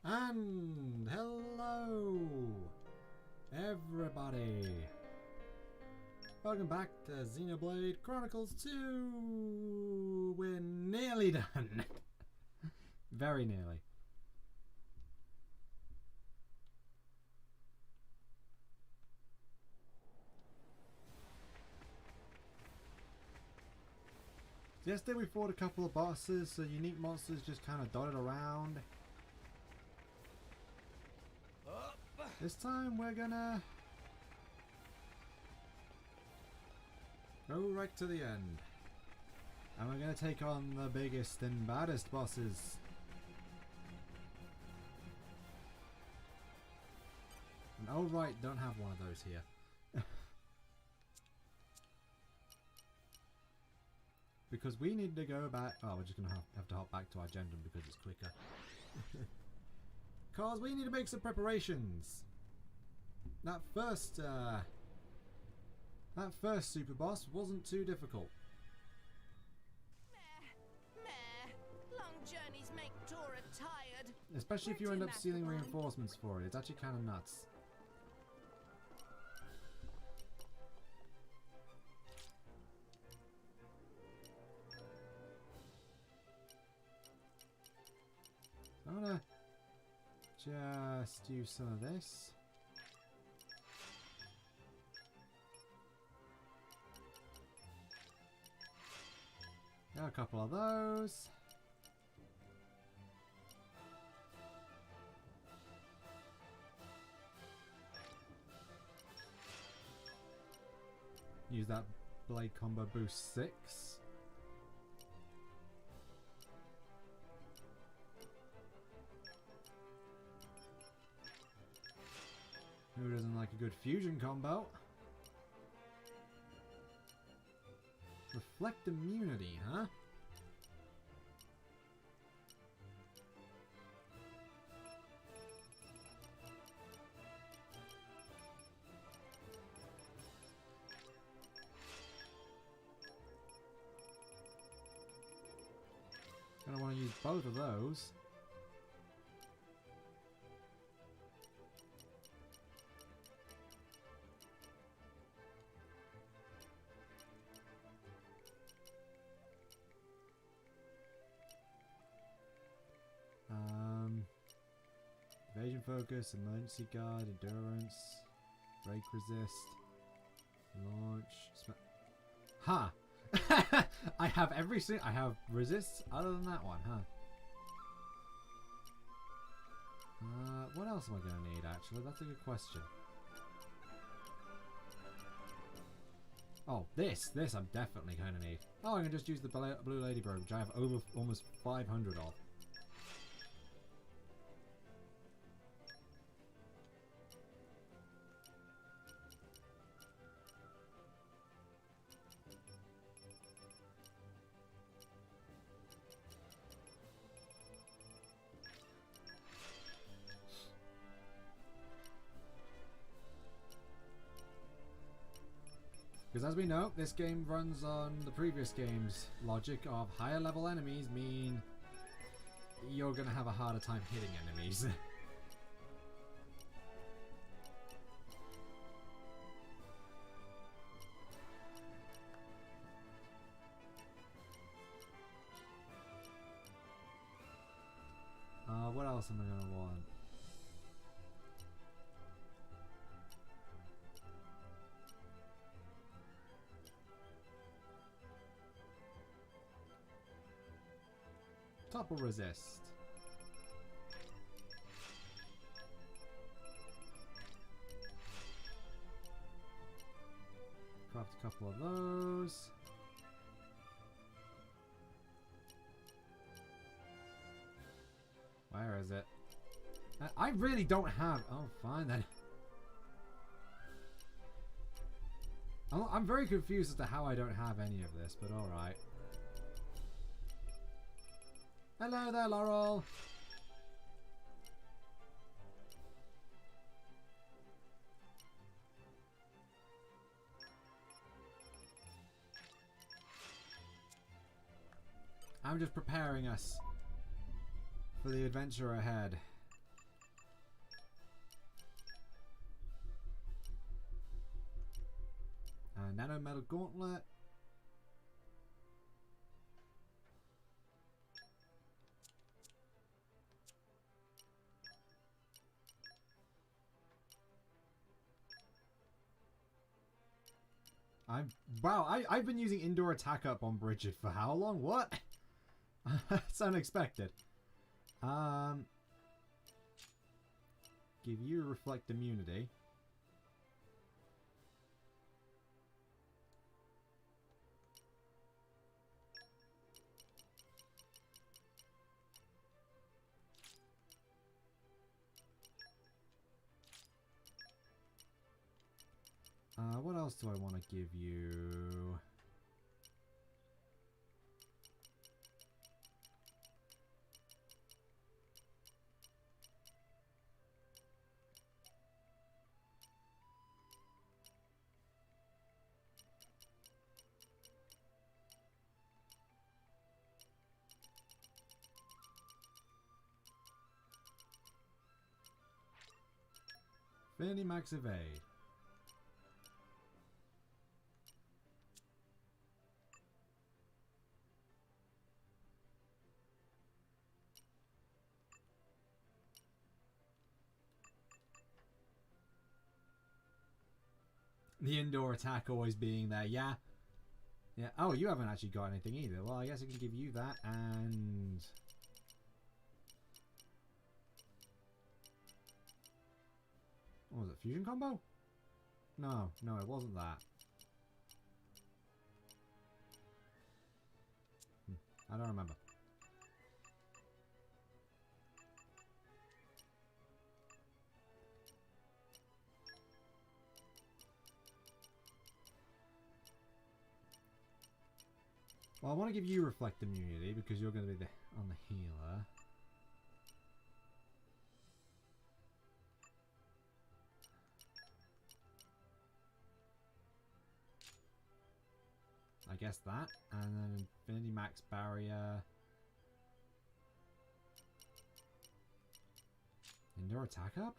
And hello, everybody. Welcome back to Xenoblade Chronicles 2. We're nearly done. Very nearly. Yesterday we fought a couple of bosses, so unique monsters just kind of dotted around. This time we're gonna go right to the end. And we're gonna take on the biggest and baddest bosses. And oh right, don't have one of those here. Because we need to go back. Oh, we're just gonna have to hop back to our Gendron because it's quicker. Because we need to make some preparations. That first super boss wasn't too difficult. Meh. Long journeys make Tora tired. Especially if you end up stealing reinforcements for it. It's actually kind of nuts. I'm gonna just use some of this. Got a couple of those. Use that blade combo boost 6. Who doesn't like a good fusion combo? Reflect immunity, huh? Gonna want to use both of those. Evasion focus, emergency guard, endurance, break resist, launch. Ha! I have I have resists other than that one, huh? What else am I gonna need actually? That's a good question. Oh, this I'm definitely gonna need. Oh, I can just use the blue ladybird, which I have over almost 500 of. Because as we know, this game runs on the previous game's logic of higher level enemies mean you're going to have a harder time hitting enemies. What else am I going to want? Topple resist. Craft a couple of those. Where is it? I really don't have... Oh, fine then. I'm very confused as to how I don't have any of this, but alright. Hello there, Laurel! I'm just preparing us for the adventure ahead. Nano Metal Gauntlet. I've been using indoor attack up on Bridget for how long? What? That's unexpected. Give you reflect immunity. What else do I want to give you? Infinity Max Evade. The indoor attack always being there, yeah. Yeah. Oh, you haven't actually got anything either. Well, I guess I can give you that and... What was it? Fusion combo? No, it wasn't that. I don't remember. Well, I want to give you reflect immunity because you're going to be on the healer. I guess that, and then Infinity Max Barrier. Indoor attack up?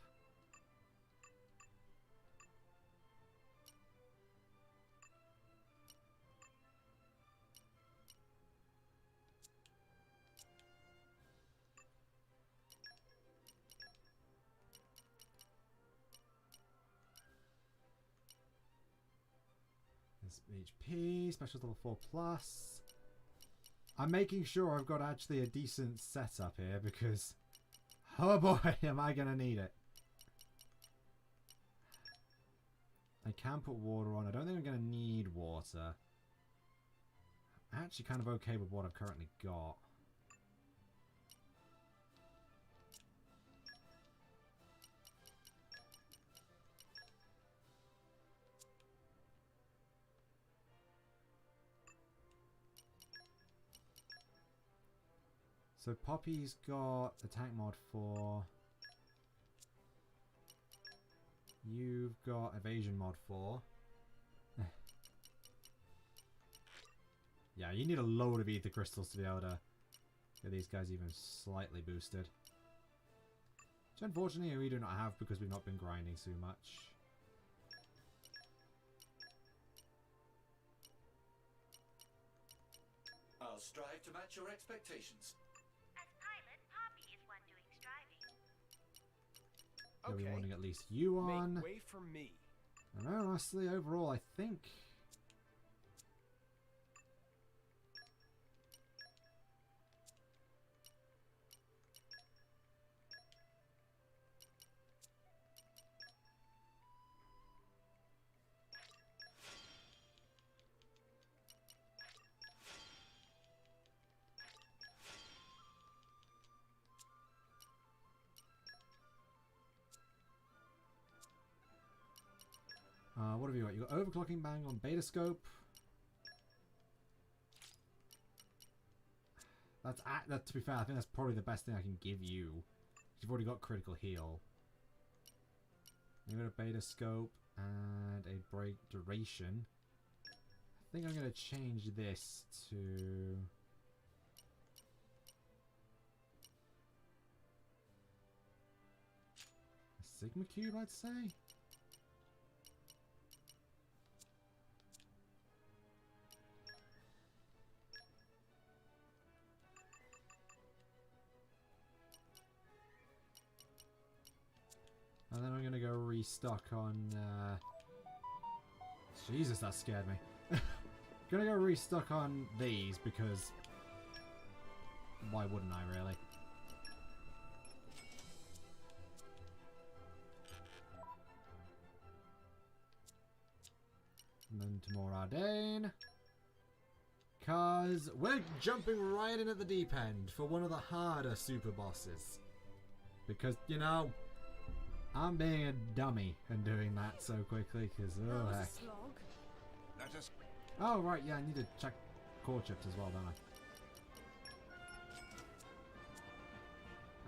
HP, special level 4 plus. I'm making sure I've got actually a decent setup here because, oh boy, am I gonna need it. I can put water on. I don't think I'm gonna need water. I'm actually kind of okay with what I've currently got. So Poppy's got attack mod 4. You've got evasion mod 4. Yeah, you need a load of ether crystals to be able to get these guys even slightly boosted. Which unfortunately we do not have because we've not been grinding so much. I'll strive to match your expectations. You'll be wanting at least you on. Make way for me. I know, honestly, overall, I think... what have you got? You got overclocking bang on beta scope. That, to be fair, I think that's probably the best thing I can give you. You've already got critical heal. You got a beta scope and a break duration. I think I'm going to change this to a Sigma Cube, I'd say. And then I'm gonna go restock on, Jesus, that scared me. Gonna go restock on these because why wouldn't I really? And then to more Ardain. Cause we're jumping right in at the deep end for one of the harder super bosses. Because, you know, I'm being a dummy and doing that so quickly because, oh heck. Oh, right, yeah, I need to check core chips as well, don't I?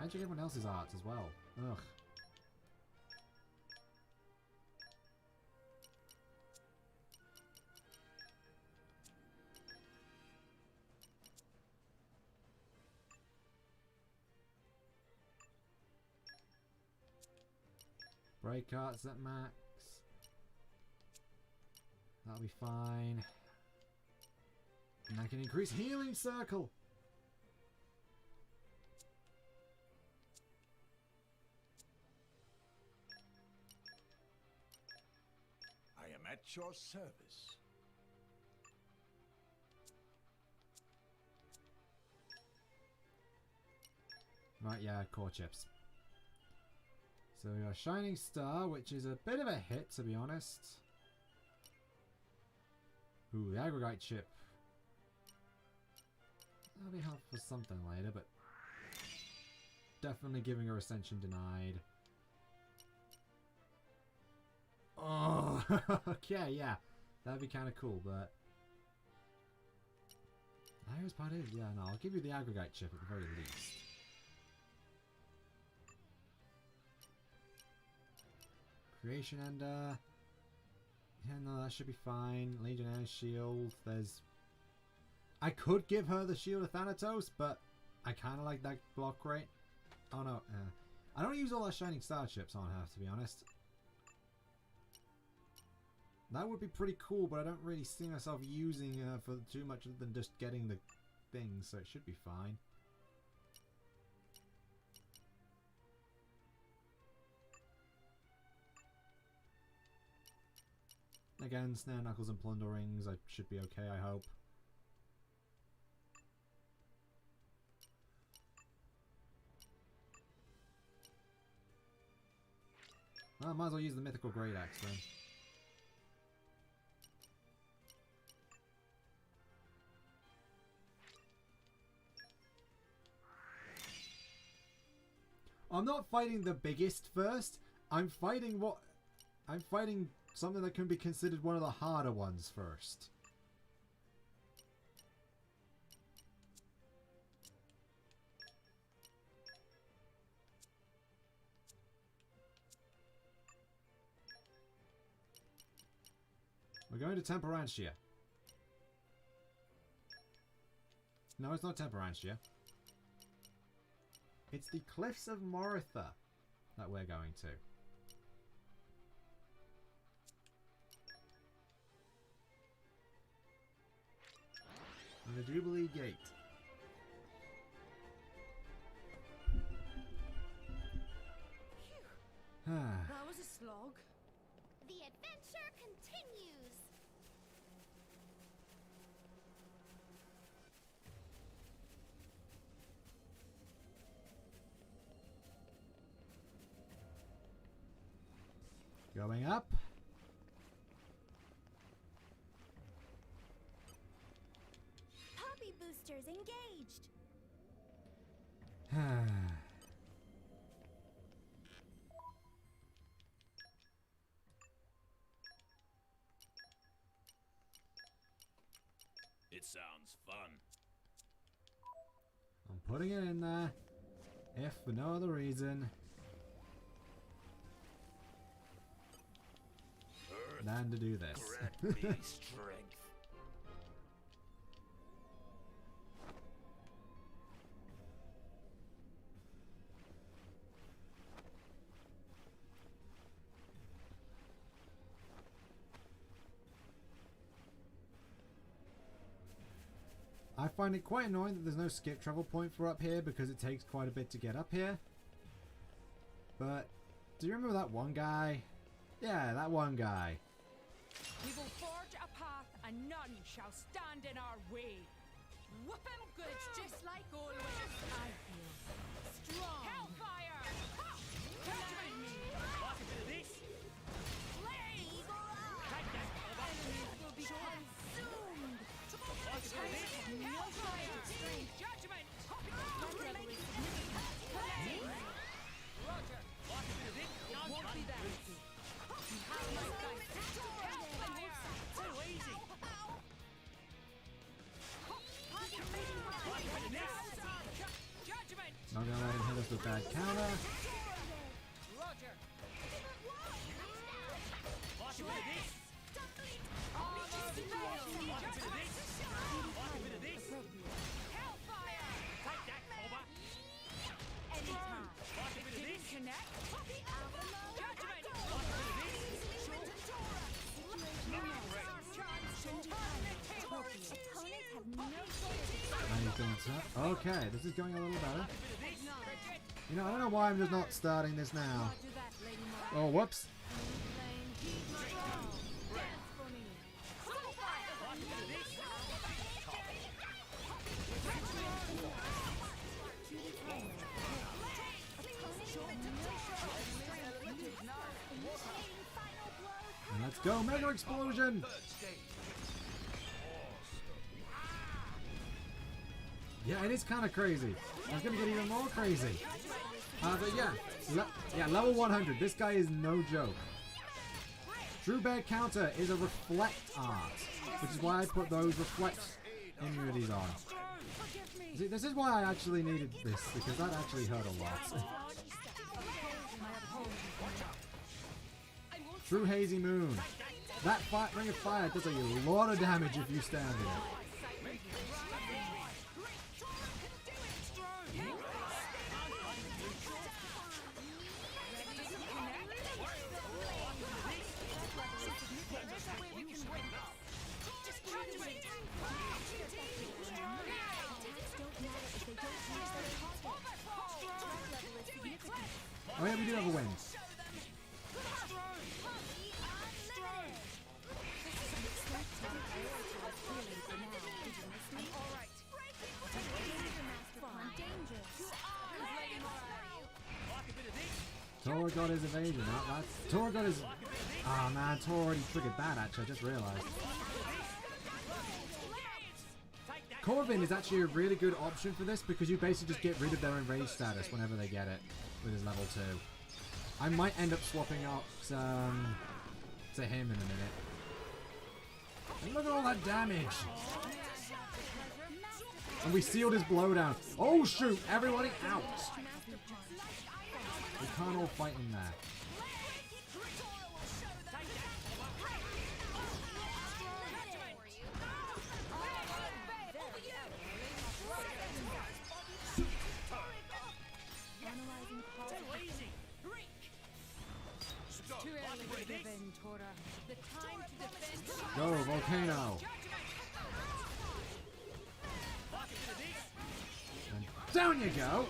I check everyone else's arts as well. Ugh. Break arts at max. That'll be fine. And I can increase healing circle. I am at your service. Right, yeah, core chips. So we got a Shining Star, which is a bit of a hit, to be honest. Ooh, the Aggregate chip. That'll be helpful for something later, but definitely giving her Ascension denied. Oh, okay, yeah. That'd be kind of cool, but... Here's part of it. Yeah, no, I'll give you the Aggregate chip at the very least. Creation Ender. Yeah, no, that should be fine. Legionnaire Shield. There's... I could give her the Shield of Thanatos, but I kind of like that block rate. Oh no, I don't use all our Shining Star chips on her, to be honest. That would be pretty cool, but I don't really see myself using her for too much other than just getting the things, so it should be fine. Again, Snare Knuckles and Plunder Rings, I should be okay, I hope. Well, I might as well use the Mythical Great Axe then. I'm not fighting the biggest first. I'm fighting something that can be considered one of the harder ones first. We're going to Temperantia. No, it's not Temperantia. It's the Cliffs of Moritha that we're going to. And the Jubilee Gate. That was a slog. The adventure continues. Going up. Poppy boosters engaged. It sounds fun. I'm putting it in there, if for no other reason than to do this. Grant me strength. I find it quite annoying that there's no skip travel point for up here because it takes quite a bit to get up here. But Do you remember that one guy? Yeah, that one guy. We will forge a path and none shall stand in our way. Whoop 'em good. It's just like always. I feel strong. Hellfire! Ha! Judgment me! Like a bit of this. Blaze! Enemies will be consumed. Like a bit of this. Hellfire! Judgment! Blaze! Roger. Like a bit of this. Won't be that easy. You have my guidance. Hellfire! Too easy. Judgment! Not gonna let him hit us with bad counter. Roger. Like a bit of this. Armor failed. Like a bit of this. Like a bit of this. Hellfire! Take that, Cobber. Anytime. Like a bit of this. Connect. Judgment! Like a bit of this. And he's doing so. Okay, this is going a little better. You know, I don't know why I'm just not starting this now. Oh, whoops. And let's go, Mega Explosion! Yeah, it is kind of crazy. It's gonna get even more crazy. But yeah, level 100. This guy is no joke. True bad counter is a reflect art, which is why I put those reflect immunities on. See, this is why I actually needed this, because that actually hurt a lot. True Hazy Moon. That Ring of Fire does a lot of damage if you stand in it. Oh yeah, we do have a win. Tor got his evasion. Tor got his... Oh man, Tor already triggered that actually, I just realized. Corvin is actually a really good option for this because you basically just get rid of their enraged status whenever they get it with his level 2. I might end up swapping out to him in a minute. And look at all that damage! And we sealed his blowdown. Oh shoot! Everybody out! We can't all fight in there. Go, Volcano! And down you go!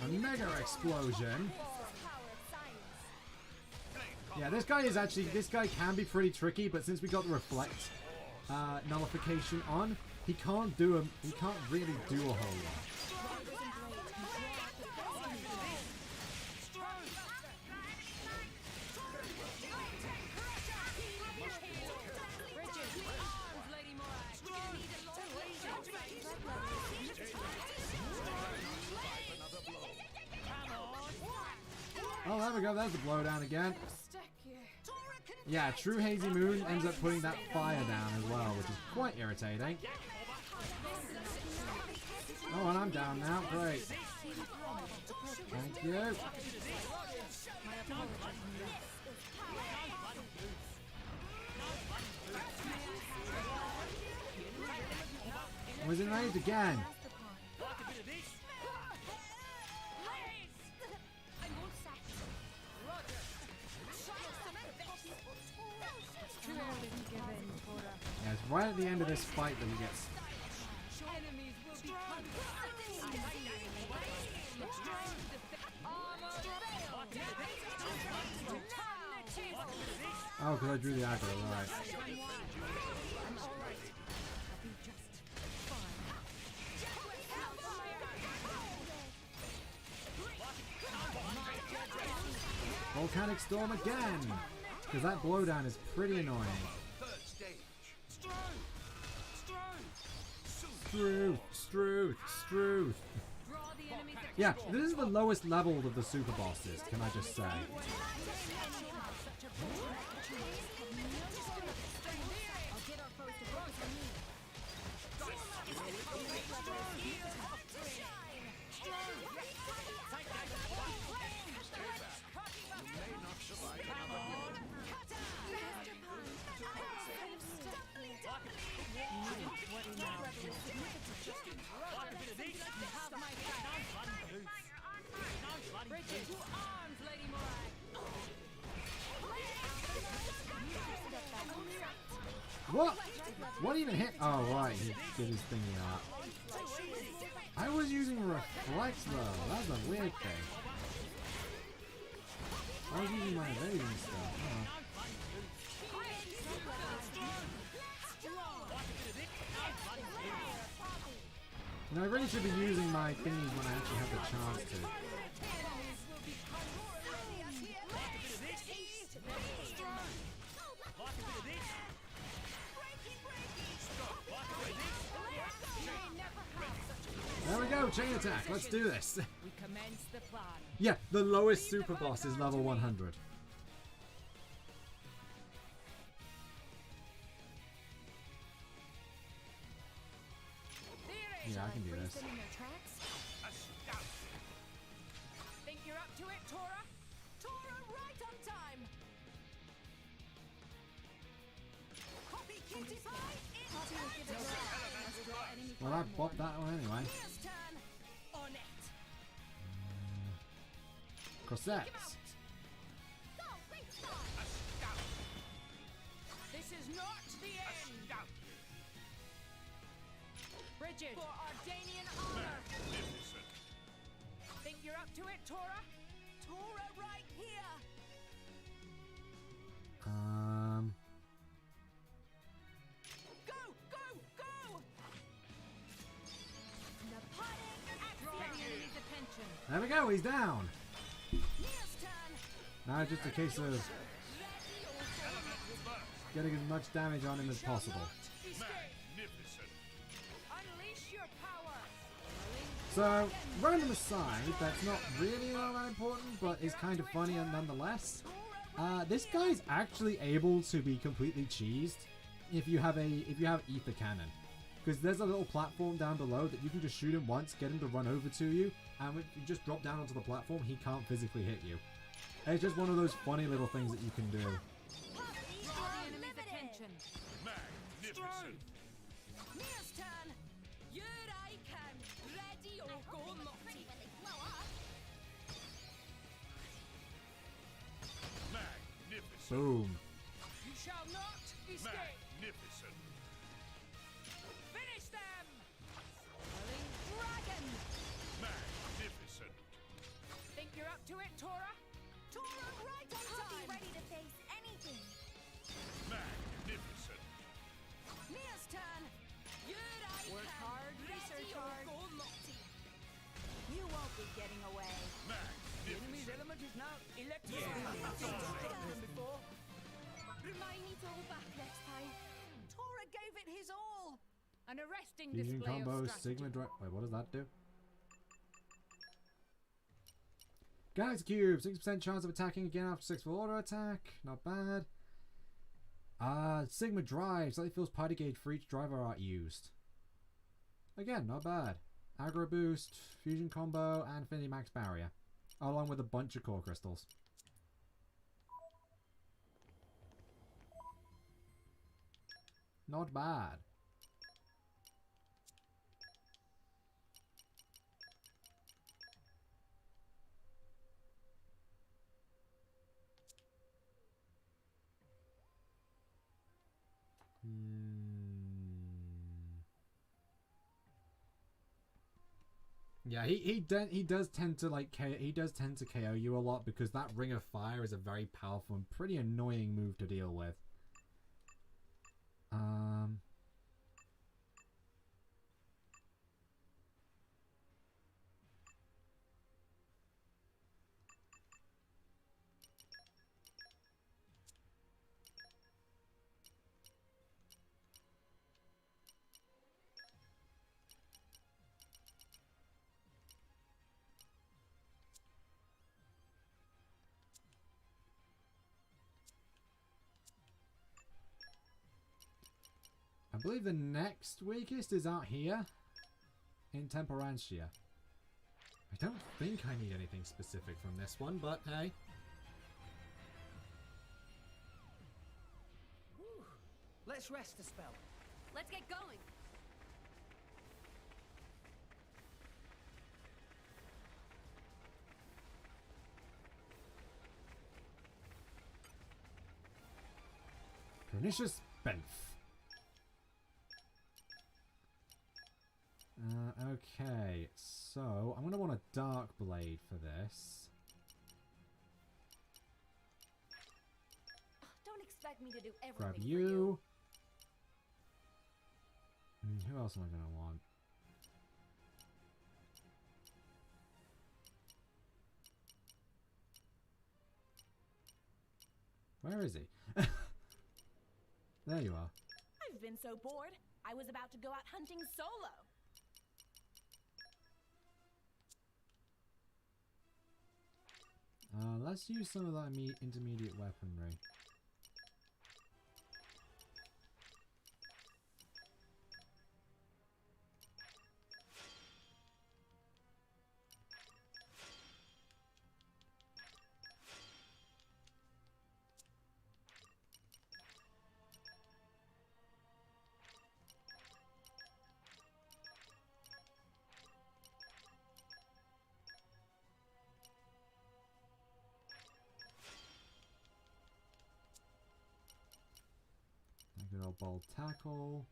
A Mega Explosion! Yeah, this guy can be pretty tricky, but since we got the Reflect nullification on, he can't really do a whole lot. Oh, there we go. There's the blowdown again. Yeah, True Hazy Moon ends up putting that fire down as well, which is quite irritating. Oh, and I'm down now. Great. Thank you. Was it raised again? Yeah, it's right at the end of this fight that he gets. Enemies will be Oh, because I drew the aggro, right. Volcanic Storm again! Because that blowdown is pretty annoying. Third stage. Struth. Yeah, this is the lowest level of the super bosses, can I just say. Bridget, to arms, Lady Morag! What? What even hit? Oh, right, he did his thingy up. I was using reflex though, that's a weird thing. I was using my evasion stuff. Oh. You know, I really should be using my thingies when I actually have the chance to. There we go, chain attack, let's do this. We commence the plan. Yeah, the lowest super boss is level 100. Yeah, I can do this. Think you're up to it, Tora? Tora, right on time. Copy, cutie pie. Well, I bopped that one anyway. Mia's turn. On it. Corsets. This is not the end. Bridget, for Ardanian honor. Think you're up to it, Tora? Tora, right here. Go, go, go. Draw the enemy's attention. There we go, he's down. Mia's turn. Now just a case of getting as much damage on him as possible. Unleash your power. So, random aside, that's not really all that important, but is kind of funny nonetheless. This guy's actually able to be completely cheesed if you have ether cannon, because there's a little platform down below that you can just shoot him once, get him to run over to you, and when you just drop down onto the platform, he can't physically hit you. It's just one of those funny little things that you can do. Draw the enemy's attention. Mia's turn. Here I can. Ready or go, Lottie. Boom. You shall not escape. Finish them. Dragon. Think you're up to it, Tora? Tora, right on time. Ready to face anything. Mia's turn. Here I Work can. hard, research Ready or hard. go, Lottie. You won't be getting away. The enemy's element is now electric. Before. Remind me to hold back next time. Tora gave it his all. An arresting Fusion display combo, of strategy. Sigma Drive. Wait, what does that do? Galaxy Cube, 60% chance of attacking again after 6 full auto attack. Not bad. Sigma Drive, slightly feels party gauge for each driver art used. Again, not bad. Aggro boost, fusion combo, and Infinity Max Barrier. Along with a bunch of core crystals. Not bad. Yeah, he does tend to like KO you a lot because that Ring of Fire is a very powerful and pretty annoying move to deal with. I believe the next weakest is out here in Temporantia. I don't think I need anything specific from this one, but hey. Let's rest a spell. Let's get going. Pernicious Benth. Okay, so I'm gonna want a Dark Blade for this. Don't expect me to do everything Grab for you. Who else am I gonna want? Where is he? There you are. I've been so bored. I was about to go out hunting solo. Let's use some of that intermediate weaponry. Good old bold tackle.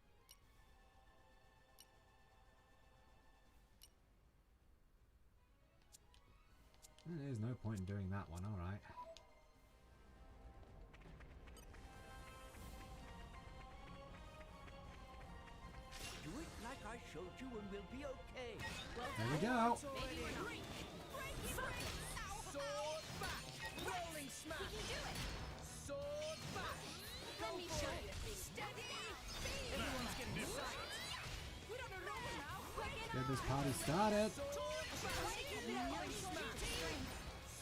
There's no point in doing that one, alright. Do it like I showed you and we'll be okay. There we go. Maybe we're not. Sword back! Rolling smash! We can do it. Sword back! Let me show you. Steady. Everyone's getting excited. We're on a roll now. Quick it Get this party started. Sword back! Rolling smash!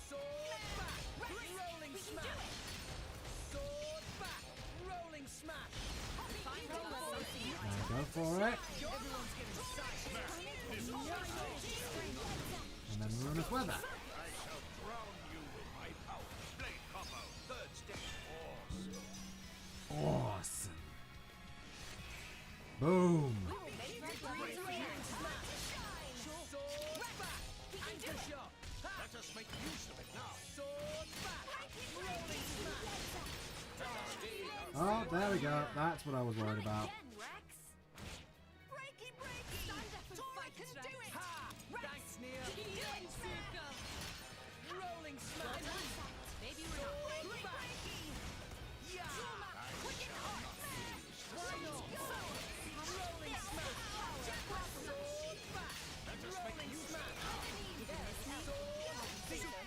Sword back! Rolling smash! Go for it. Everyone's getting excited. And then Ruinous Weather. I shall drown you with my power. Blade combo, third stage. Awesome. Boom. Let us make use of it now. Oh, there we go. That's what I was worried about. Thanks, Nia. Rolling smash. Maybe we're not. Rolling smash. Sword back. Rolling smash.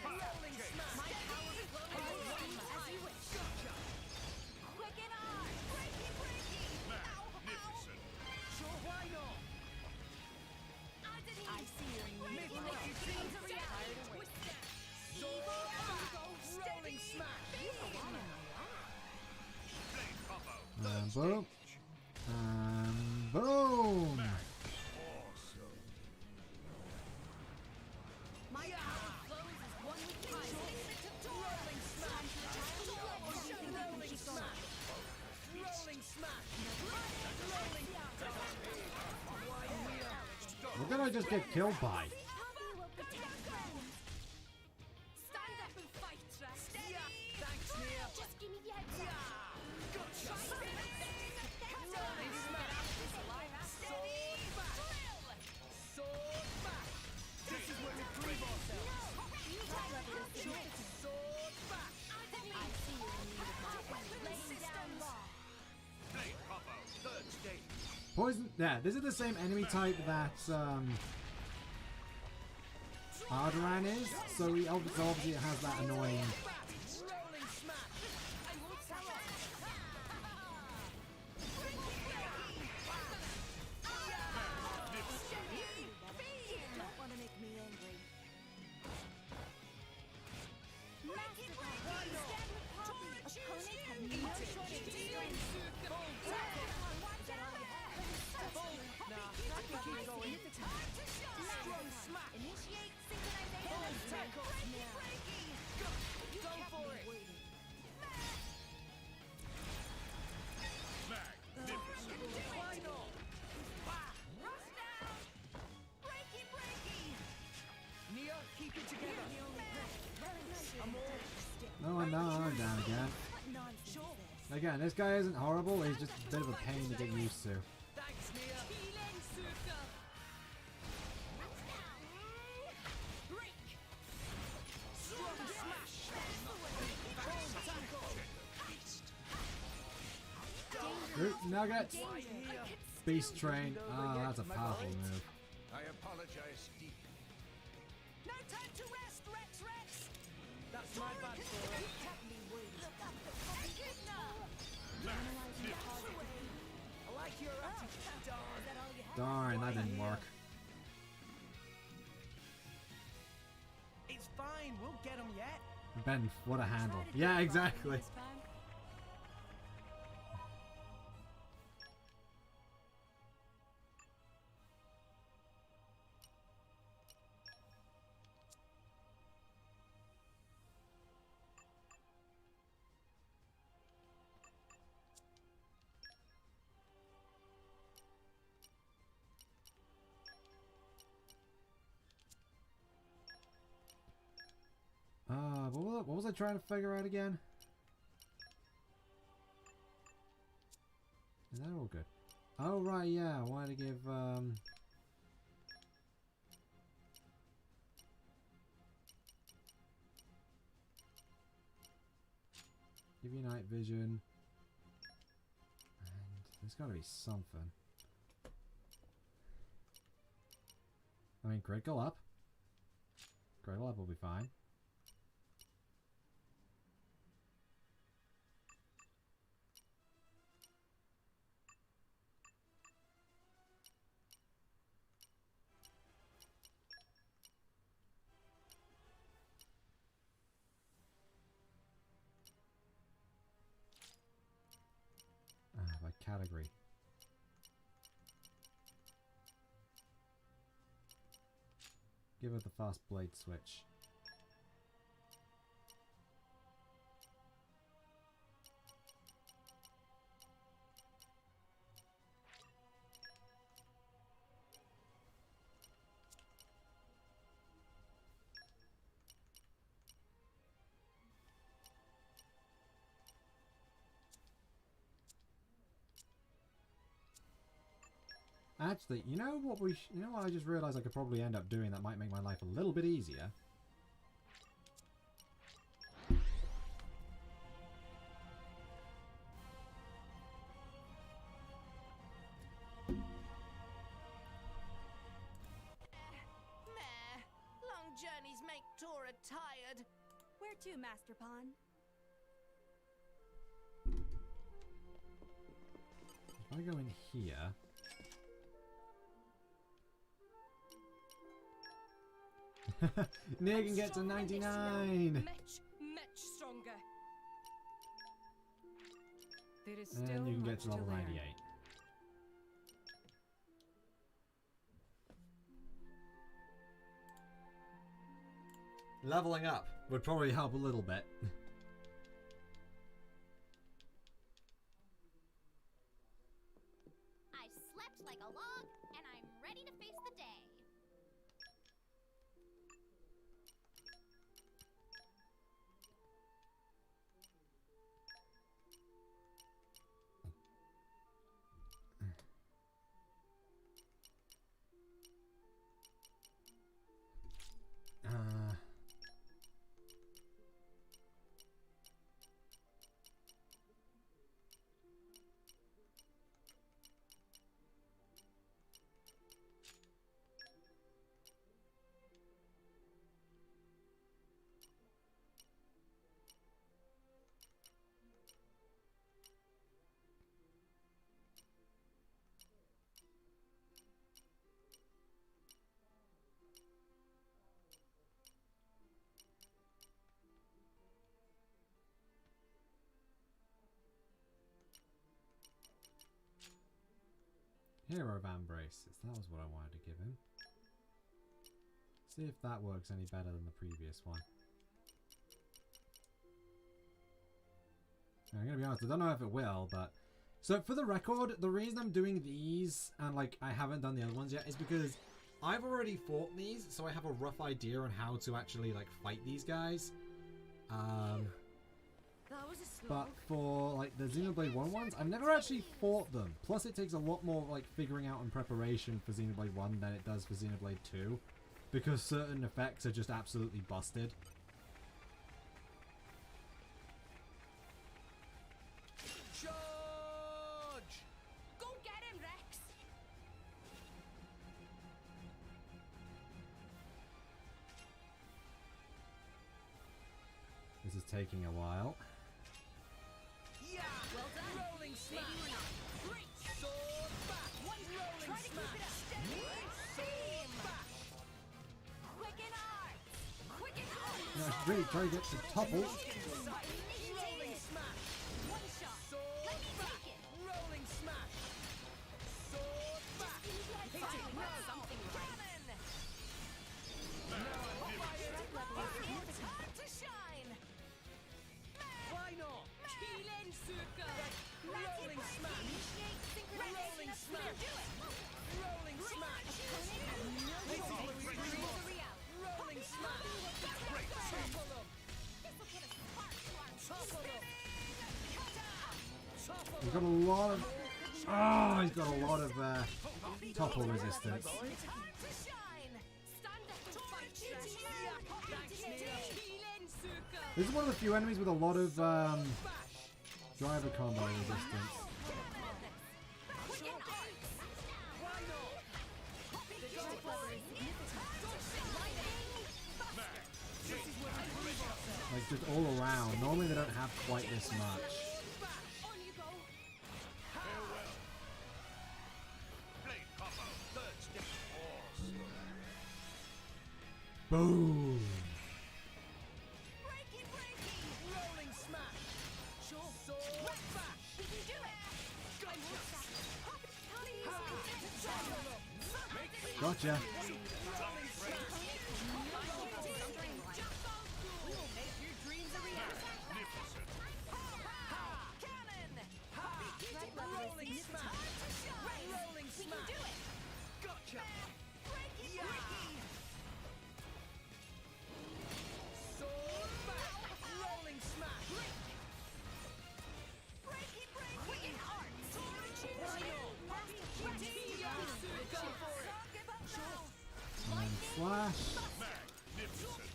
Rolling smash. My power flows as you wish. Quick and on. Magnificent. Sure, why not? I see your Make evil what you dreams think. a reality. Sword back. Rolling smash. Blade combo, And third boom. stage. And boom. Awesome. My power flows as one with time. Rolling smash. Rolling smash. Rolling smash. Rolling. What did I just get killed by? Stand up and fight, Trust. Thanks, Nia. Just give me the heads up. Gotcha. Poison. Yeah, this is the same enemy type that Ardoran is. So he obviously it has that annoying. Rolling smash. I won't sell it. Don't want to make me angry. Master Poppy, stand with Poppy. Opponents have no shortage of strength. Nah, I can keep going. Strong smash. Initiate synchronization. Tackle. Go for it. Magnificent. Why not? Rush down! Breaky, breaky! Nia, keep it together. I'm all. No, I'm down again. What nonsense is this? Again, this guy isn't horrible. He's just a bit of a pain to get used to. Thanks, Nia. Healing circle! Break! Strong smash. Root nuggets. Right here. Beast train. Oh, that's a powerful move. I apologize deeply. No time to rest, Rex Rex! That's my bad for it. I like your attitude. Darn. Darn, that didn't work. It's fine. We'll get him yet. Ben, what a handle. Yeah, exactly. What was I trying to figure out again? Is that all good? Oh, right, yeah, I wanted to give, give you night vision. And there's gotta be something. I mean, critical up. Critical up will be fine. By category. Give it the fast blade switch. Actually, you know what I just realized I could probably end up doing that might make my life a little bit easier? Meh. Long journeys make Tora tired. Where to, Master Pawn? If I go in here... Nia can get to 99! Much stronger. There is still And you can get much to level learn. 98. Leveling up would probably help a little bit. I slept like a log, and I'm ready to face the day. Hero Van Braces. That was what I wanted to give him. See if that works any better than the previous one. I'm gonna be honest, I don't know if it will, but... So, for the record, the reason I'm doing these, and like, I haven't done the other ones yet, is because I've already fought these, so I have a rough idea on how to actually, like, fight these guys. That was a slog. But for, like, the Xenoblade 1 ones, I've never actually fought them. Plus, it takes a lot more, like, figuring out and preparation for Xenoblade 1 than it does for Xenoblade 2. Because certain effects are just absolutely busted. Charge! Go get him, Rex! This is taking a while. Yeah! Well done. Rolling smash! Maybe we're not. Great! Sword back! Rolling Try to keep smash! it up. Steady! Sword back! Quicken art! Quicken art! Yeah, I should really try to get to topple. Rolling smash! One shot! Sword Let me back! take it! Rolling smash! Sword back! Finally got something right. Time to shine! Why not? Keelan Suka! Rolling smash! Rolling smash! Rolling smash! This is what we dream of! Rolling smash! Topple them! Topple them! Topple He's them! got a lot of... Oh, he's got a lot of topple resistance. Time to shine! Stand up and fight, Shrek! Keelan Suka! This is one of the few enemies with a lot of driver combo resistance. Quicken art! Why not? Like, just all around. Normally they don't have quite this much. On you go! Farewell. Blade combo. Third stage. Awesome. Boom! Breaky, breaky! Rolling smash! Sword back! We can do it! Topple them! Gotcha. We will make your dreams a reality! Magnificent. Cannon! Rolling smash! Rolling We can smash! do it! Gotcha! Breaky, Yeah! breaky! Sword back! Rolling smash! Breaky, breaky! Quicken art! And slash. Magnificent.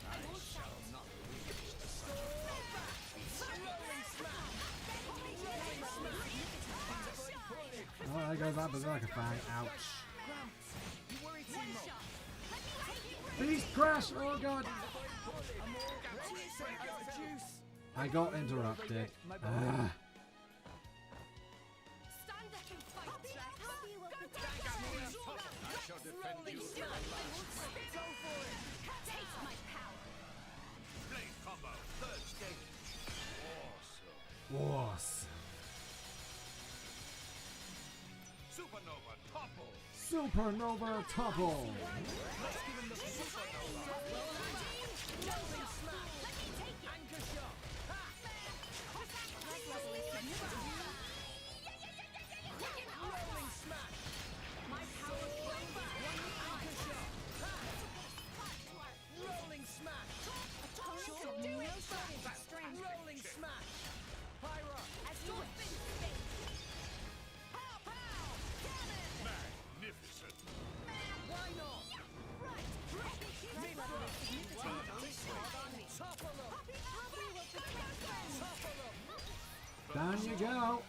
Oh, there goes that Berserker Fang. Ouch. You worry too much. Beast Crash! Oh god! I got interrupted. Ah. Stand up and fight, Shrek! I shall defend you. Taste my power! Blade combo. Third stage. Awesome. Awesome. Supernova topple. Supernova Topple! Anchor shot! Rolling smash! My power flows back! Anchor shot! Rolling smash! Rolling smash! Pyro! Magnificent. Why not? Topple them! Topple them! Down you go!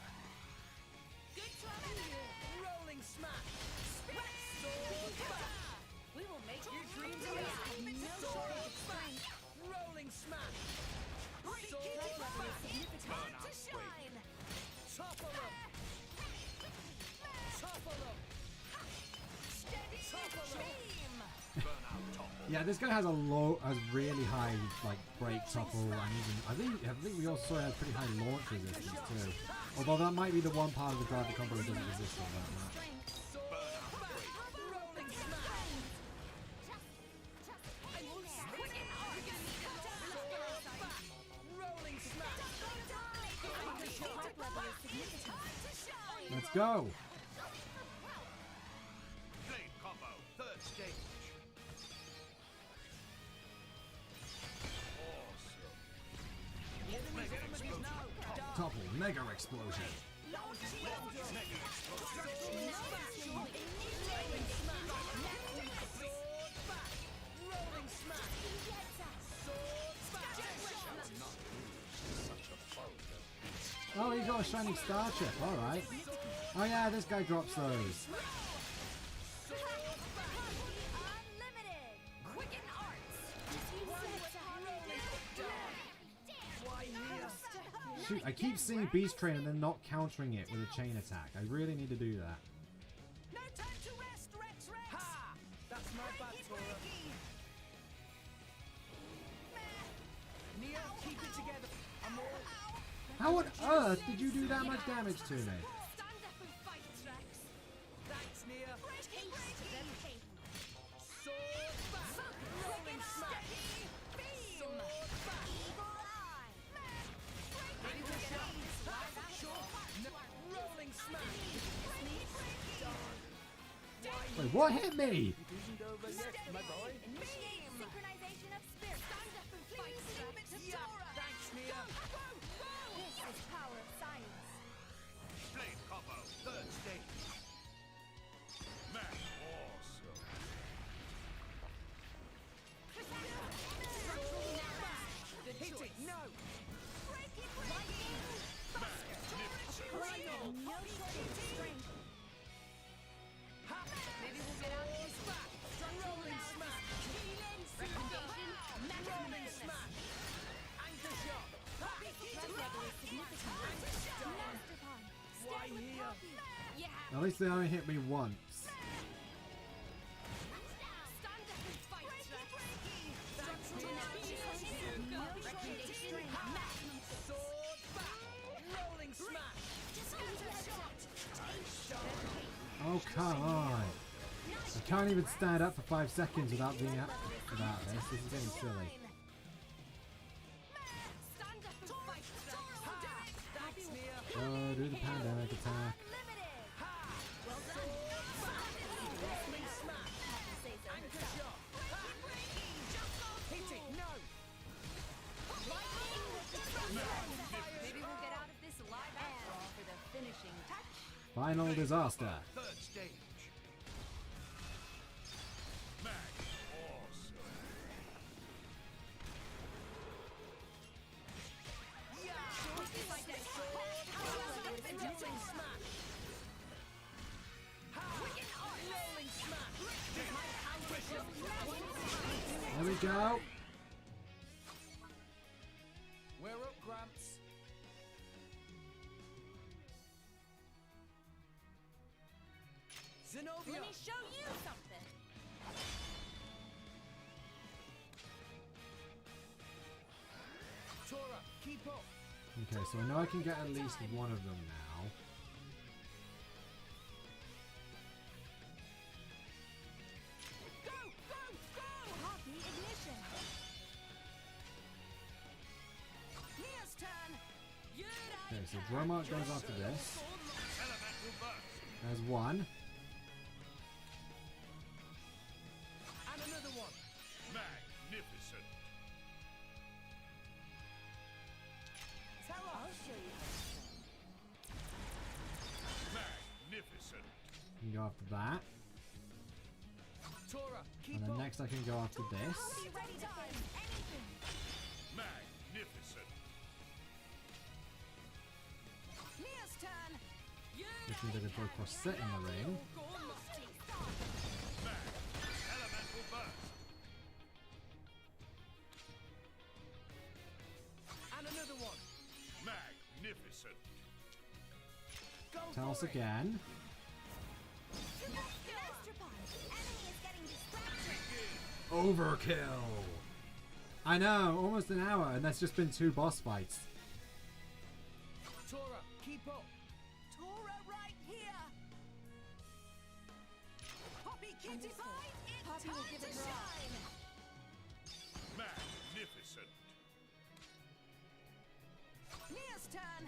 Rolling smash! Sword back! We will make your dreams a reality! Sword back! Rolling smash! Sword back! Time to shine! Topple them! Topple them! Steady Topple them! beam! Burnout topple. Yeah, this guy has really high like break topple, and even I think we also had pretty high launch resistance too. Although that might be the one part of the driver combo that doesn't resist all that much. Burnout go. Blade combo. Third stage. Awesome. Mega explosion. Topple, mega explosion. Oh, he got a shining star chip. All right. Oh yeah, this guy drops those. Shoot, I keep seeing Beast Train and then not countering it with a chain attack. I really need to do that. No time to rest, Rex. Ha! That's my bad, Tora. Nia, keep it together. I'm all. How on earth did you do that much damage to me? Stand up and fight, Rex. Thanks, Nia. Taste the pain. Sword back. Rolling smash. Sword back. Eagle eye. Ready to get out. Sure. No. Rolling smash. Wait, what hit me? It isn't over yet, my boy. Initiate synchronization of spirit. Stand up and fight, Rex. Thanks, Nia. This is power of science. Blade combo. Third stage. Man, awesome. Hit it. No. No shortage of strength. Maybe we'll get out of this back. Rolling smash. Recommendation, Rolling smash. Anchor shot. Threat level is significant. Master Palm. Why here? Yeah. At least they only hit me once. Stand up and fight, Rex. Thanks, Nia. No shortage of strength. Maximum Sword back. Rolling smash. Oh, come on. I can't even stand up for 5 seconds without being about this. This is getting silly. Stand up and fight, Rex. Thanks, Nia. Oh, do the pandemic attack. Rolling smash. Anchor shot. Hit it. No. Maybe we'll get out of this alive after all for the finishing touch. Final disaster. Third stage. Man, awesome. Rolling smash. Rolling smash. There we go. We're up, Gramps. Zenobia. Let me show you something. Tora, keep up. Okay, so I know I can get at least one of them now. Go, go, go! Copy ignition. Nia's turn. Okay, so Dromart goes after this. Elemental burst. There's one. And another one. Magnificent. Tell us. I'll show you. Magnificent. I can go after that. Tora, keep And then up. next I can go after this. Be ready to face anything. Magnificent. Nia's turn. Which means I can throw Corset in the ring. Elemental burst. And another one. Magnificent. Go Tell us for it. again. Master Palm. Enemy is getting distracted. Overkill. I know, almost an hour, and that's just been 2 boss fights. Tora, keep up. Tora right here. Poppy Kitty Pie, it's Poppy will time give to it her all. shine. Magnificent. Nia's turn.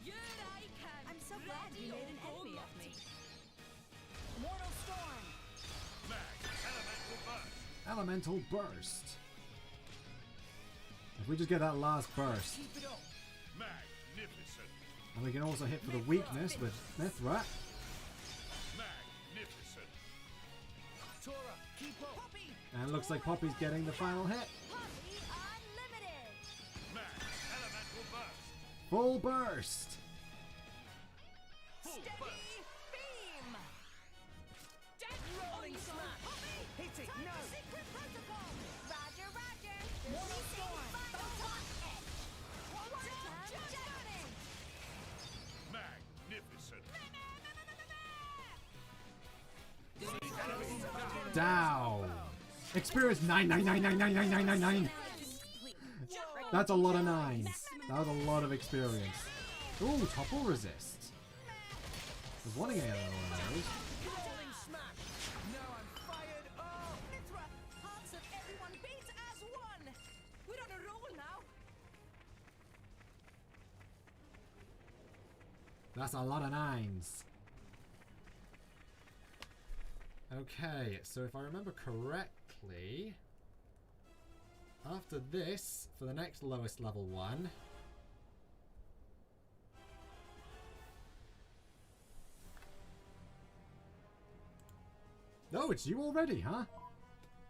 Here I can. I'm so glad you made an enemy of Elemental Burst. If we just get that last burst. Keep it up. Magnificent. And we can also hit for the weakness with Mithra. Magnificent. Tora, keep up. Poppy. And it looks like Poppy's getting the final hit. Poppy Unlimited. Mag elemental burst. Full burst. Full Steady burst. beam. Dead Rolling smash. Poppy! Hit it. No. Secret protocol. Roger, Roger. One Releasing storm. Photon Edge. Quantum jetting. Magnificent. Down. Experience 999999999. That's a lot of nines. That was a lot of experience. Ooh, topple resist. I was wanting another one of those. Rolling smash. Now I'm fired up. Mithra, hearts of everyone beat as one. We're on a roll now. That's a lot of nines. Okay, so if I remember correctly, after this, for the next lowest level one, oh, it's you already, huh?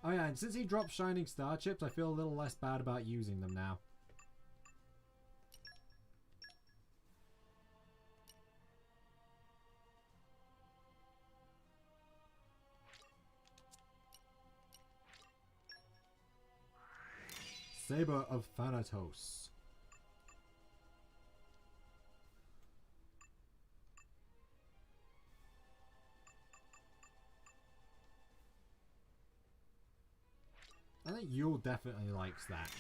Oh yeah, and since he dropped Shining Star Chips, I feel a little less bad about using them now. Saber of Thanatos. I think Yule definitely likes that.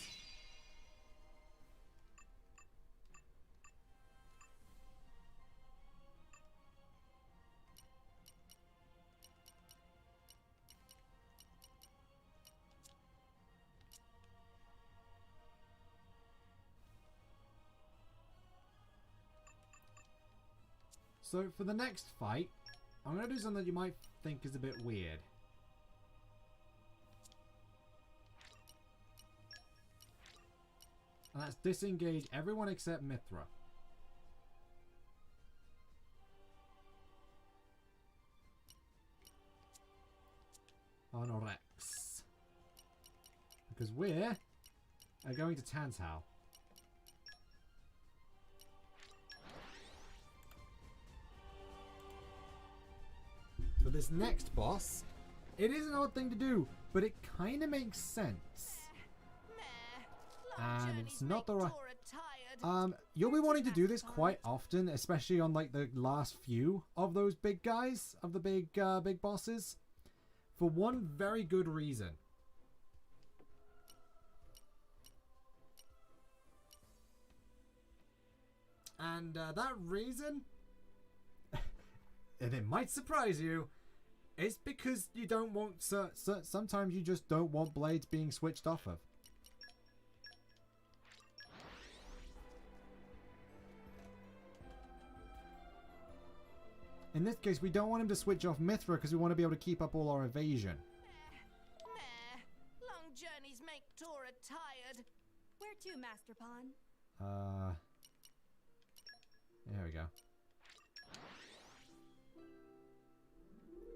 So for the next fight, I'm going to do something that you might think is a bit weird. And that's disengage everyone except Mithra. On Rex. Because we're going to Tantal. For this next boss, it is an odd thing to do, but it kind of makes sense. And it's not the right... you'll be wanting to do this quite often, especially on like the last few of those big guys, of the big bosses, for one very good reason. And that reason, and it might surprise you, is because you don't want... sometimes you just don't want blades being switched off of. In this case, we don't want him to switch off Mithra because we want to be able to keep up all our evasion. Long journeys make Tora tired. Where to, Master Pawn? There we go.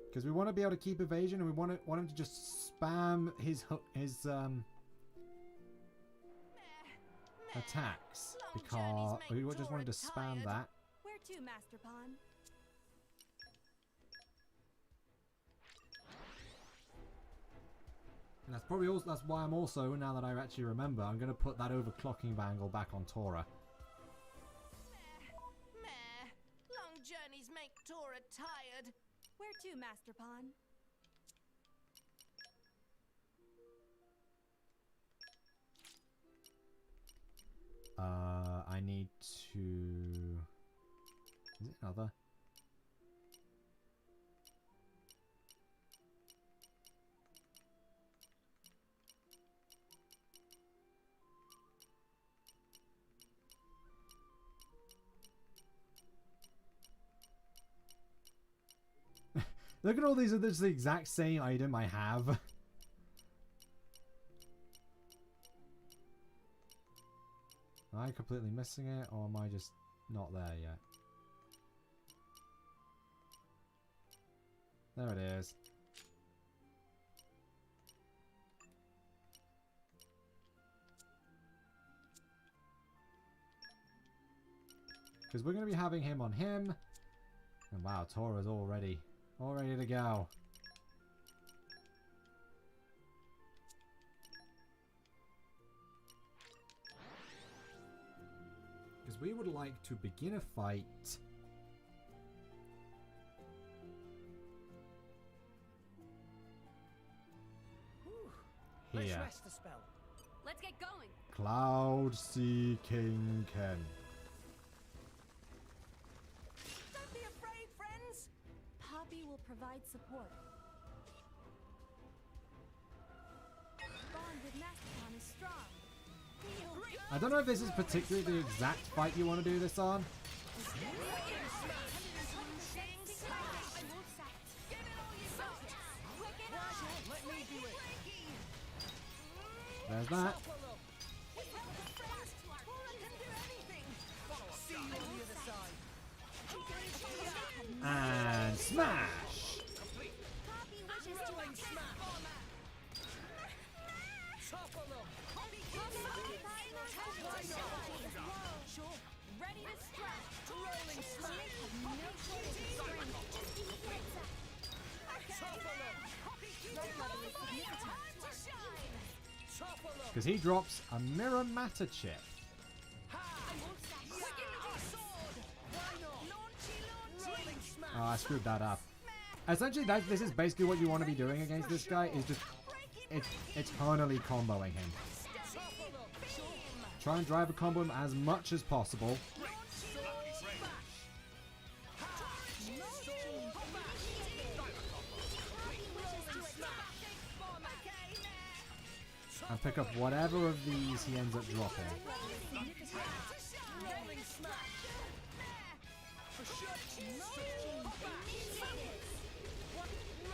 Because we want to be able to keep evasion, and we want him to just spam his attacks, because we just wanted to spam that. Where to, Master Pawn? And that's probably also, that's why I'm also, now that I actually remember, I'm going to put that overclocking bangle back on Tora. Long journeys make Tora tired. Where to, Master Pawn? I need to... Is it another? Look at all these, this is the exact same item I have. Am I completely missing it, or am I just not there yet? There it is. Because we're going to be having him on him. And wow, Tora's all ready to go. Because we would like to begin a fight. Let's Here. rest the spell. Let's get going. Cloud Sea King Ken. Don't be afraid, friends. Poppy will provide support. Bond with Mastodon is strong. I don't know if this is particularly the exact fight you want to do this on. Let me do it. There's that. See you on the other side. And smash! Poppy wishes to attack. Topple them. Sure. Ready to strike. Rolling smash. No shortage of strength. Just give me heads up. Topple them. Red level is significant. Topple them. Because he drops a Mirror Matter chip. Rolling smash. Oh, I screwed that up. Essentially, this is basically what you want to be doing against this guy, is just eternally comboing him. Topple them. Try and drive a combo him as much as possible. And pick up whatever of these he ends up dropping. Rolling smash. Rolling smash.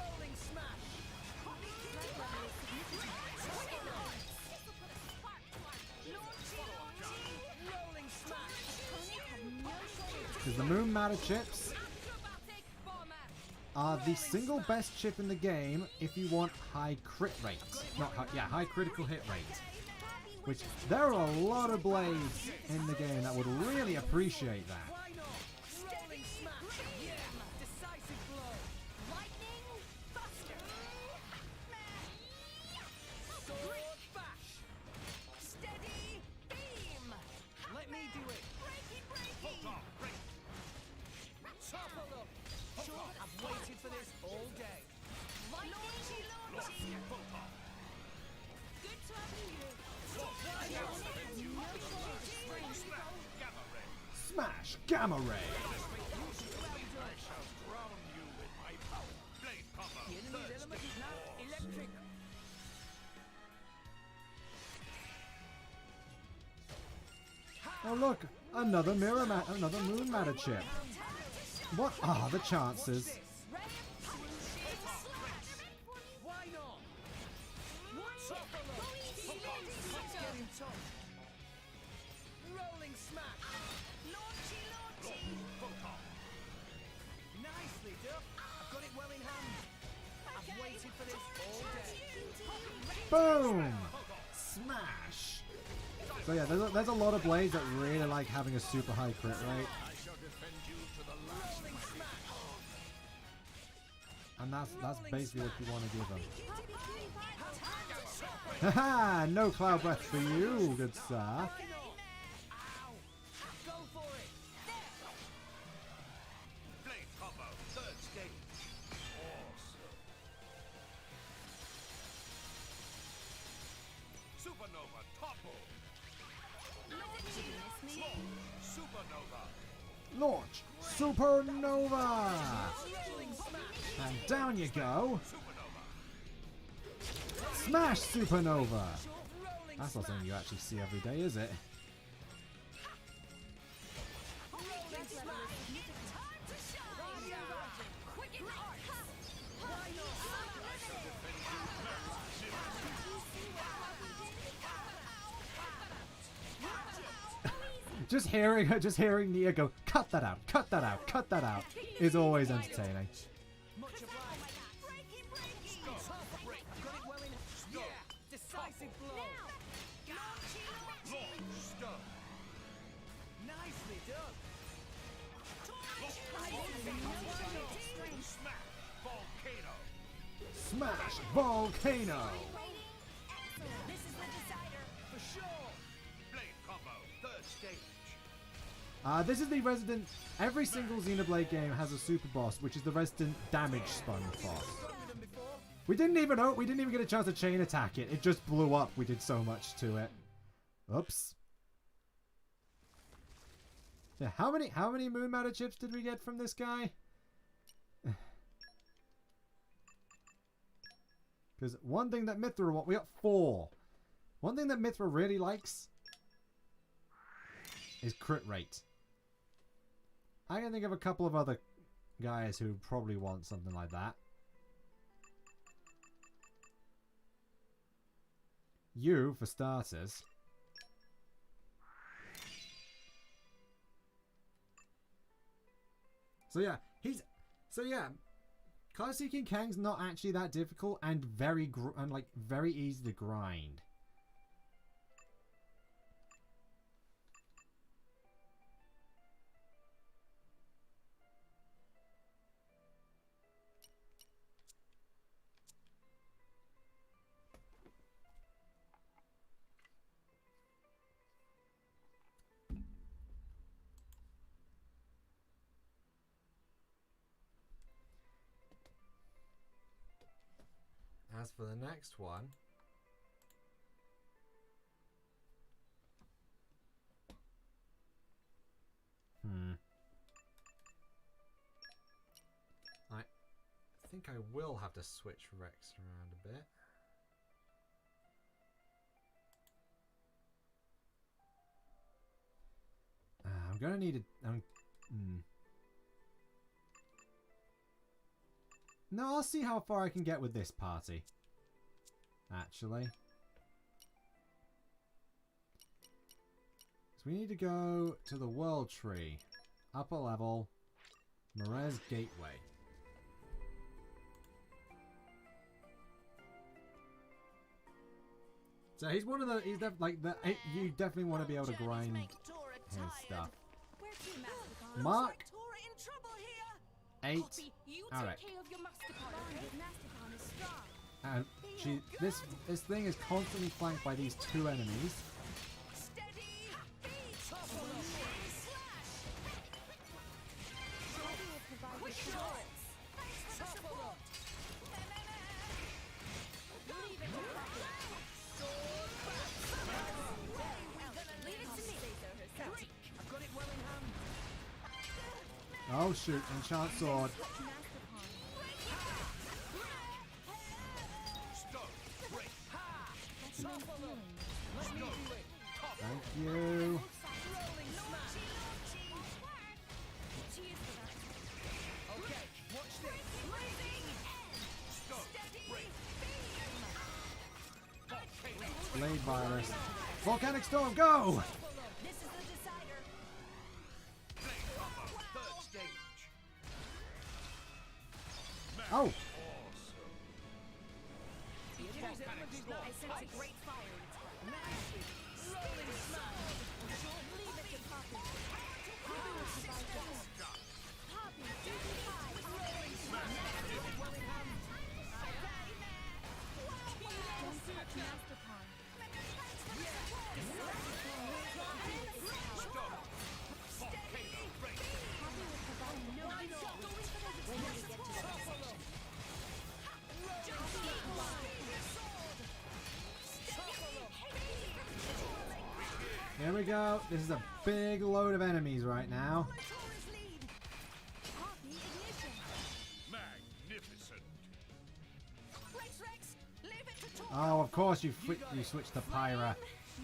Rolling smash. Because the Moon Matter chips are the single best chip in the game if you want high crit rate. Not high, yeah, high critical hit rate. Which, there are a lot of blades in the game that would really appreciate that. Why not? Rolling smash. Yeah. Decisive blow. Lightning Buster. Sword bash. Steady beam. Let me do it. Hold on, break. Topple them. Sure, I've waited for this all day. Lightning Photon. Good to have you here. Gamma ray. Smash Gamma Ray! I shall drown you with my power. Blade combo. The enemy's Third element stage. is now electric. Oh look, another another Moon Matter chip. What are the chances? Why not? Topple them. Let's get him top. Rolling smash. Photon. Nicely done. I've got it well in hand. I've waited for this all day. Boom! Smash! So yeah, there's a lot of blades that really like having a super high crit rate. I shall defend you to the last. Rolling smash. And that's basically what you want to give them. Haha! No cloud breath for you, good sir. Ow. Go for it. Blade combo. Third stage. Awesome. Supernova topple. Supernova. Launch Supernova! And down you go. Supernova. Smash Supernova! Rolling That's not something you actually see every day, is it? just hearing Nia go, cut that out, cut that out, cut that out, is always entertaining. Much obliged. I've got it well in. Yeah, decisive blow. Launch stun. Nicely done. Smash volcano. Smash Volcano! This is the decider. For sure. Blade combo. Third stage. This is the resident. Every single Xenoblade game has a super boss, which is the resident damage sponge boss. Gone with them before. We didn't even get a chance to chain attack it. It just blew up. We did so much to it. Oops. Yeah, how many moon matter chips did we get from this guy? Because one thing that Mithra we got 4. One thing that Mithra really likes is crit rate. I can think of a couple of other guys who probably want something like that. You, for starters. So yeah, Classic King Kang's not actually that difficult and very easy to grind. As for the next one, I think I will have to switch Rex around a bit. I'm gonna need a. No, I'll see how far I can get with this party. Actually. So we need to go to the World Tree. Upper level. Marez Gateway. So he's one of the... He's you definitely want to be able to grind his stuff. Where to, Master? Mark Tora in trouble here. 8. Poppy, you Alric. take care of your Mastercard, Bond okay? with Mastercon is strong. And this thing is constantly flanked by these 2 enemies. Steady. Beat. Top Slash. Bobby will provide For the sure. supports. Top Leave it to Poppy. Leave it to me. I've got it well in hand. Oh shoot, enchant sword. Mastercon. Stun. Break. That's no healing. Let me do it. Thank you. Rolling smash. Cheers for that. Okay, watch this. Stun. Break. Volcano. Blade virus. Volcanic storm, go! This is the decider. Blade combo. Third stage. Oh! Awesome. I sense a great fire in its breath. Rolling smash. Leave it to Poppy. Poppy will provide the help. Poppy, do the high. Rolling smash. Got it well in hand. Don't touch Mastercon. Volcano. Break. Poppy will provide no help. When we get to that section. Here we go. This is a big load of enemies right now. Poppy ignition. Magnificent. Rex, leave it to Tor. Oh, of course you switched to Pyra.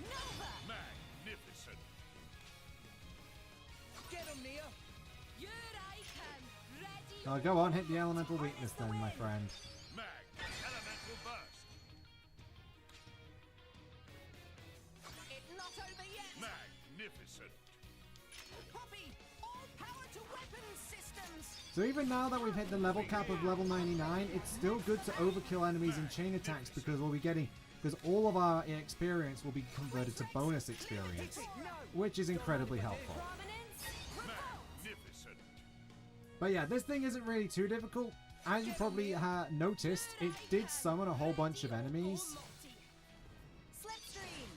Nova. Magnificent. Get him, Nia. Here I come, ready. Oh, go on, hit the elemental weakness then, my friend. Mag. Elemental burst. It's not over yet. Magnificent. So even now that we've hit the level cap of level 99, it's still good to overkill enemies in chain attacks because we'll be getting, because all of our experience will be converted to bonus experience, which is incredibly helpful. Magnificent. But yeah, this thing isn't really too difficult. As you probably noticed, it did summon a whole bunch of enemies, Slipstream.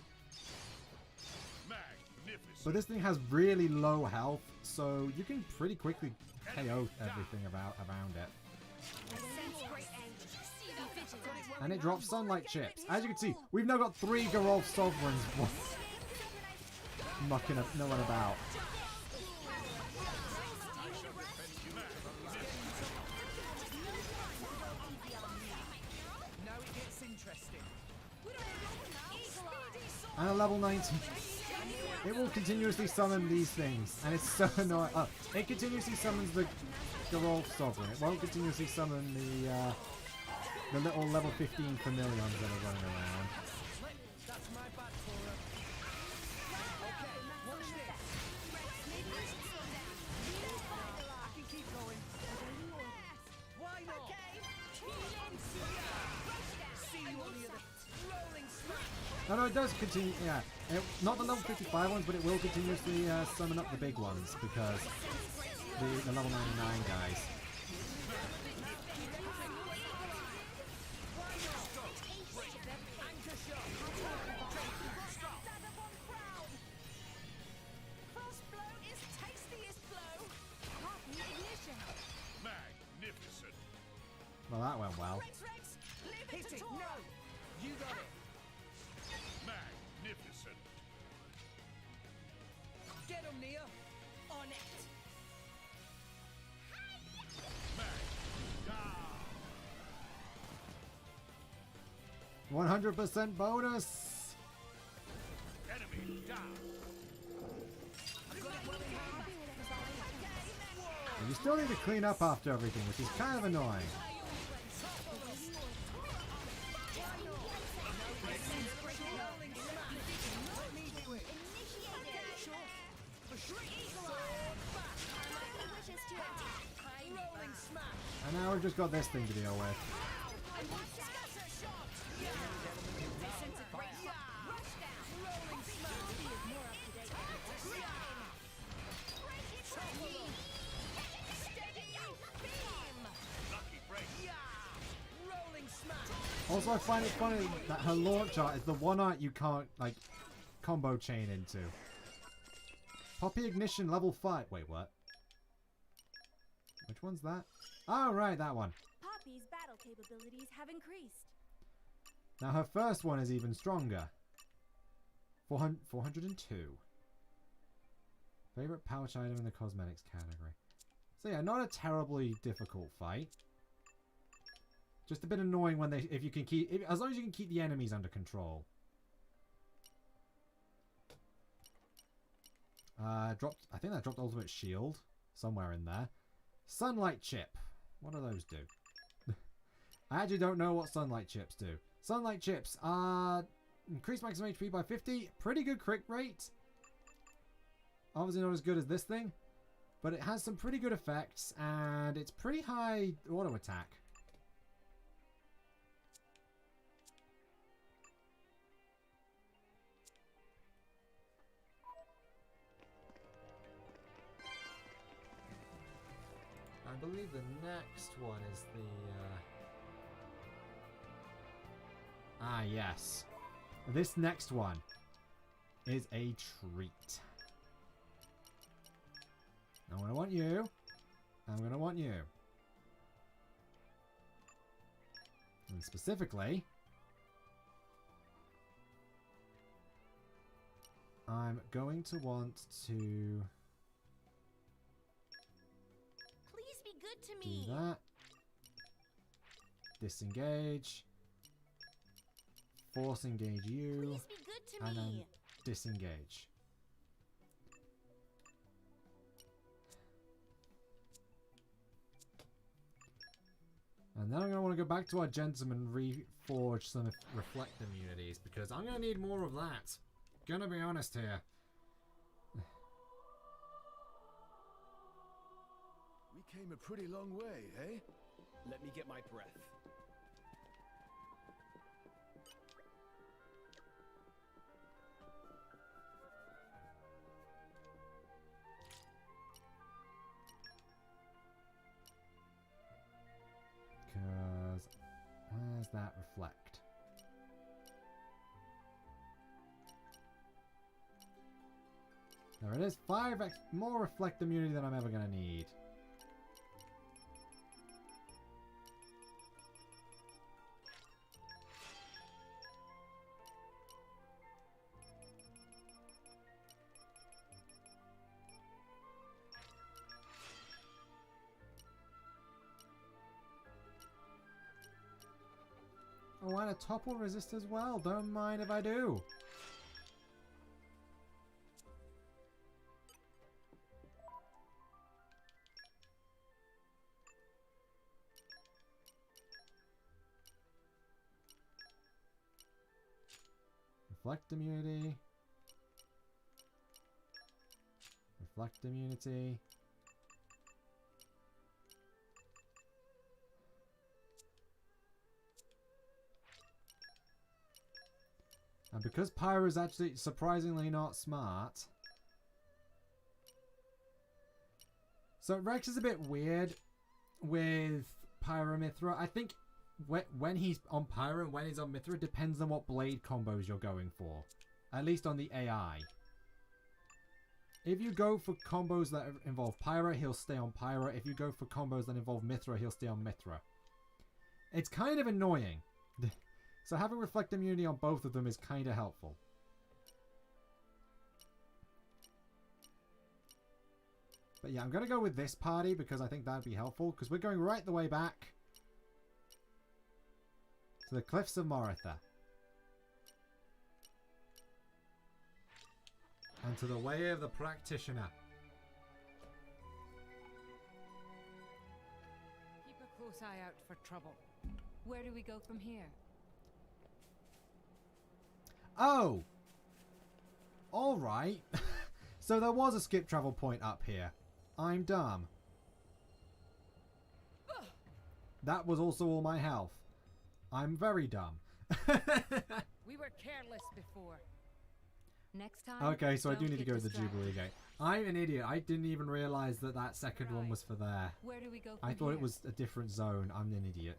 Magnificent. but this thing has really low health, so you can pretty quickly KO everything around it. And it drops sunlight chips. As you can see, we've now got 3 Geralt Sovereigns mucking up, no one about. Now it gets interesting. And a level 90. It will continuously summon these things, and it's so annoying. Oh, it continuously summons the Geralt Sovereign. It won't continuously summon the little level 15 chameleons that are running around. That's my bad for her. Okay, watch this. I can keep going. Why not? See you on the other. Rolling smash. No, it does continue. Yeah, not the level 55 ones, but it will continuously summon up the big ones because the level 99 guys. Magnificent. Well, that went well. Hit it. No. You got it. Magnificent. Get him, Nia. On it. 100% bonus. Enemy down. And you still need to clean up after everything, which is kind of annoying. And now we've just got this thing to deal with. Lucky break. Rolling smash. Also, I find it funny that her launch art is the one art you can't, like, combo chain into. Poppy Ignition level 5. Wait, what? Which one's that? Oh, right, that one. Poppy's battle capabilities have increased. Now her first one is even stronger. 402. Favorite pouch item in the cosmetics category. So yeah, not a terribly difficult fight. Just a bit annoying when they, if you can keep, as long as you can keep the enemies under control. Dropped, I think that dropped ultimate shield somewhere in there. Sunlight chip. What do those do? I actually don't know what sunlight chips do. Sunlight chips increase maximum HP by 50. Pretty good crit rate. Obviously not as good as this thing, but it has some pretty good effects and it's pretty high auto attack. I believe the next one is the yes. This next one is a treat. I'm gonna want you. I'm gonna want you. And specifically, I'm going to want to Please be good to do me. that. Disengage. Force engage you. Please be good to And then me. disengage. And then I'm going to want to go back to our gentleman and reforge some reflect immunities because I'm going to need more of that. Gonna be honest here. We Came a pretty long way, eh? Let me get my breath. Because where's that reflect? There it is. 5 more reflect immunity than I'm ever going to need. Oh, and a topple resist as well. Don't mind if I do. Reflect immunity. Reflect immunity. And because Pyro is actually surprisingly not smart. So Rex is a bit weird with Pyro Mithra. I think when he's on Pyro and when he's on Mithra depends on what blade combos you're going for. At least on the AI. If you go for combos that involve Pyro, he'll stay on Pyro. If you go for combos that involve Mithra, he'll stay on Mithra. It's kind of annoying. So having Reflect Immunity on both of them is kind of helpful. But yeah, I'm going to go with this party because I think that would be helpful. Because we're going right the way back to the Cliffs of Moritha. And to the way of the practitioner. Keep a close eye out for trouble. Where do we go from here? Oh! Alright. So there was a skip travel point up here. I'm dumb. That was also all my health. I'm very dumb. We were careless before. Next time. Okay, so I do don't need to get go to the distracted. Jubilee Gate. I'm an idiot. I didn't even realise that that second one was for there. Where do we go from I thought here? it was a different zone. I'm an idiot.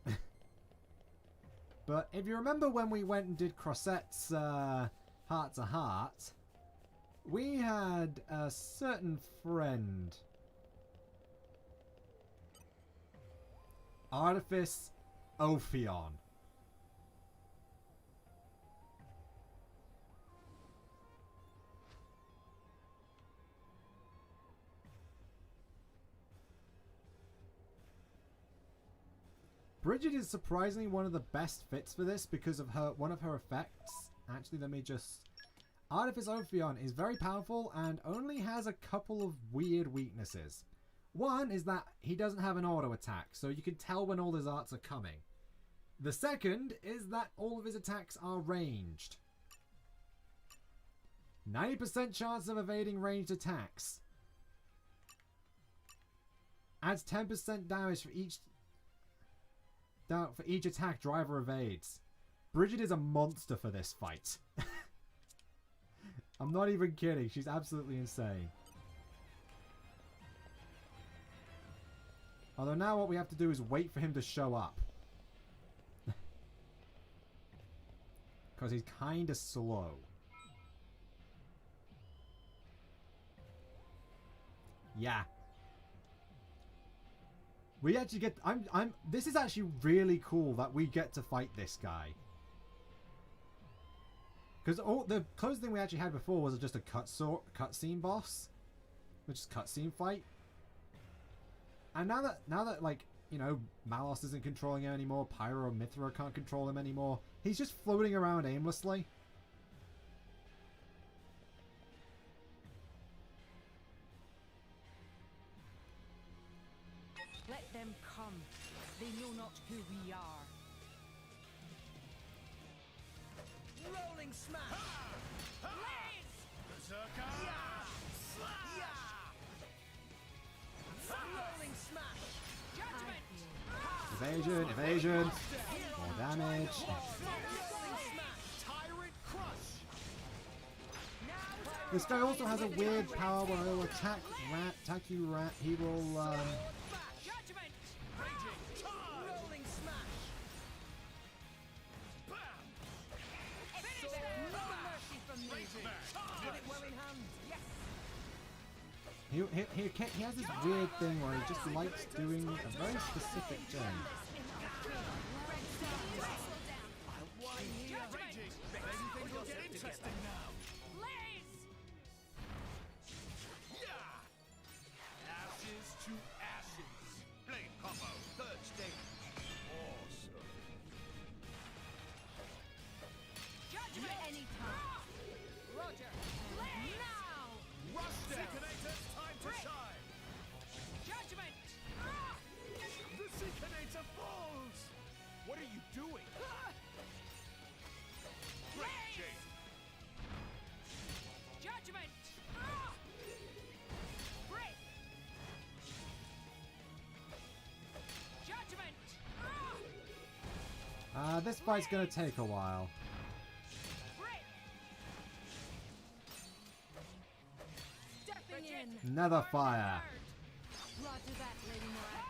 But if you remember when we went and did Crossette's Heart to Heart, we had a certain friend. Artifice Ophion. Bridget is surprisingly one of the best fits for this because of one of her effects. Actually, let me just... Artifice Ophion is very powerful and only has a couple of weird weaknesses. One is that he doesn't have an auto attack, so you can tell when all his arts are coming. The second is that all of his attacks are ranged. 90% chance of evading ranged attacks. Adds 10% damage for each attack driver evades. Bridget is a monster for this fight. I'm not even kidding. She's absolutely insane. Although now what we have to do is wait for him to show up. Because he's kind of slow. Yeah. We actually get... this is actually really cool that we get to fight this guy. Because the closest thing we actually had before was just a cutscene boss. Which is cutscene fight. And now that like, you know, Malos isn't controlling him anymore, Pyro and Mithra can't control him anymore, he's just floating around aimlessly. Let them come. They know not who we are. Rolling smash! Berserker! Rolling smash! Evasion, evasion. More damage. Tyrant crush. This guy also has a weird power where he'll attack you rat. He will Judgment! Raging charge. Rolling smash. Bam. Finish Sword them! bash. No mercy from me! Raging charge. Got it well in hand. Yes! he has this weird thing where he just likes doing a very specific thing. Why here? Raging. Maybe things will get interesting now. Blaze! Yeah! Ashes to ashes. Blade combo. Third stage. Awesome. Judgment! Anytime. Roger! Blaze! Now! Rush them. Seekinator's time to shine. Judgment! The Seekinator falls. What are you doing? Great Jade. Judgment! Break! Judgment! This fight's gonna take a while. Break! Stepping in. Nether fire. Roger that, Lady Moira.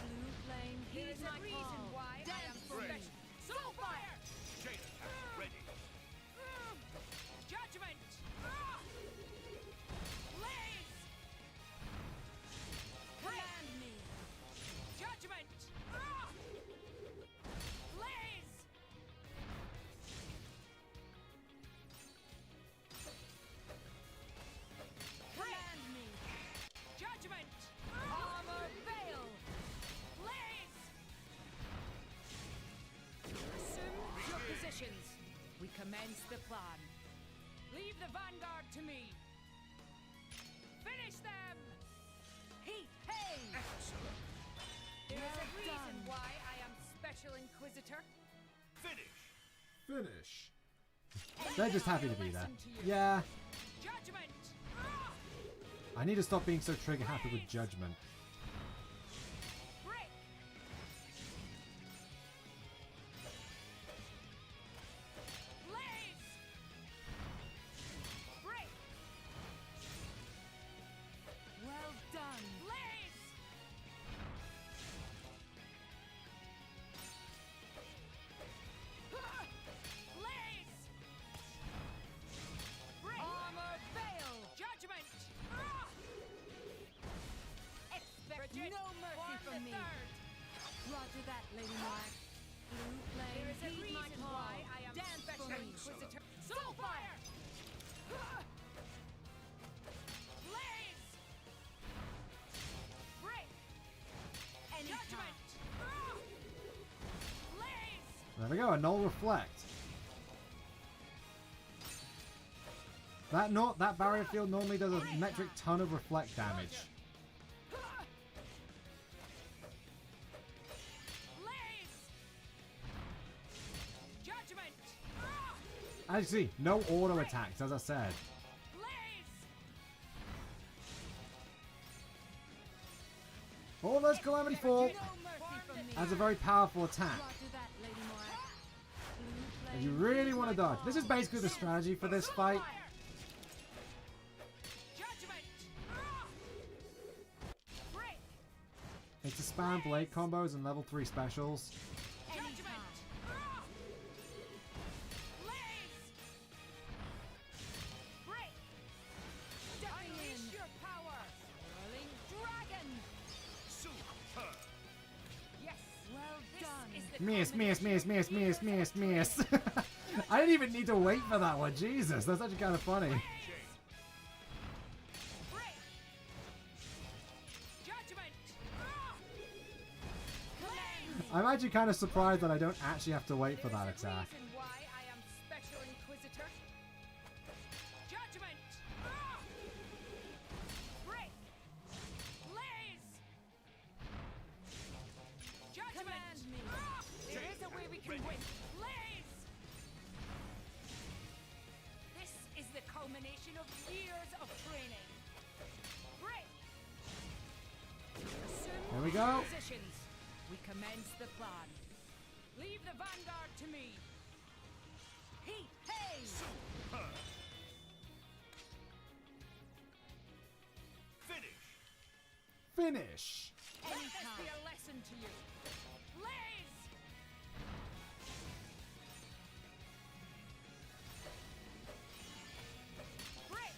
Blue flame, There heed is a my reason call. why I am Dance for me. special. Soulfire! Jade attack ready. Judgment! Blaze! Command me. Judgment! Blaze! Command me. Judgment! Armor veil. Blaze! Assume Your positions. We commence the plan. Leave the vanguard to me. Finish them! heat. Hey. Excellent. There is a Well reason done. why I am Special Inquisitor. Finish. Finish. They're just happy to be there. Yeah, Judgment! I need to stop being so trigger happy with judgment. Break! Blaze! Break! Well done. Blaze! Blaze! Break! Armor veil. Judgment! Expect Bridget, no mercy form from the me. third. Roger that, Lady Moira. Blue flame, There is a heed my reason call. why I am Dance for Special me. Inquisitor. Soulfire! Blaze! Break! Anytime. Judgment! Blaze! There we go, a null reflect. That barrier field normally does a metric ton of reflect damage. Blaze! Judgment! As you see, no auto attacks, as I said. Blaze! All those Calamity Fall No mercy from me. as a very powerful attack. Roger that, Lady Moira. Blue If you flame, really heed want to my dodge. This is call. basically the strategy for this fight. Fire! Judgment! Break! It's to spam blade combos and level 3 specials. Judgment! Anytime. Blaze! Break! Stepping Unleash in. your power! Whirling dragon. Superb. Yes! Well This done. is the Miss. I didn't even need to wait for that one. Jesus, that's actually kind of funny. Jade. Break! Judgment! I'm actually kind of surprised that I don't actually have to wait for that attack. Reason why I am Special Inquisitor. Judgment! Break! Blaze! Judgment! Command me. There is a way we can win. Blaze! This is the culmination of years of training. Break! There we go. Positions. We We commence the plan. Leave the vanguard to me. Heat, hey! Finish. Finish! Let this be a lesson to you. Blaze! Break!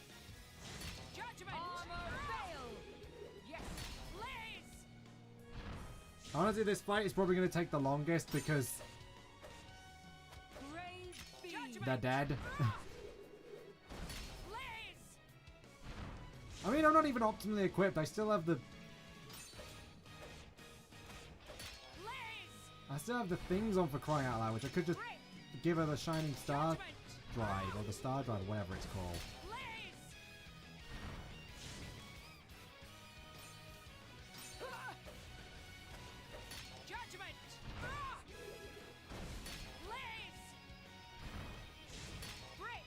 Judgment! Armor fail! Yes, blaze! Honestly, this fight is probably going to take the longest because Brave beam! they're dead. Blaze! I mean, I'm not even optimally equipped. I still have the... Blaze! I still have the things on for crying out loud, which I could just Break! give her the Shining Star Judgment! Drive, or the Star Drive, or whatever it's called. Blaze! Judgment! Blaze! Break!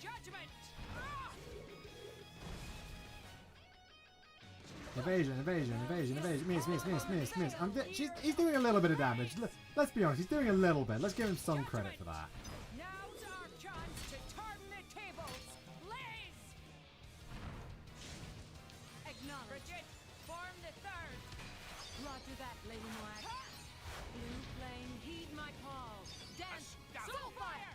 Judgment! Evasion, evasion, evasion, evasion. Miss, miss, miss, miss, miss. He's doing a little bit of damage. Let's be honest, he's doing a little bit. Let's give him some credit for that. Now's our chance to turn the tables! Blaze! Acknowledge. Bridget, form the third. Roger that, Lady Moag. Blue flame, heed my call. Dance, soulfire!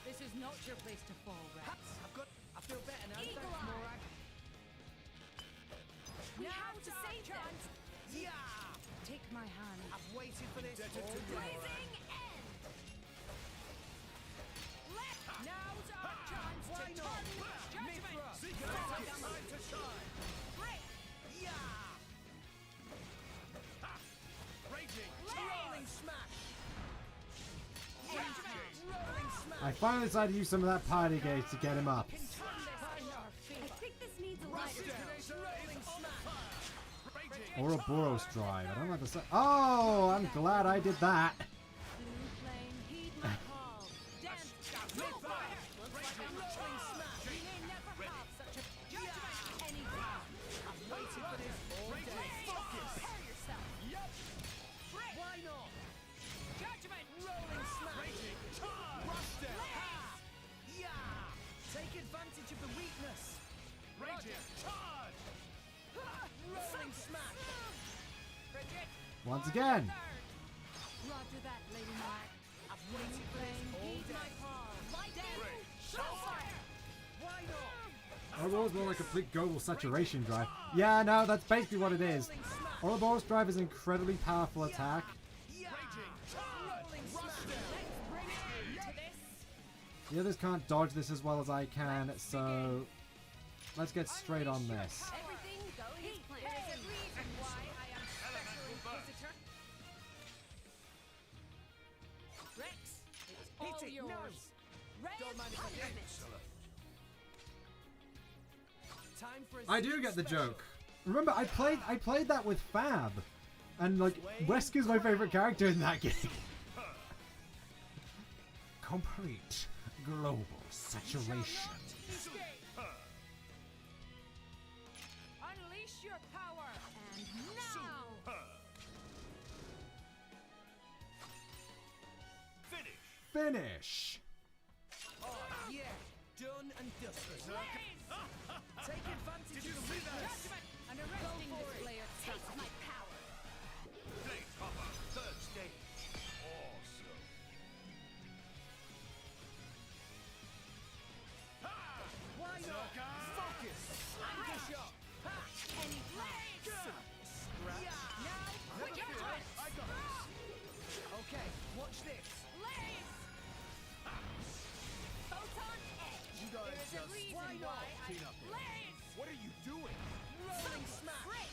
This is not your place to fall, Rex. I feel better now. Eagle Thanks, eye. Morag. We have Now's to our save them. chance. Yeah! Take my hand. I've waited for this Indebted all to day. Blazing end. Now's our chance to Why turn not? judgment. Mithra! Seek it out. Time to shine. Break. Yeah! Raging. Rolling smash! Judgment. Rolling smash! I finally decided to use some of that party gauge to get him up. Turn this in our I favor. think this needs a lighter. Rolling smash! Raging. Ouroboros Drive. I don't like the say. Oh, I'm glad I did that. Blue flame, heed my call. Dance, soulfire. Rolling smash! We may never have such a judgment anytime. I've waited for this all day. Prepare yourself. Yup! Break. Why not? Judgment. Rolling smash! Raging. Charge. Rush them! Yeah! Take advantage of the weakness! Raging. Charge. Rolling smash! Bridget. Once form again. the third. Roger that, Lady Moag. I've waited for this Flame, all heed my day. call. Break. Dance, soulfire. Why not? Ouroboros more like a complete global saturation drive. Yeah, no, that's basically what it is. Rolling smash! Ouroboros Drive is an incredibly powerful attack. Yeah! Raging. Charge. Rolling Rush smash! them. Let's bring it to this. The others can't dodge this as well as I can, so let's get straight on this. Everything going as planned. There's a reason why I am Special Inquisitor. Rex, it's all Hit it, yours. no. Red, Don't mind if I do. Excellent. Time for a I do secret get the special. joke. Remember, I played that with Fab, and like Wesker's my favorite character in that game. Complete global saturation. escape. Unleash your power. And now. Finish. Finish. Oh, yeah! Done and dusted. Blaze. Take advantage Did you of the see that? weakness. Judgment. An arresting display of Taste power. my power. Blade cover. Third stage. Awesome. Ha! Why not? Focus! Anchor shot! Ha! Any Blaze. Yeah! Now, quick judgment. I got this. Okay, watch this. Blaze. photon edge. You guys There's a just reason why not? why I clean up here. blaze. What are you doing? Rolling smash! Break.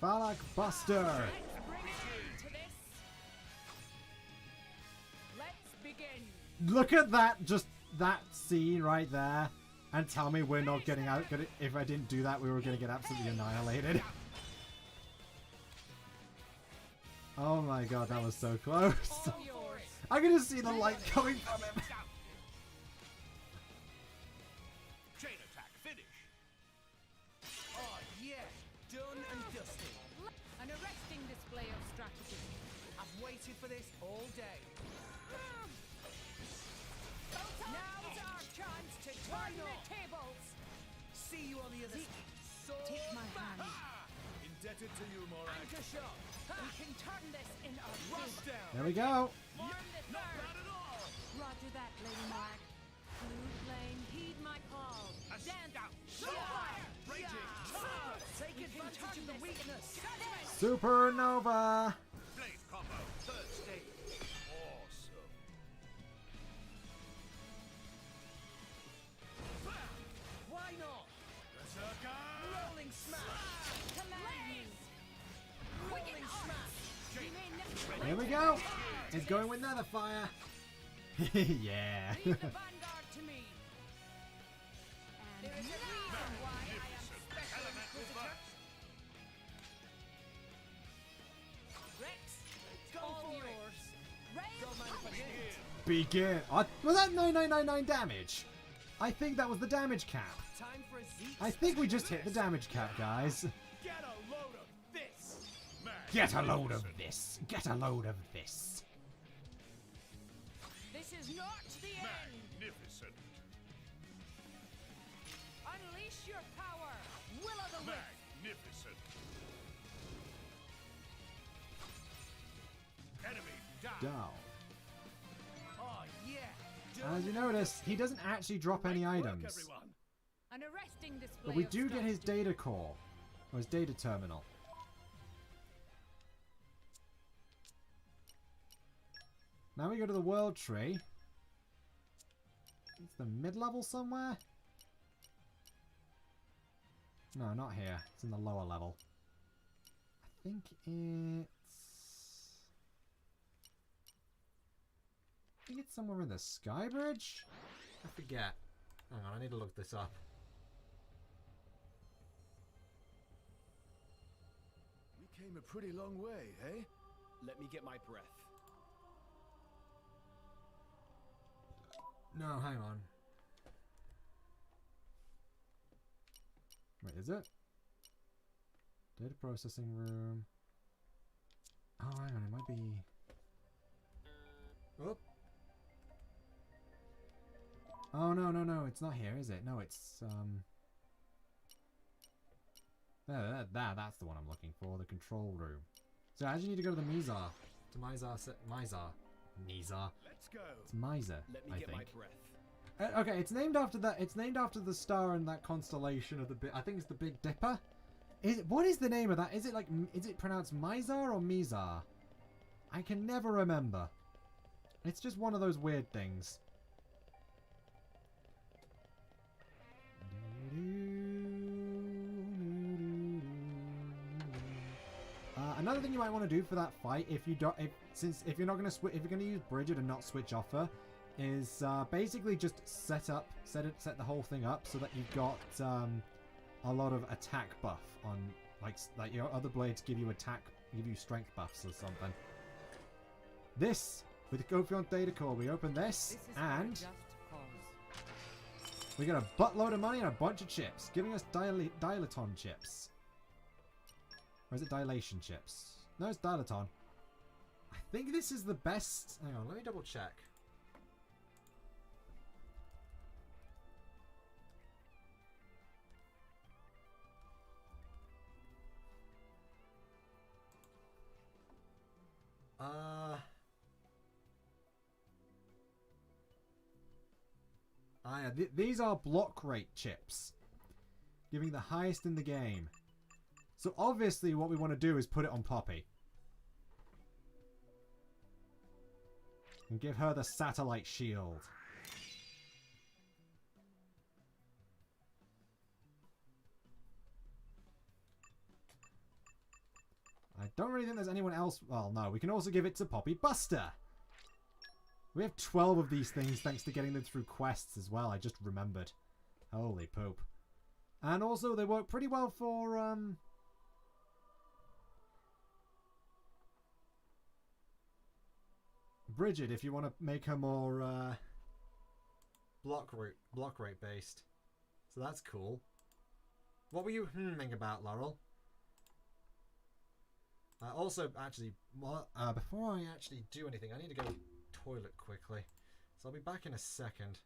Balak Buster. Let's bring it to this. Let's begin. Look at that, just that scene right there, and tell me we're not getting out. If I didn't do that, we were going to get absolutely annihilated. Oh my god, that was so close. All yours. I can just see the light coming from him. Chain attack. Finish. Oh, yeah! Done stay. Now's our chance to turn the tables. See you on the other side. So take my hand. Indebted to you, Morak. Anchor shot. We can turn this in our Rush favor. down. There we go. Form the Not third. bad at all. Roger that, Lady Mark. Blue flame, heed my call. Dance out. Fire. Raging. Take advantage of the weakness. Supernova. Blade combo. Third stage. Awesome. Why not? Berserker. Rolling smash. Command. Rolling smash. You may never Here we go. It's going with Netherfire. Yeah. leave the vanguard to me. And There is a reason why I am special Elemental inquisitor. burst. Rex, go all for yours. it. Don't mind if I did. Begin. Was that 9999 damage? I think that was the damage cap. Time for a Zeke. I think we just hit the damage cap, guys. Get a load of this. Get a load of this. Get a load of this. This is not the end. Magnificent. Unleash your power. Will o' the wisp. Magnificent. Enemy down. Down. Oh yeah. As you notice, he doesn't actually drop any Work, items. everyone. An arresting display But we of do get his strategy. data core. Or his data terminal. Now we go to the world tree. It's the mid-level somewhere? No, not here. It's in the lower level. I think it's somewhere in the sky bridge? I forget. Hang on, I need to look this up. We came a pretty long way, eh? Let me get my breath. No, hang on. Wait, is it? Data processing room. Oh, hang on, it might be... Oh. Oh, no, it's not here, is it? No, it's, that's the one I'm looking for, the control room. So I actually need to go to the Mizar. To Mizar. Let's go. It's Miser, Let me I get think. my breath. Okay, it's named after that. It's named after the star in that constellation of the. I think it's the Big Dipper. What is the name of that? Is it like? Is it pronounced Mizar or Mizar? I can never remember. It's just one of those weird things. Another thing you might want to do for that fight, if you're not going to if you're going to use Bridget and not switch off her, is basically just set the whole thing up so that you've got a lot of attack buff on, like your other blades give you strength buffs or something. This with the Gophion Data Core, we open this and Just cause. we get a buttload of money and a bunch of chips, giving us dilaton chips. Or is it dilation chips? No, it's dilaton. I think this is the best. Hang on, let me double check. Yeah, these are block rate chips, giving the highest in the game. So obviously what we want to do is put it on Poppy. And give her the satellite shield. I don't really think there's anyone else. Well, no, we can also give it to Poppy Buster. We have 12 of these things thanks to getting them through quests as well. I just remembered. Holy poop. And also they work pretty well for Bridget, if you want to make her more block rate based. So that's cool. What were you humming about, Laurel? Also, actually, before I actually do anything, I need to go toilet quickly. So I'll be back in a second.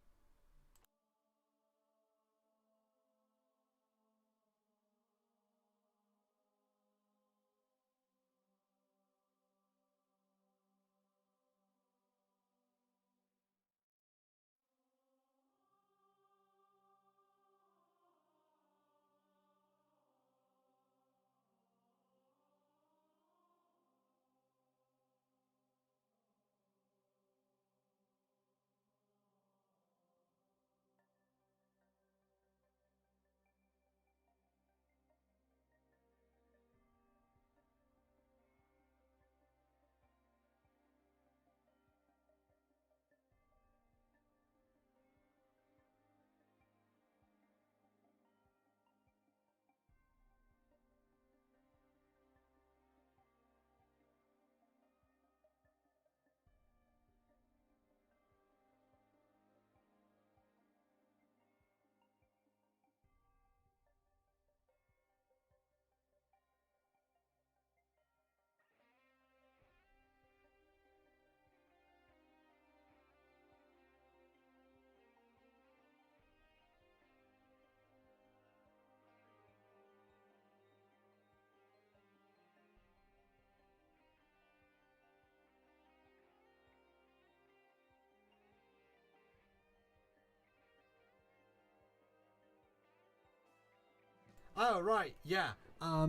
Oh, right, yeah. I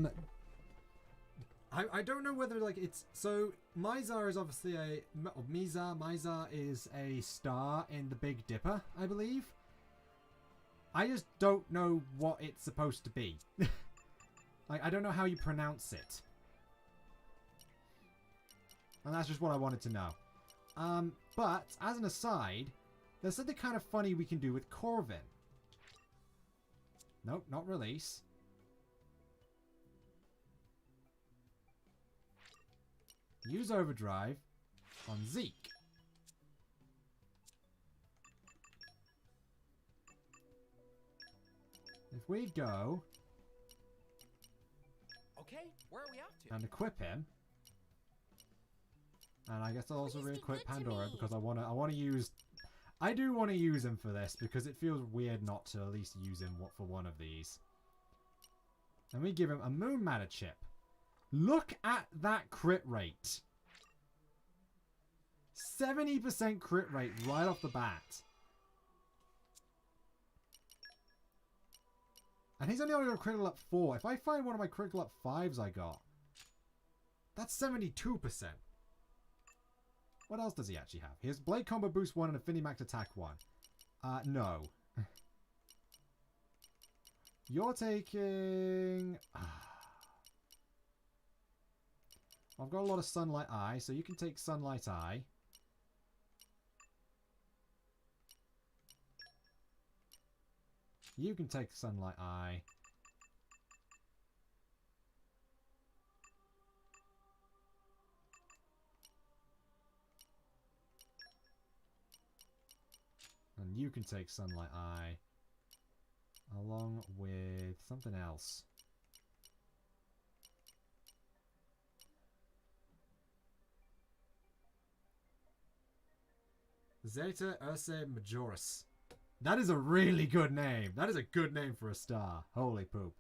don't know whether, like, it's... So, Mizar is obviously a... Mizar is a star in the Big Dipper, I believe. I just don't know what it's supposed to be. Like, I don't know how you pronounce it. And that's just what I wanted to know. But, as an aside, there's something kind of funny we can do with Corvin. Nope, not release. Use overdrive on Zeke. If we go... Okay, where are we off to? And equip him. And I guess I'll also re-equip Pandora because I want to use... I do want to use him for this because it feels weird not to at least use him for one of these. And we give him a Moon Matter chip. Look at that crit rate. 70% crit rate right off the bat. And he's only got a critical up 4. If I find one of my critical up 5s I got, that's 72%. What else does he actually have? He has Blade Combo Boost 1 and Affinity Max Attack 1. No. You're taking... I've got a lot of Sunlight Eye, so you can take Sunlight Eye. You can take Sunlight Eye. And you can take Sunlight Eye. Along with something else. Zeta Ursae Majoris. That is a really good name. That is a good name for a star. Holy poop.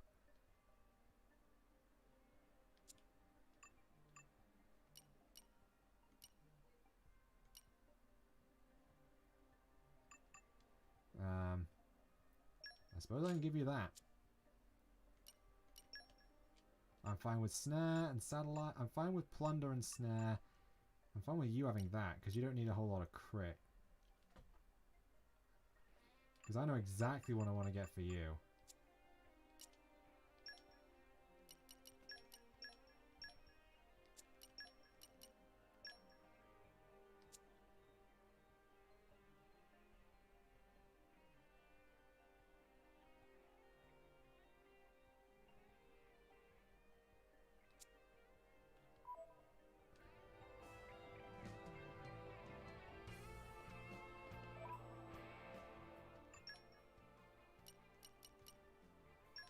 I suppose I can give you that. I'm fine with Snare and Satellite. I'm fine with Plunder and Snare. I'm fine with you having that, because you don't need a whole lot of crit. Because I know exactly what I want to get for you.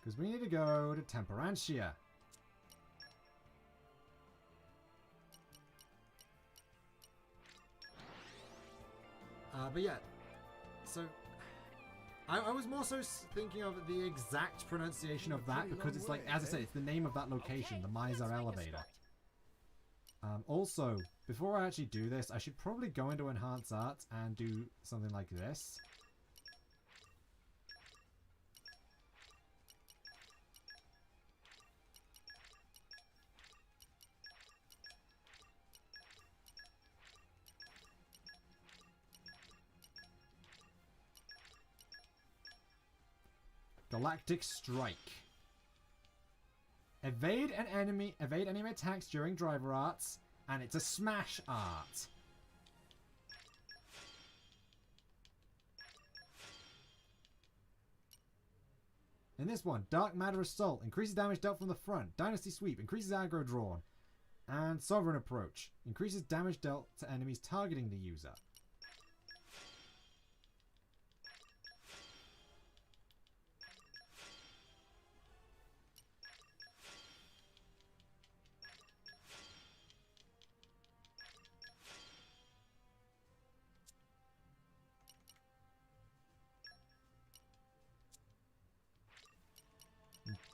Because we need to go to Temperantia. But yeah, so I was more so thinking of the exact pronunciation of that because it's like, as I said, it's the name of that location, the Mizar Elevator. Also, before I actually do this, I should probably go into Enhance Art and do something like this. Galactic Strike. Evade enemy attacks during driver arts, and it's a smash art. In this one, Dark Matter Assault increases damage dealt from the front. Dynasty Sweep increases aggro drawn. And Sovereign Approach increases damage dealt to enemies targeting the user.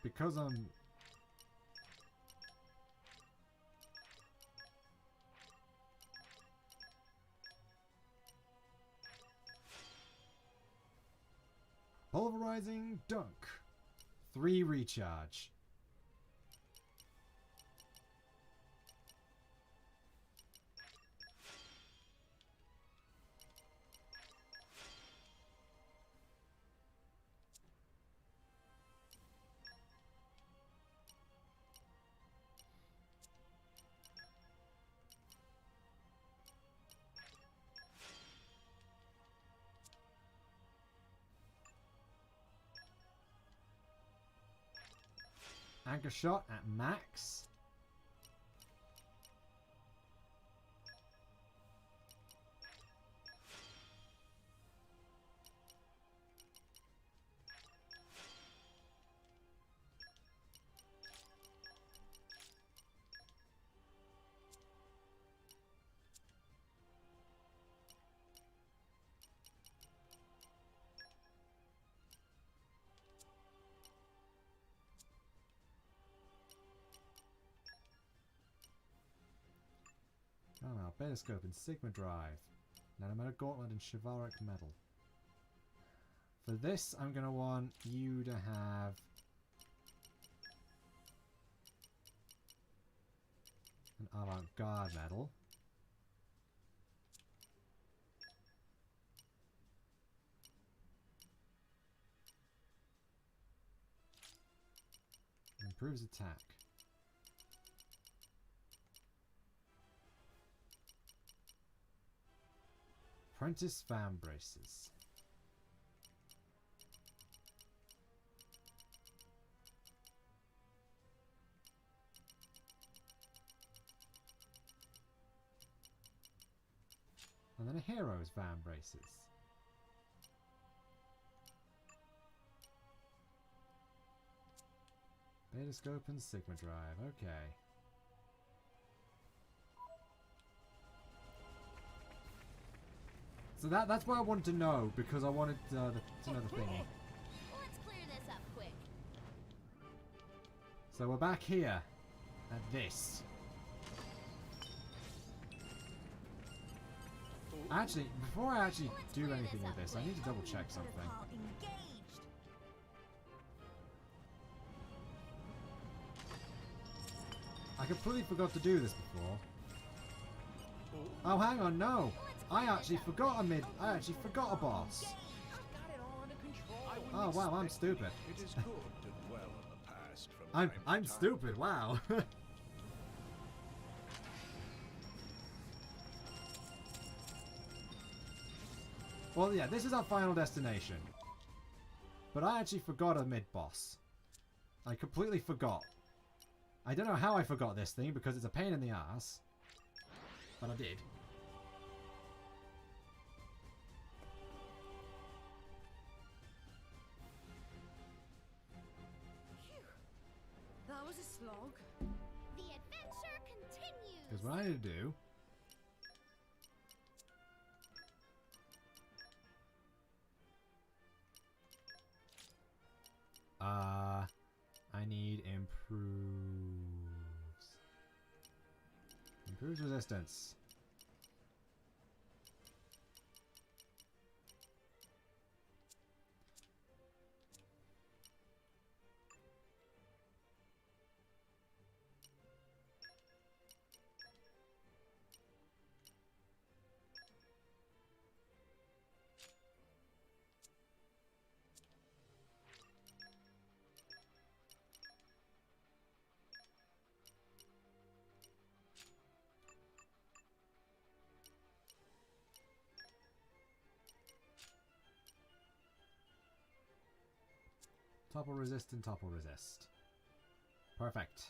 Because I'm... Pulverizing Dunk. 3 recharge. Anchor Shot at max. Oh well, Baddest and Sigma Drive. Nanometal Gauntlet and Chivalric Metal. For this, I'm going to want you to have... an Avant-Garde Medal. Improves attack. Apprentice Fan Braces. And then a Hero's Van Braces. Betascope and Sigma Drive, okay. So that's what I wanted to know, because I wanted to know the thing. Let's clear this up quick. So we're back here at this. Actually, before I actually do anything with this, I need to double check something. I completely forgot to do this before. Oh, hang on, no! I actually forgot a boss. Oh wow, I'm stupid. It is good to dwell on the past from I'm stupid, wow. Well, yeah, this is our final destination. But I actually forgot a mid-boss. I completely forgot. I don't know how I forgot this thing, because it's a pain in the ass. But I did. That was a slog. The adventure continues. Because what I need to do Improves resistance. Topple resist and topple resist. Perfect.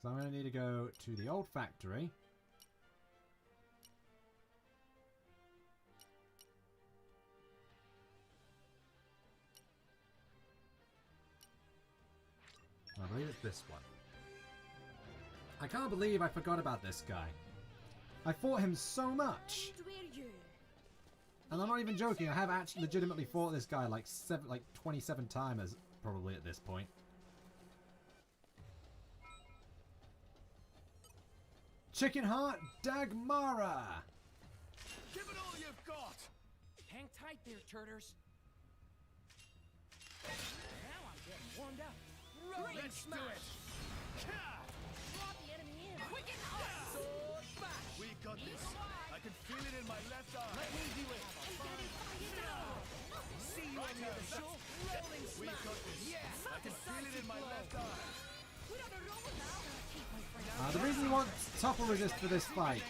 So I'm going to need to go to the old factory. I believe it's this one. I can't believe I forgot about this guy. I fought him so much. And I'm not even joking, I have actually legitimately fought this guy like 27 times probably at this point. Chicken Heart Dagmara! Give it all you've got! Hang tight there, turters. Now I'm getting warmed up. Rolling Let's do smash. it! Drop the enemy in. Quicken us. Sword bash. We got this. I can feel it in my left eye. Let me do it. See you on the other show. Rolling smash. We got this. Yeah. I can feel it in my left eye. We're on a roll now. The reason you want topple resist for this fight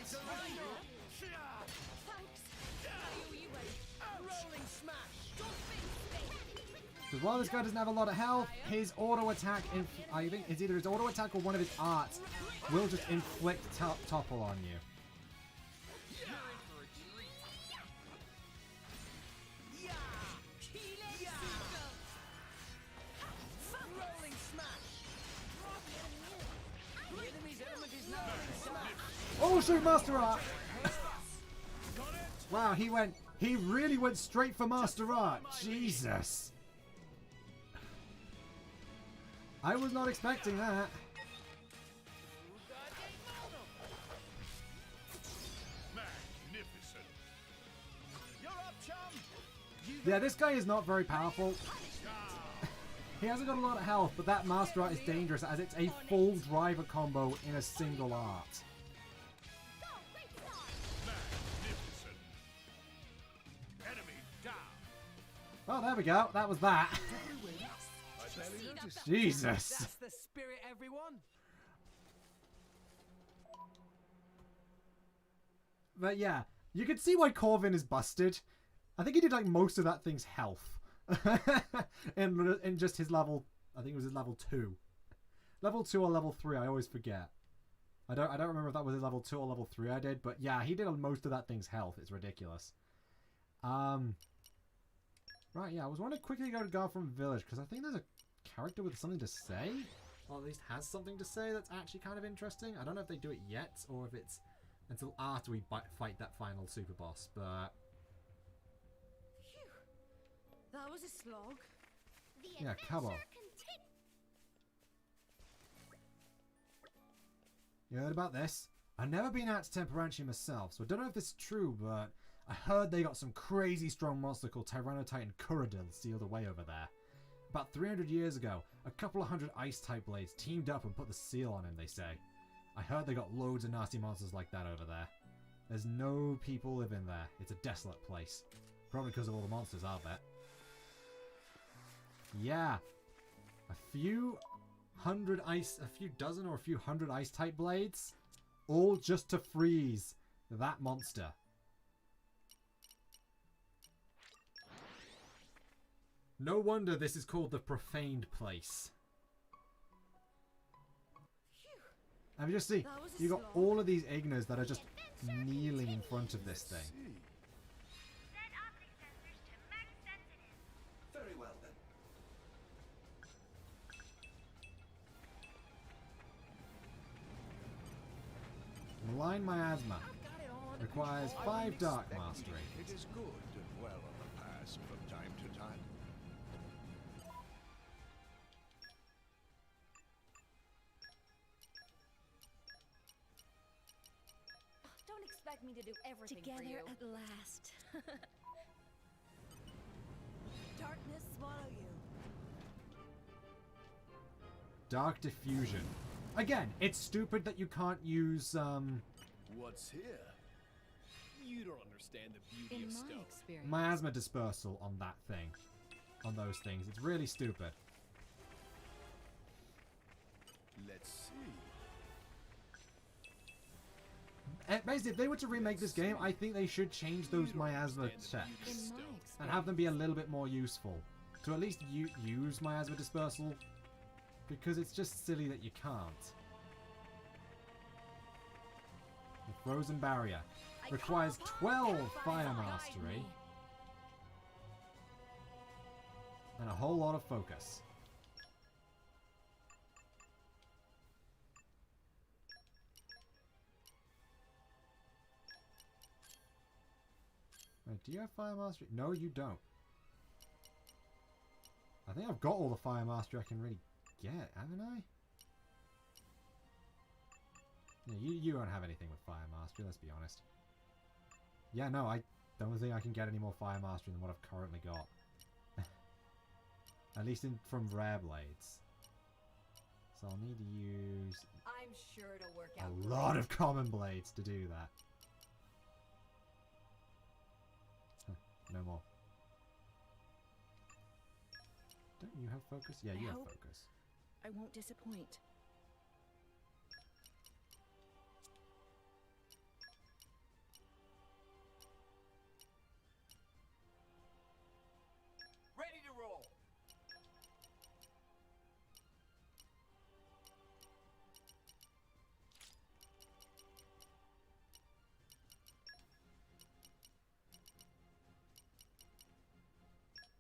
Rolling smash. because while this guy doesn't have a lot of health, his auto attack, I think it's either his auto attack or one of his arts, will just inflict topple on you. Rolling smash. The enemy's element is now rolling smash. Oh shoot, Master Art! Wow, he really went straight for Master Art. Jesus. I was not expecting that. Magnificent. You're up, chum! Yeah, this guy is not very powerful. He hasn't got a lot of health, but that Master Art is dangerous as it's a full driver combo in a single art. Magnificent. Enemy down. Well, there we go. That was that. I barely noticed. Jesus. That's the spirit, everyone. But yeah, you can see why Corvin is busted. I think he did like most of that thing's health. in just his level, I think it was his level 2. Level 2 or level 3, I always forget. I don't remember if that was his level 2 or level 3 I did, but yeah, he did most of that thing's health. It's ridiculous. Right, yeah, I was wanting to quickly go to Garfront Village because I think there's a character with something to say, or at least has something to say that's actually kind of interesting. I don't know if they do it yet or if it's until after we fight that final super boss, but That was a slog. yeah, Cabo. You heard about this? I've never been out to Temperanchi myself, so I don't know if this is true, but I heard they got some crazy strong monster called Tyrannotitan Kuradil sealed away over there. About 300 years ago, a couple of hundred ice-type blades teamed up and put the seal on him, they say. I heard they got loads of nasty monsters like that over there. There's no people living there. It's a desolate place. Probably because of all the monsters, I'll bet. Yeah. A few dozen or a few hundred ice-type blades. All just to freeze that monster. No wonder this is called the Profaned Place. And you just see, you got all of these Ignas that are just kneeling in front of this thing. Set optic sensors to max sensitive. Very well then. Blind Miasma. Requires 5 Dark Mastery. It is good to dwell on the past from time to time. Don't expect me to do everything for you. Together at last. Darkness swallow you. Dark Diffusion. Again, it's stupid that you can't use, What's here? You don't understand the beauty In of my stone. experience, Miasma Dispersal on that thing. On those things. It's really stupid. Let's see. Basically, if they were to remake this game, I think they should change those miasma checks in my experience, and have them be a little bit more useful. To at least use miasma dispersal, because it's just silly that you can't. The Frozen Barrier requires 12 Fire Mastery and a whole lot of focus. Wait, do you have Fire Mastery? No, you don't. I think I've got all the Fire Mastery I can really get, haven't I? Yeah, you don't have anything with Fire Mastery, let's be honest. Yeah, no, I don't think I can get any more Fire Mastery than what I've currently got. At least from Rare Blades. So I'll need to use I'm sure it'll work out. a lot of Common Blades to do that. No more. Don't you have focus? Yeah, you have hope- focus. I won't disappoint. Ready to roll.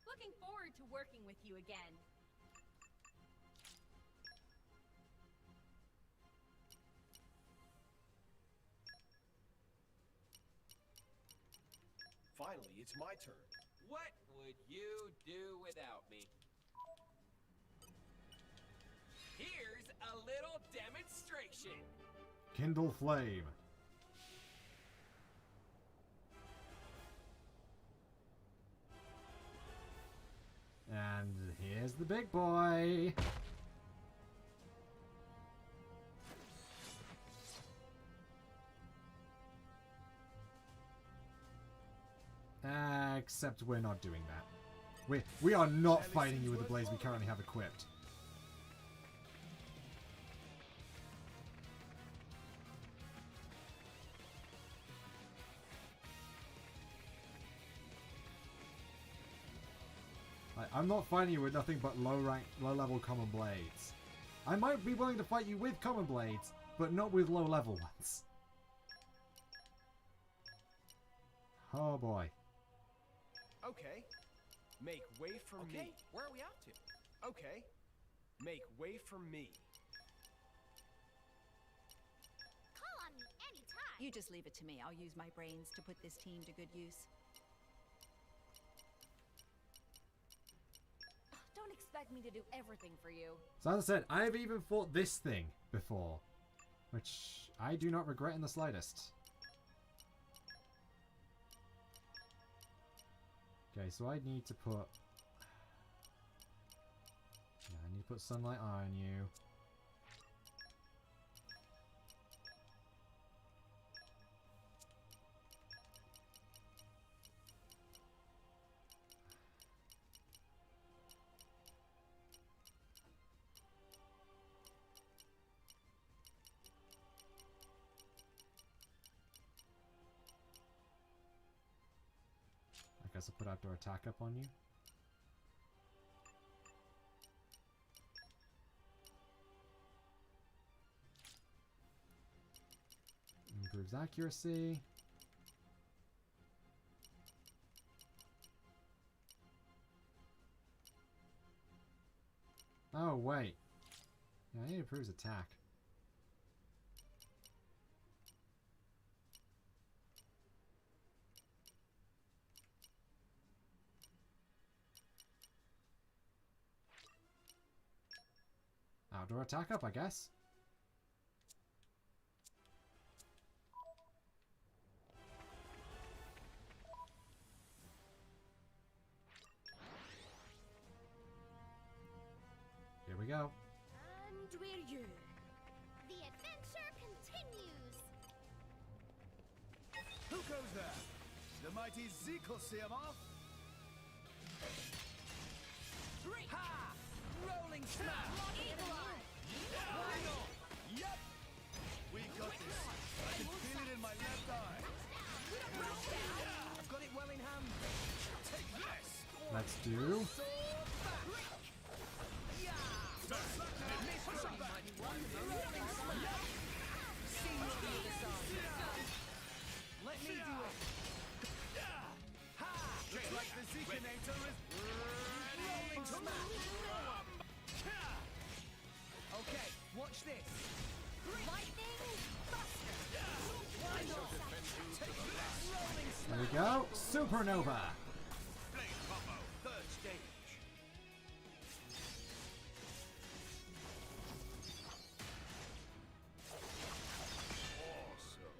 Looking forward to working with you again. Finally, it's my turn. What would you do without me? Here's a little demonstration. Kindle Flame. And here's the big boy. Except we're not doing that. We are not fighting you with the blades we currently have equipped. I'm not fighting you with nothing but low level common blades. I might be willing to fight you with common blades, but not with low level ones. Oh boy. Okay. Make way for me. Where are we off to? Okay. Make way for me. Call on me anytime. You just leave it to me. I'll use my brains to put this team to good use. Don't expect me to do everything for you. So as I said, I've even fought this thing before, which I do not regret in the slightest. Okay, so I need to put... Yeah, I need to put Sunlight Eye on you. I guess I'll put Outdoor Attack up on you. Improves accuracy. Oh, wait. Yeah, I need improves attack. Counter attack up, I guess. Here we go. And we're you. The adventure continues. Who goes there? The mighty Xenoblade? Ha! Rolling smash! Yep! We got this. I can feel it in my left eye. I've got it well in hand. Take this! Let's do. Let me do it. Looks like the Zeekinator is Rolling smash. Okay, watch this. Lightning Buster. Why not? Rolling There we go. Supernova. Blade combo, third stage. Awesome.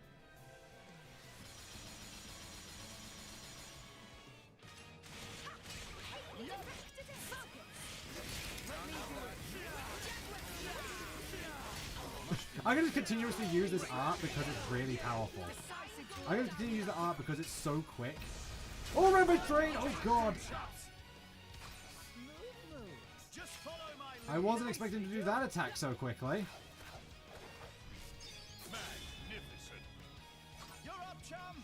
I'm going to continuously use this art because it's really powerful. I'm going to continue to use the art because it's so quick. Oh, Rampage Train! Oh, God! Just follow my I wasn't expecting to do that attack so quickly. magnificent. You're up, chum.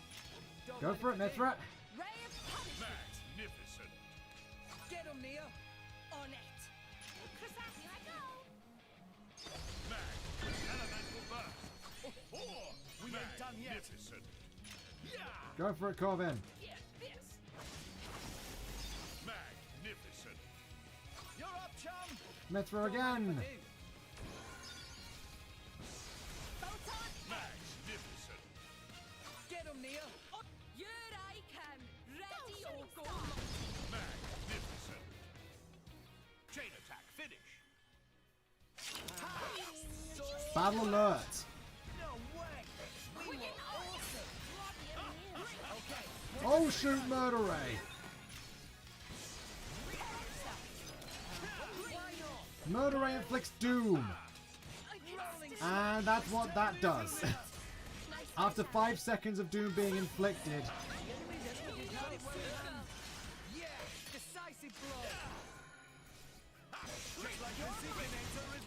Go for it, Mithra. Ray of punishment. Magnificent. Get him, Nia. On it. Here I go. Elemental burst. Oh, we ain't done yet. Magnificent. Yeah. Go for it, Corvin. Get this. Magnificent. You're up, chum. Mithra again. Photon Magnificent. Get him, Nia. Here I can. Ready Don't or go. Magnificent. Chain attack finish. Battle alert. No way. We were awesome. Okay. Oh, shoot, Murder Ray. Murder Ray inflicts doom. And that's what that does. After 5 seconds of doom being inflicted, Yeah, decisive blow. Just like the Zeekinator is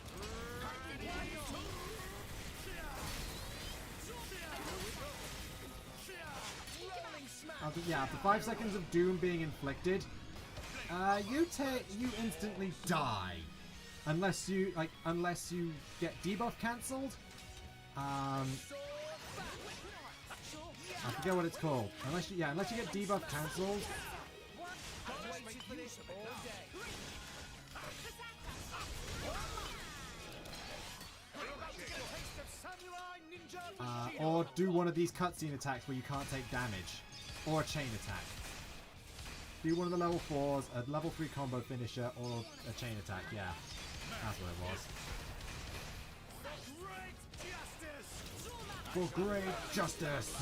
Rolling smash. after 5 seconds of doom being inflicted, you instantly die, unless you get debuff cancelled. I forget what it's called. Unless you get debuff cancelled. I've waited for this all day. Or do one of these cutscene attacks where you can't take damage. Or a chain attack. Do one of the level 4s, a level 3 combo finisher, or a chain attack, yeah. That's what it was. For great justice!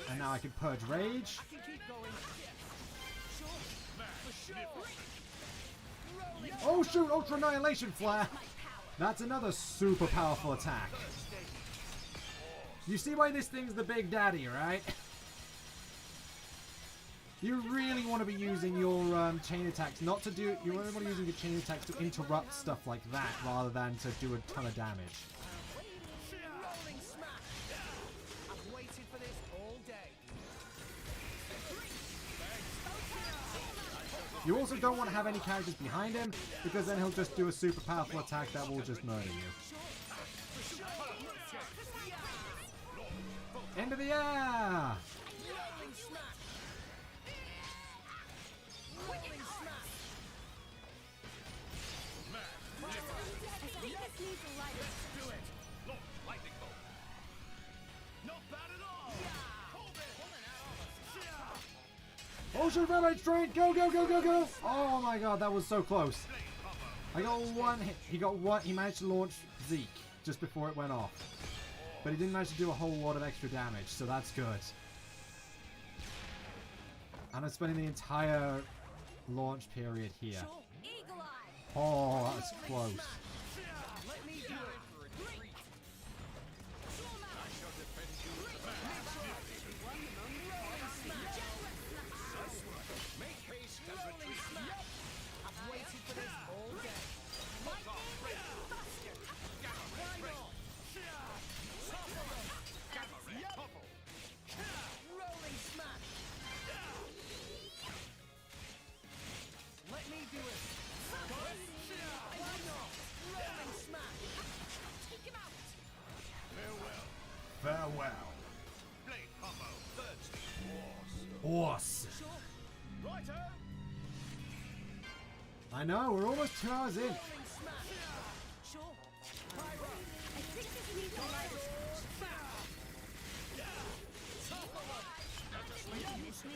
And now I can purge rage. Oh shoot, Ultra Annihilation Flare! That's another super powerful attack. You see why this thing's the big daddy, right? You really want to be using your chain attacks, not to do. You really want to be using your chain attacks to interrupt stuff like that, rather than to do a ton of damage. Rolling smash. I've waited for this all day. You also don't want to have any characters behind him, because then he'll just do a super powerful attack that will just murder you. Into the air! Rolling smash. Rolling smash. Do it. Look, lightning bolt. Not bad at all. Potion of Rage Train! Go, go, go, go, go! Oh my god, that was so close. I got one hit. He managed to launch Zeke just before it went off. But he didn't manage to do a whole lot of extra damage, so that's good. And I'm spending the entire launch period here. Oh, that was close. Let me do it for a treat. I shall defend you with the magnificent Make haste and retreat. I've waited for this all day. Rolling smash. Let me do it. Why not? Rolling smash. Take him out. Farewell. Farewell. Blade combo. Thirsty. Awesome. Righto. I know, we're almost 2 hours in. Rolling smash. Sure. Pyro. I think this needs a light. Miss me?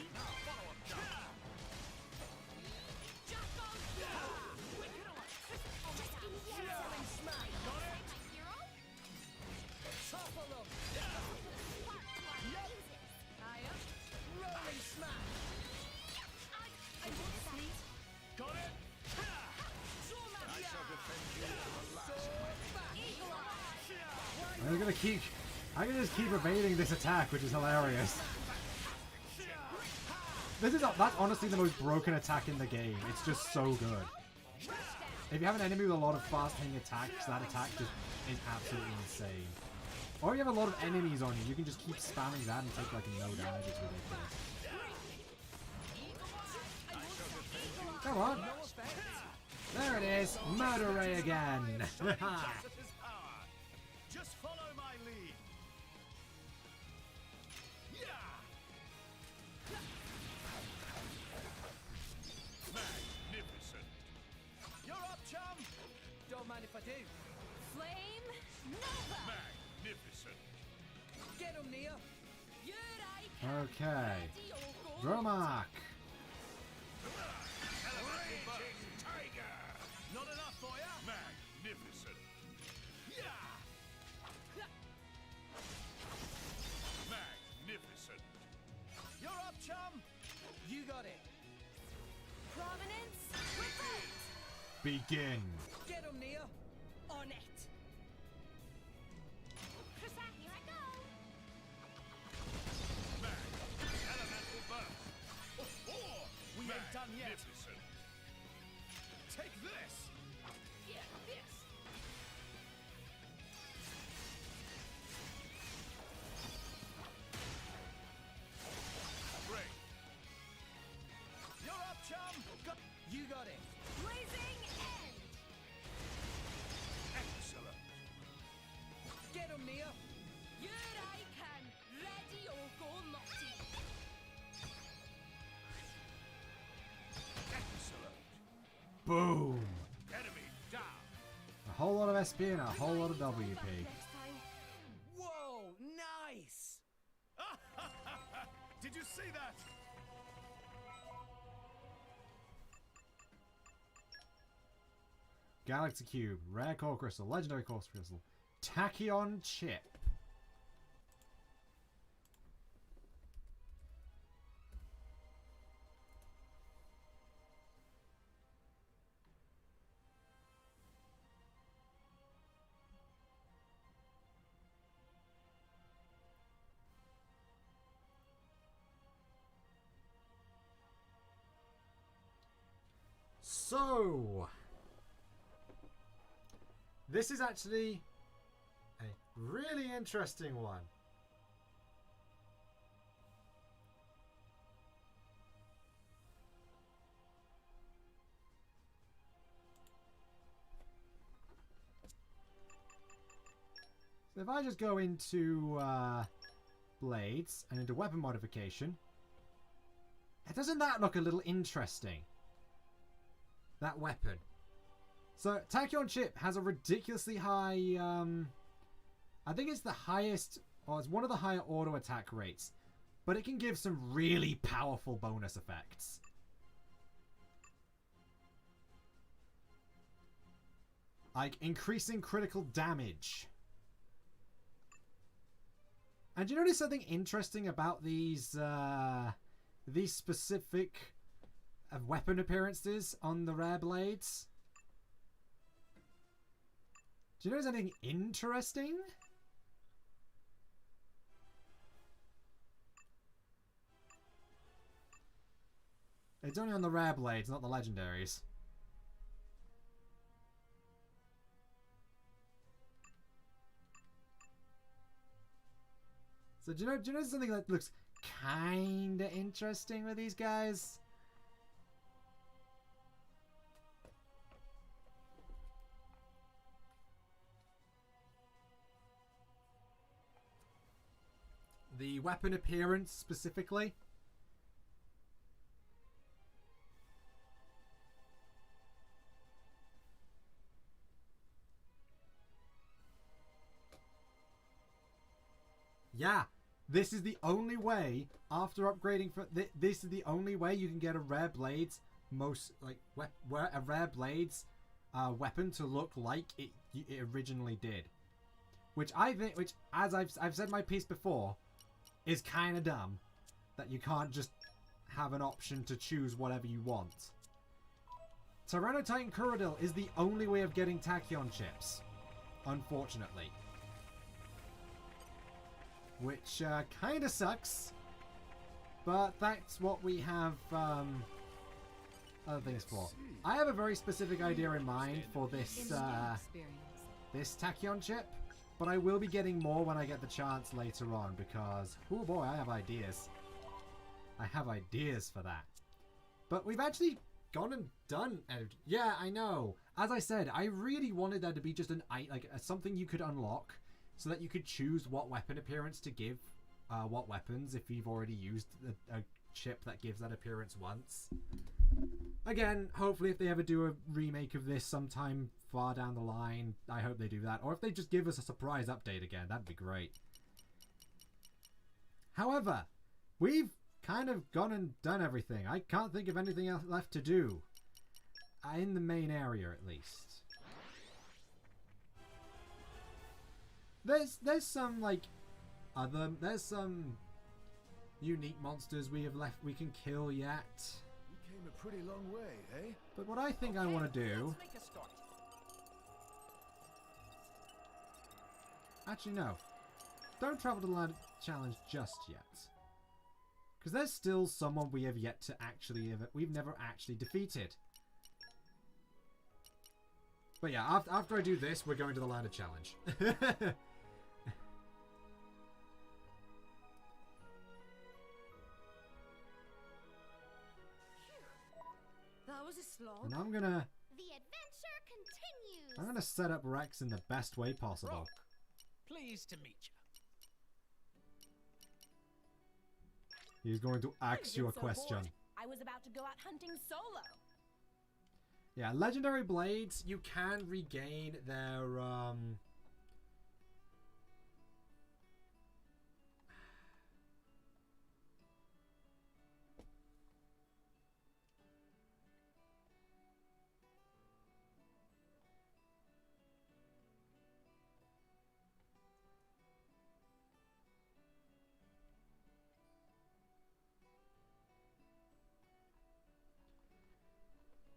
Rolling smash. Topple them. Rolling smash. Got it. I shall defend you to the last. I'm gonna just keep evading this attack, which is hilarious. That's honestly the most broken attack in the game. It's just so good. If you have an enemy with a lot of fast hitting attacks, that attack just is absolutely insane. Or you have a lot of enemies on you, you can just keep spamming that and take like no damage. It's ridiculous. Come on. There it is. Murder Ray again. Justice is power. Just follow my lead. Yeah. Magnificent. You're up, chum. Don't mind if I do. Flame Nova. Magnificent. Get him, Nia. Here I come. Okay. Ready or go. Dromark. Raging tiger. Not enough for ya. Magnificent. Yeah. Magnificent. You're up, chum. You got it. Prominence. Revolt. Begin. Get him, Nia. On it. Here I go. Elemental burst. We ain't done yet. Magnificent. Take this. Yeah, this. Great. You're up, chum. You got it. Blazing End. Excellent. Get him, Nia. Here I can. Ready or go naughty. Excellent. Boom. Enemy down. A whole lot of SP and a whole lot of WP. Next time. Whoa, nice. Did you see that? Galaxy Cube, Rare Core Crystal, Legendary Core Crystal, Tachyon Chip. So, this is actually a really interesting one. So if I just go into blades and into weapon modification, doesn't that look a little interesting? That weapon. So Tachyon Chip has a ridiculously high, I think it's the highest, or it's one of the higher auto attack rates. but it can give some really powerful bonus effects. Like increasing critical damage. And do you notice something interesting about these specific weapon appearances on the rare blades? Do you notice anything interesting? It's only on the rare blades, not the legendaries. So do you know something that looks kinda interesting with these guys? The weapon appearance specifically. Yeah, this is the only way after upgrading for this is the only way you can get a rare blades a rare blades weapon to look like it originally did, which I think, as I've said my piece before, is kind of dumb that you can't just have an option to choose whatever you want. Tyrannotitan Kuradil is the only way of getting Tachyon chips, unfortunately. Which kind of sucks, but that's what we have other things for. I have a very specific idea in mind for this this Tachyon chip, but I will be getting more when I get the chance later on because, oh boy, I have ideas. I have ideas for that. But we've actually gone and done. Yeah, I know. As I said, I really wanted there to be just something you could unlock, so that you could choose what weapon appearance to give what weapons if you've already used a chip that gives that appearance once. Again, hopefully if they ever do a remake of this sometime far down the line, I hope they do that. Or if they just give us a surprise update again, that'd be great. However, we've kind of gone and done everything. I can't think of anything else left to do. In the main area, at least. There's some there's some unique monsters we can kill yet. You came a pretty long way, eh? But what I think I want to do, Let's make a start. actually no, don't travel to the land challenge just yet, because there's still someone we have yet to we've never actually defeated. But yeah, after I do this, we're going to the Land of Challenge. That was a slog. And I'm gonna The adventure continues. I'm gonna set up Rex in the best way possible. Rock, pleased to meet you. He's going to ask you a So question. bored, I was about to go out hunting solo. Yeah, legendary blades, you can regain their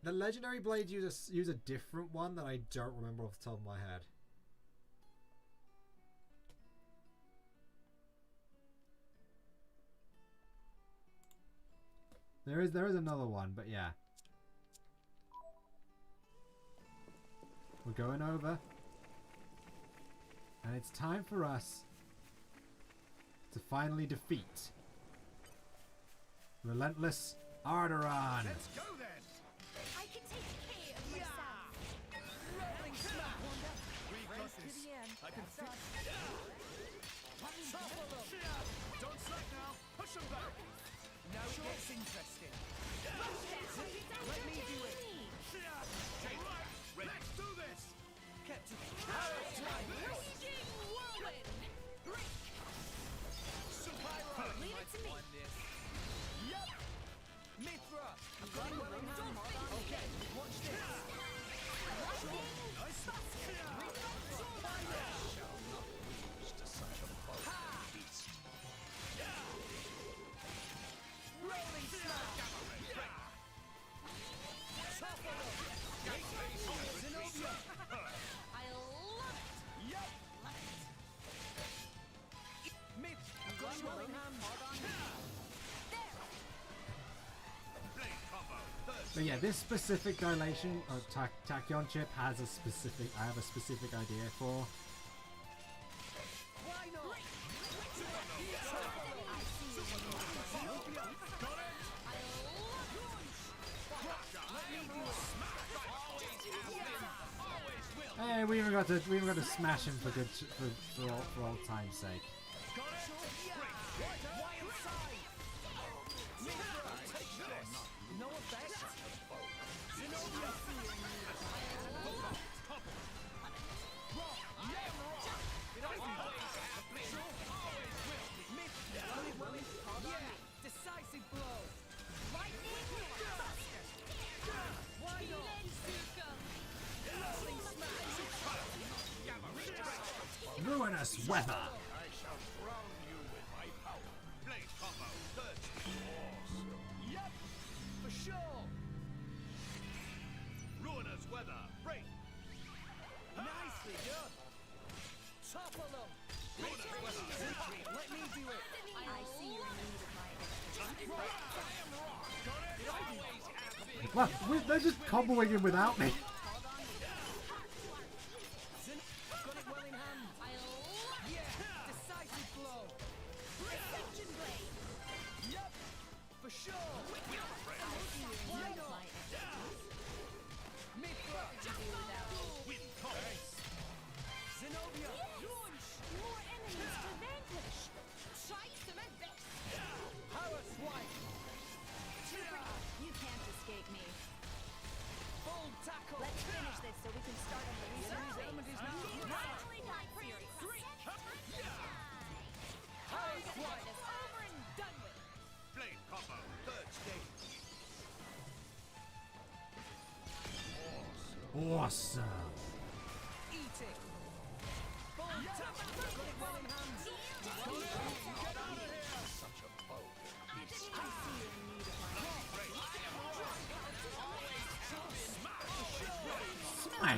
the legendary blades use a different one that I don't remember off the top of my head. There is another one, but yeah. We're going over. And it's time for us to finally defeat Relentless Arteron. Let's go then! I can take care of myself. Rolling smack. We got this. I can fix it. Don't slack now. Push them back. Now it gets interesting. Let me do it. Right. Let's do this. Kept it. Raging whirlwind! Super. Leave it to me. But yeah, this specific dilation or tachyon chip has a specific. I have a specific idea for. Hey, we even got to smash him for good for old time's sake. Ruinous weather. I shall drown you with my power. Blade combo, third awesome. Yep, for sure. Ruinous weather, break. Nicely done. Topple them. Ruinous weather, Let me do it. I see you're in need of my expertise. Well, they're just comboing him without me. Got it well in hand. Yeah, decisive blow. Precision blade. Yep, for sure. Why not? win combo. Zenobia. More enemies to vanquish. Try some of this. Power swipe. You can't escape me. Full tackle. Let's finish this so we can start on the real Element is now. Finally got serious. Power swipe. It's over and done with. Blade combo, third stage. Awesome. Eat it. Full tackle. Got it well in hand. Get out of here. Such a bold beast. I see you're in need of my Smash.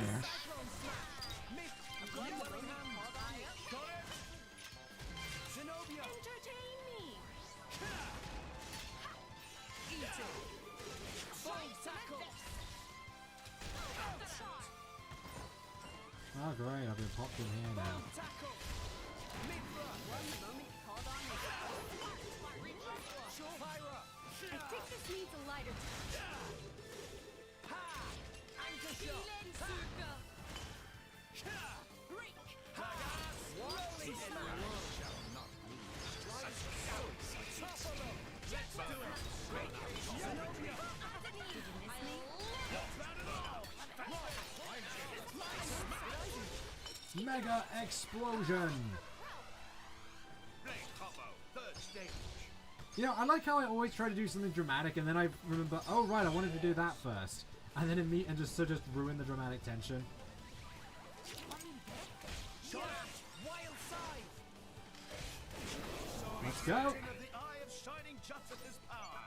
Got it well in hand. Got it. Zenobia. entertain me. Eat it. Full tackle. Oh great, I've been popped in here now. Full tackle. Mid-thrust. One moment called on me. Pyra. I think this needs a lighter touch. Ha! Anchor shot. Lensuka. Break. Rolling smash. Topple them. Let's do it. Zenobia. Did you miss me? Mega explosion. Blade combo, third stage. You know, I like how I always try to do something dramatic, and then I remember, oh right, I wanted to do that first, and then just ruin the dramatic tension. Shot. Wild side. Let's go. Of the eye of shining justice's power.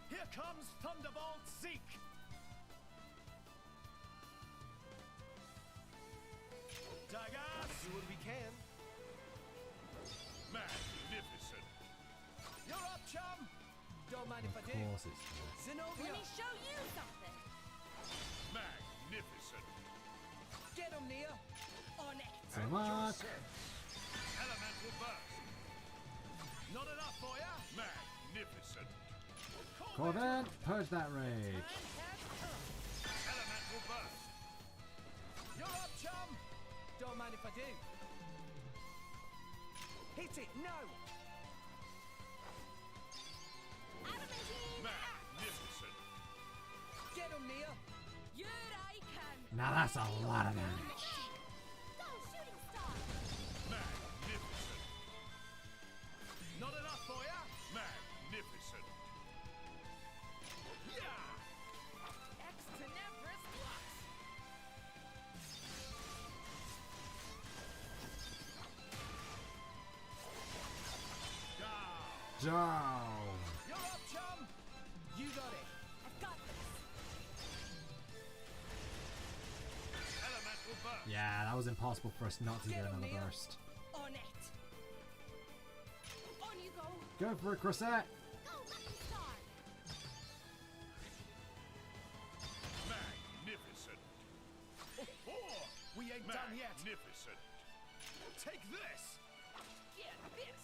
Here comes Thunderbolt Zeke. Dagas. Do what we can. Magnificent. You're up, chum. Don't mind if I Of do. course it's Zenobia. Let me show you something. Magnificent. Get him, Nia. On it. so much. Elemental burst. Not enough for ya. Magnificent. Corvette, purge that rage. Elemental burst. You're up, chum. Don't mind if I do. Hit it, no. Adamantine. Magnificent. Get him, Nia. Here I can. Now that's a lot of damage. Go, shooting star. Magnificent. Not enough for ya. Magnificent. Yeah. Ex tenebris flux. down. You're up, chum. You got it. I've got this. Elemental burst. Yeah, that was impossible for us not to get another Neil. burst. On it. On you go. Go for it, Crosette. Go, Lucky Star. Magnificent. Oh, we ain't done yet. Magnificent. Take this. Yeah, this.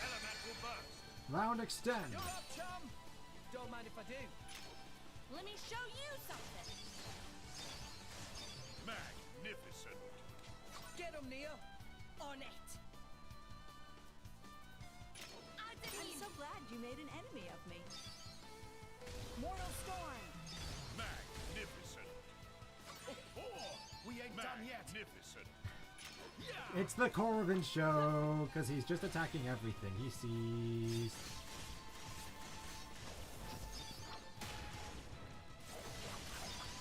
Elemental burst. Round extend. You're up, chum. Don't mind if I do. Let me show you something. Magnificent. Get him, Neil. On it. I'm so glad you made an enemy of me. Mortal Storm. Magnificent. Oh, we ain't done yet. Magnificent. It's the Corvin show, because he's just attacking everything he sees.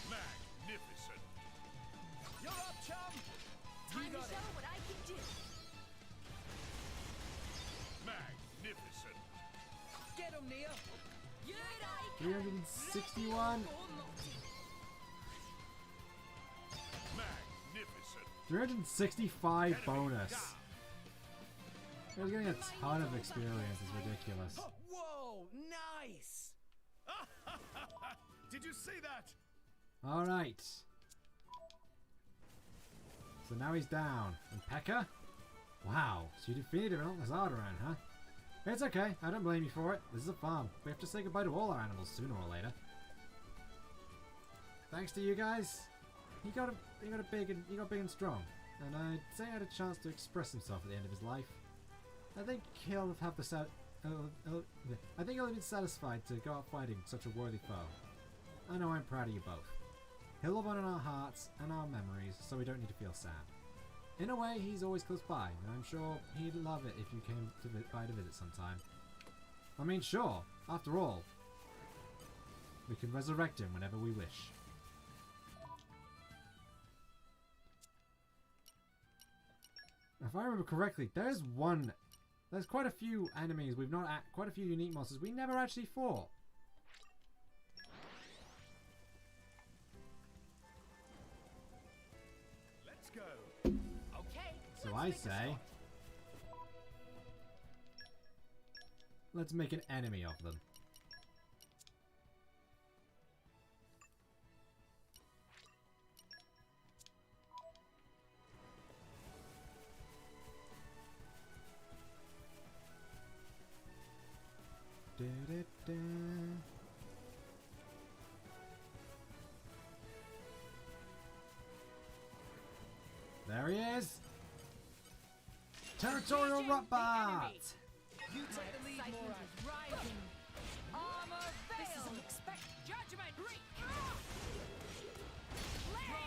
Magnificent. You're up, chum. Time You to got show it. what I can do. Magnificent. Get him, Neil. Good eye. 361. Magnificent. 365 bonus. down. We're getting a ton of experience. It's ridiculous. Whoa, nice. Did you see that? Alright. So now he's down. And P.E.K.K.A? Wow, so you defeated him on Zardaran, huh? It's okay, I don't blame you for it. This is a farm. We have to say goodbye to all our animals sooner or later. Thanks to you guys, he got big and strong. And I'd say he had a chance to express himself at the end of his life. I think he'll have the I think he'll have been satisfied to go out fighting such a worthy foe. I know I'm proud of you both. He'll live on in our hearts and our memories, so we don't need to feel sad. In a way, he's always close by, and I'm sure he'd love it if you came by to visit sometime. I mean, sure, after all, we can resurrect him whenever we wish. If I remember correctly, there's quite a few enemies quite a few unique monsters we never actually fought. Let's go. Okay. So I say, let's make an enemy of them. Da-da-da. There he is! Territorial Rutbot! You take the lead, Moran. Rising. Armor This is veil. unexpected. Judgment. Draw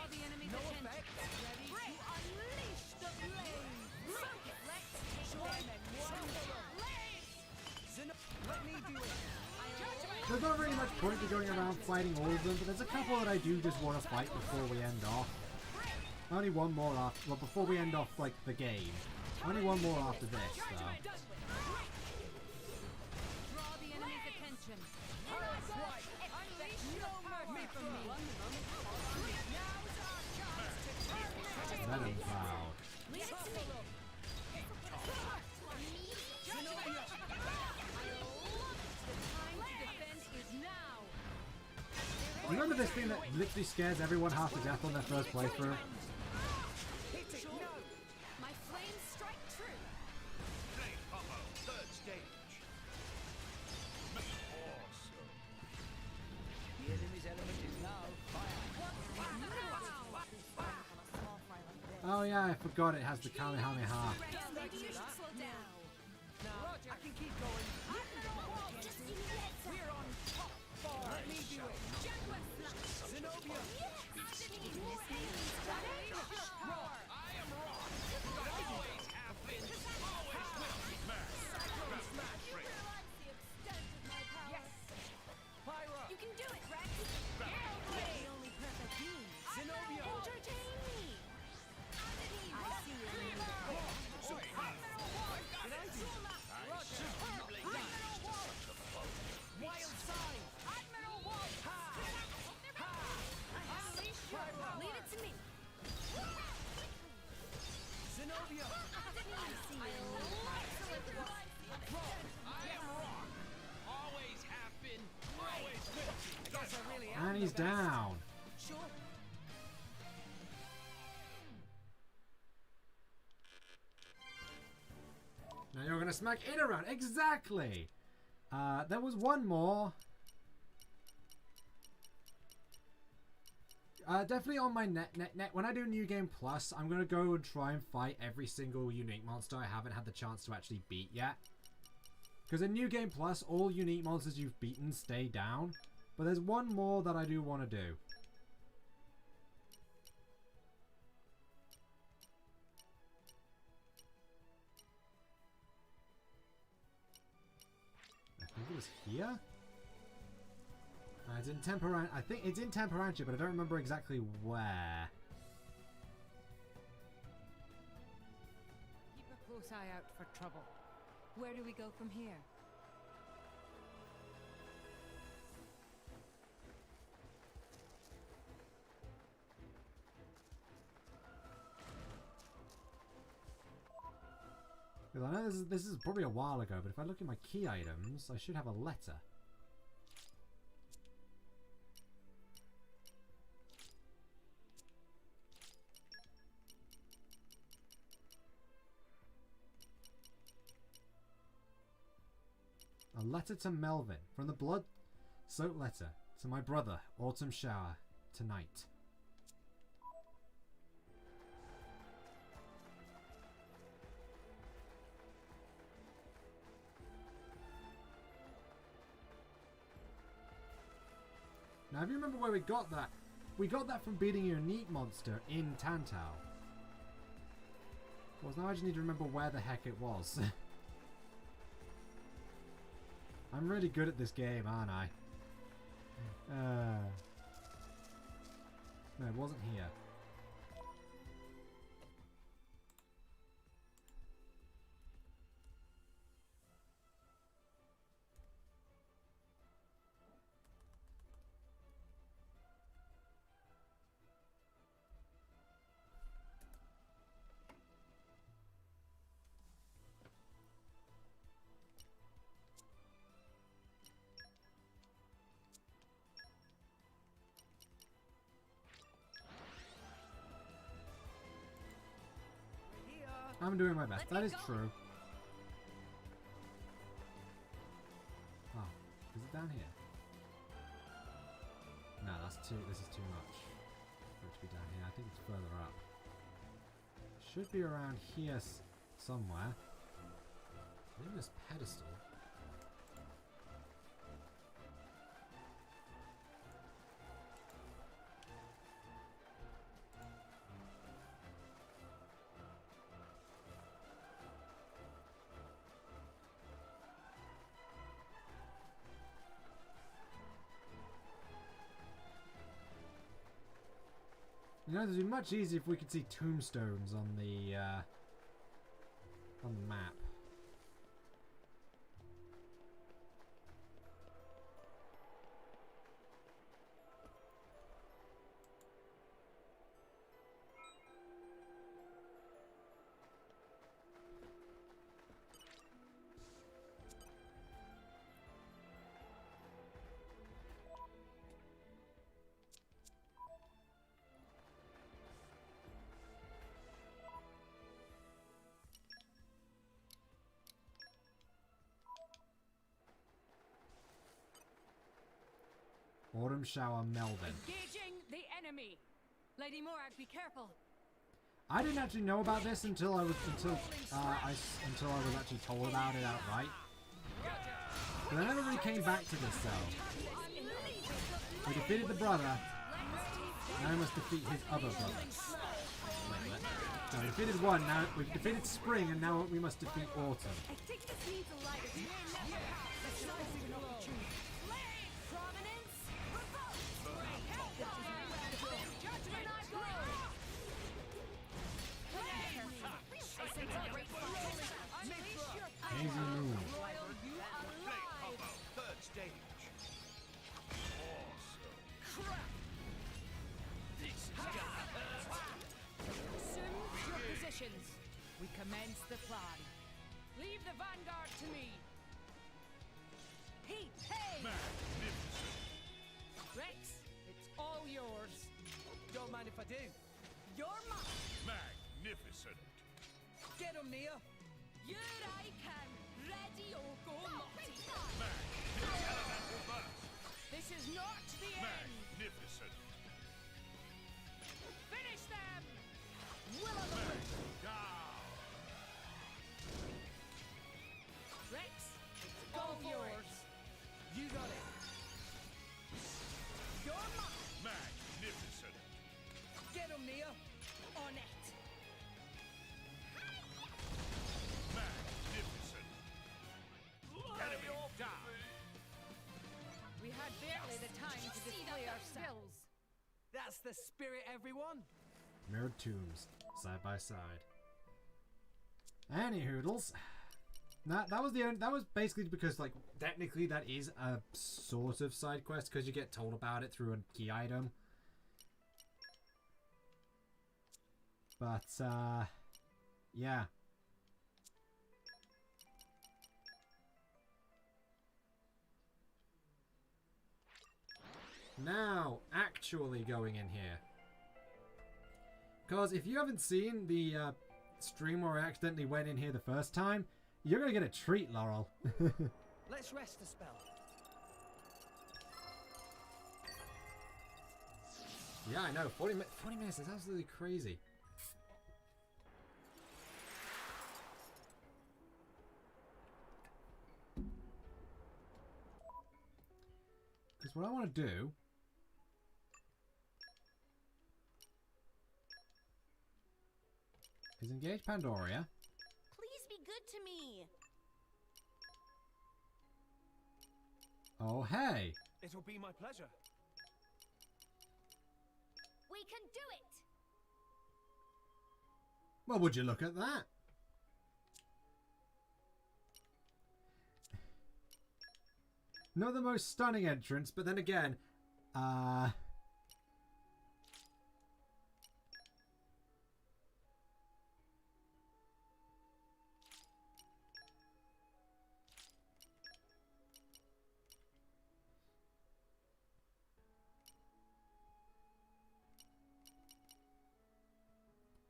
the enemy's No attention. effect. Ready to unleash the blade. Let's take them in one blaze. Let me do it. There's not really much point to going around fighting all of them, but there's a couple that I do just want to fight before we end off. Only one more after, well, before we end off, like, the game. Only one more after this, though. Draw the enemy's attention. Right. Unleash no mercy from me. Now's our chance to turn it. Venom Cloud. Zenobia. The time to defend is now. Remember this thing that literally scares everyone half to death on their first playthrough? Hit it. No. My flames strike true. Flame combo. Third stage. Awesome. The enemy's element is now fire. Oh yeah, I forgot it has the Kamehameha. Maybe you should slow down. Now, I can keep going. Just give me that some. We're on top bar. Let me do it. Zenobia. Pyra. You can do it, Rex. The only perfect being. Zenobia. stays down. Sure. Now you're gonna smack it around. Exactly. There was one more. Definitely on my net. When I do New Game Plus, I'm gonna go and try and fight every single unique monster I haven't had the chance to actually beat yet. Because in New Game Plus, all unique monsters you've beaten stay down. But there's one more that I do want to do. I think it was here? It's in Temperan. I think it's in Temperantia, but I don't remember exactly where. Keep a close eye out for trouble. Where do we go from here? Because I know this is probably a while ago, but if I look at my key items, I should have a letter. A letter to Melvin from the blood-soaked letter to my brother, Autumn Shower, tonight. Now, if you remember where we got that from beating a unique monster in Tantal. Well, now I just need to remember where the heck it was. I'm really good at this game, aren't I? No, it wasn't here. I'm doing my best. That is true. Oh, is it down here? No, that's too. This is too much for it to be down here. I think it's further up. Should be around here somewhere. Maybe this pedestal. You know, it'd be much easier if we could see tombstones on the map. Autumn Shower Melvin. Engaging the enemy. Lady Morag, be careful. I didn't actually know about this until I was actually told about it outright. But I never really came back to this cell. We defeated the brother. Now we must defeat his other brother. No, we defeated one. Now we've defeated Spring, and now we must defeat Autumn. I think this needs a lighter. Easy move. Third stage. Assume your positions. We commence the plan. Leave the vanguard to me. Hey! Rex, it's I do. You're mine. Magnificent. Get him, Nia. Here I can. Ready or go, Lottie. Elemental burst. This is not the end. Magnificent. Finish them. Will of the wisp. Down. Rex, it's Go all for yours. it. You got it. You're mine. Magnificent. Get him, Nia. On it. Magnificent. Enemy down. We had barely the time to display our skills. That's the spirit, everyone. Mirrored tombs, side by side. Any hoodles. That was basically because, like, technically that is a sort of side quest because you get told about it through a key item. But yeah. Now, actually going in here. Because if you haven't seen the stream where I accidentally went in here the first time, you're going to get a treat, Laurel. Let's rest a spell. Yeah, I know. 40 minutes is absolutely crazy. Because what I want to do is engage Pandoria. Please be good to me. Oh, hey. It'll be my pleasure. We can do it. Well, would you look at that? Not the most stunning entrance, but then again,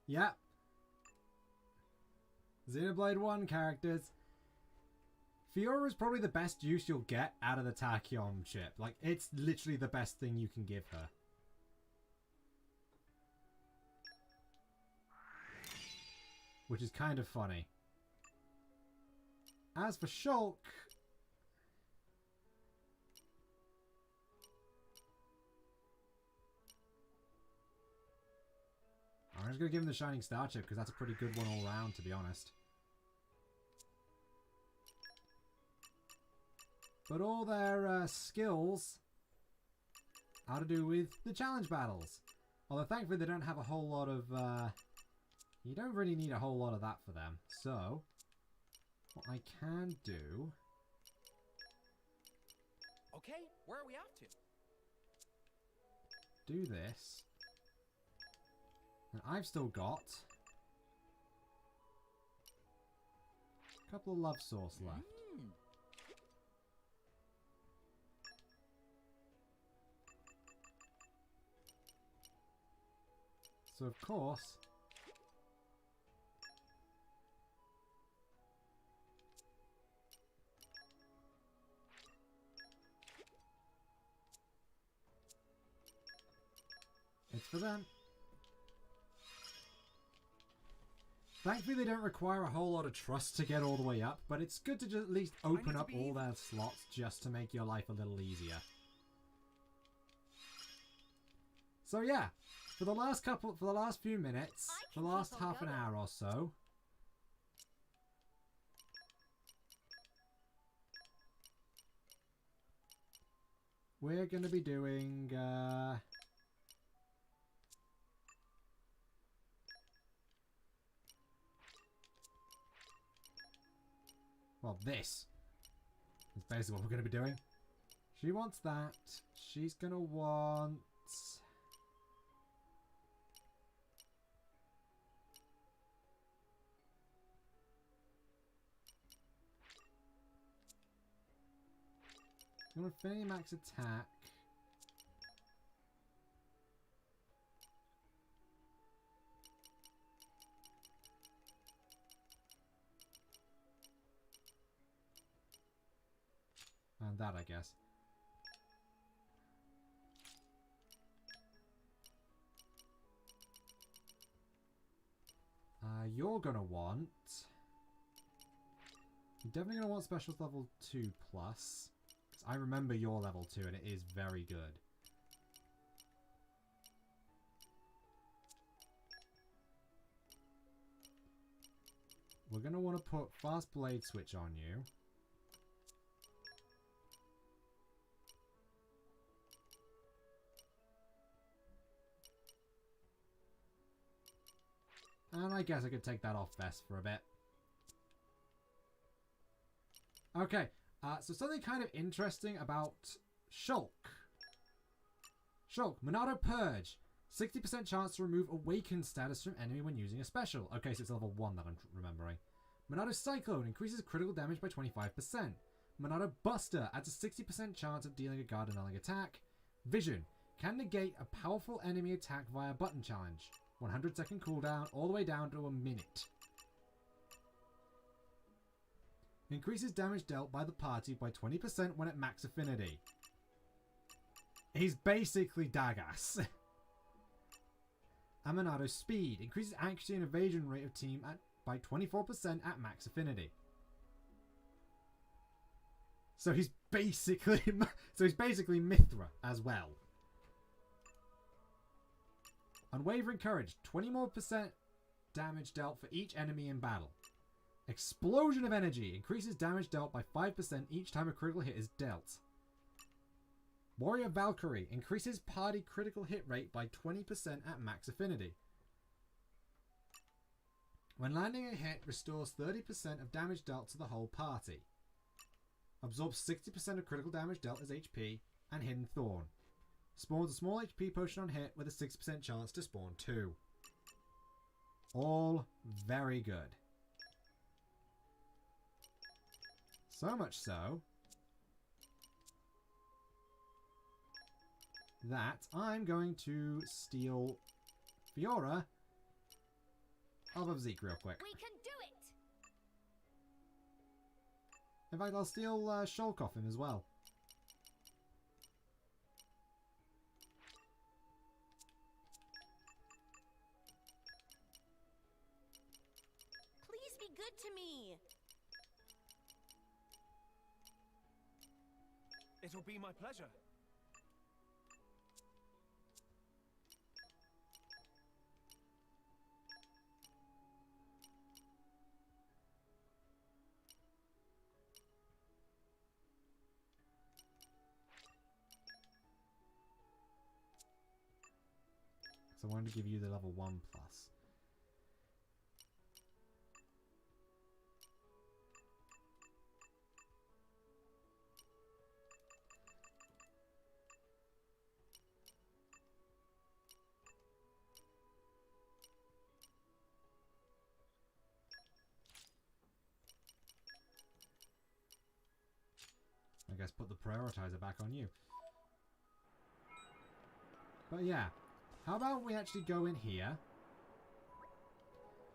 yeah. Xenoblade 1 characters. Fiora is probably the best use you'll get out of the Tachyon chip. Like, it's literally the best thing you can give her. Which is kind of funny. As for Shulk... I'm just going to give him the Shining Star chip because that's a pretty good one all round, to be honest. But all their skills are to do with the challenge battles. Although thankfully they don't have a whole lot of... you don't really need a whole lot of that for them. So, what I can do... Okay, where are we off to? Do this. And I've still got... a couple of love sauce left. So of course, it's for them. Thankfully they don't require a whole lot of trust to get all the way up, but it's good to just at least open up all their slots just to make your life a little easier. So yeah. For the last few minutes, for the last half an hour or so, we're going to be doing, well, this is basically what we're going to be doing. She wants that. She's going to want... I'm going to Max attack. And that, I guess. You're gonna want... You're definitely gonna want specials level 2+. Because I remember your level 2 and it is very good. We're gonna want to put fast blade switch on you. And I guess I could take that off Vest for a bit. Okay, so something kind of interesting about Shulk. Shulk, Monado Purge. 60% chance to remove Awakened status from enemy when using a special. Okay, so it's level 1 that I'm remembering. Monado Cyclone increases critical damage by 25%. Monado Buster adds a 60% chance of dealing a guard annulling attack. Vision can negate a powerful enemy attack via button challenge. 100-second cooldown all the way down to a minute. Increases damage dealt by the party by 20% when at max affinity. He's basically Dagas. Amonado Speed increases accuracy and evasion rate of team by 24% at max affinity. So he's basically Mithra as well. Unwavering Courage, 20% more damage dealt for each enemy in battle. Explosion of Energy increases damage dealt by 5% each time a critical hit is dealt. Warrior Valkyrie increases party critical hit rate by 20% at max affinity. When landing a hit, restores 30% of damage dealt to the whole party. Absorbs 60% of critical damage dealt as HP, and Hidden Thorn. Spawns a small HP potion on hit with a 6% chance to spawn 2. All very good. So much so that I'm going to steal Fiora of Zeke real quick. We can do it. In fact, I'll steal Shulk off him as well. Please be good to me. It'll be my pleasure. So I wanted to give you the level 1+. I guess put the prioritizer back on you. But yeah, how about we actually go in here?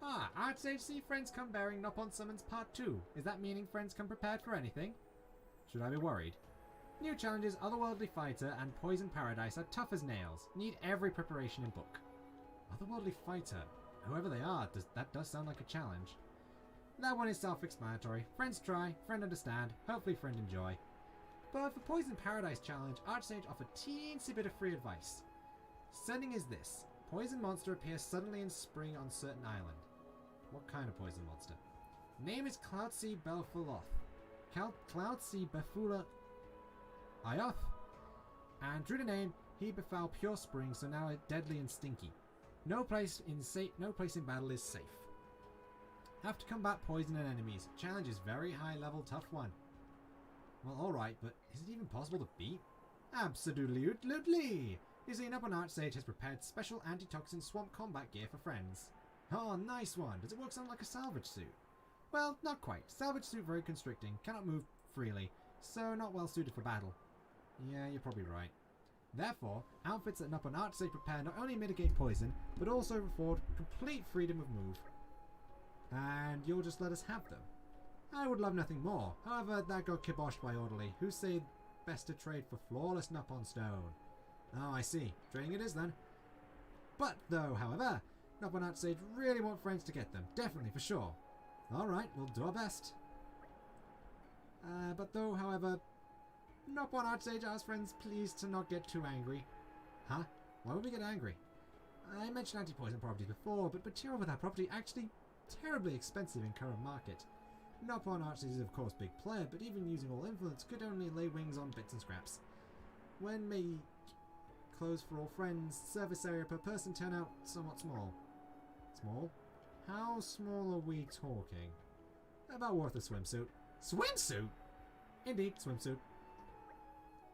Ah, ArchHC friends come bearing Nopon Summons Part 2. Is that meaning friends come prepared for anything? Should I be worried? New challenges, Otherworldly Fighter and Poison Paradise are tough as nails. Need every preparation in book. Otherworldly Fighter. Whoever they are, that does sound like a challenge. That one is self-explanatory. Friends try, friend understand, hopefully friend enjoy. But for Poison Paradise challenge, Archsage offer teensy bit of free advice. Setting is this. Poison monster appears suddenly in spring on certain island. What kind of poison monster? Name is Cloudsea Belfuloth. Cloudsea Befula Ayoth. And true to name, he befoul pure spring, so now deadly and stinky. No place in battle is safe. Have to combat poison and enemies. Challenge is very high level, tough one. Well, alright, but is it even possible to beat? Absolutely! You see, Nopon Archsage has prepared special antitoxin swamp combat gear for friends. Oh, nice one. Does it work something like a salvage suit? Well, not quite. Salvage suit very constricting, cannot move freely, so not well suited for battle. Yeah, you're probably right. Therefore, outfits that Nopon Archsage prepare not only mitigate poison, but also afford complete freedom of move. And you'll just let us have them. I would love nothing more. However, that got kiboshed by Orderly, who said best to trade for flawless Nopon stone. Oh, I see. Trading it is then. But though, however, Nopon Archsage really want friends to get them. Definitely, for sure. Alright, we'll do our best. But though, however, Nopon Archsage asks friends please to not get too angry. Huh? Why would we get angry? I mentioned anti-poison properties before, but material for that property actually terribly expensive in current market. Nopon Archsage is of course big player, but even using all influence could only lay wings on bits and scraps. When may close for all friends, service area per person turn out somewhat small. Small? How small are we talking? About worth a swimsuit. Swimsuit? Indeed, swimsuit.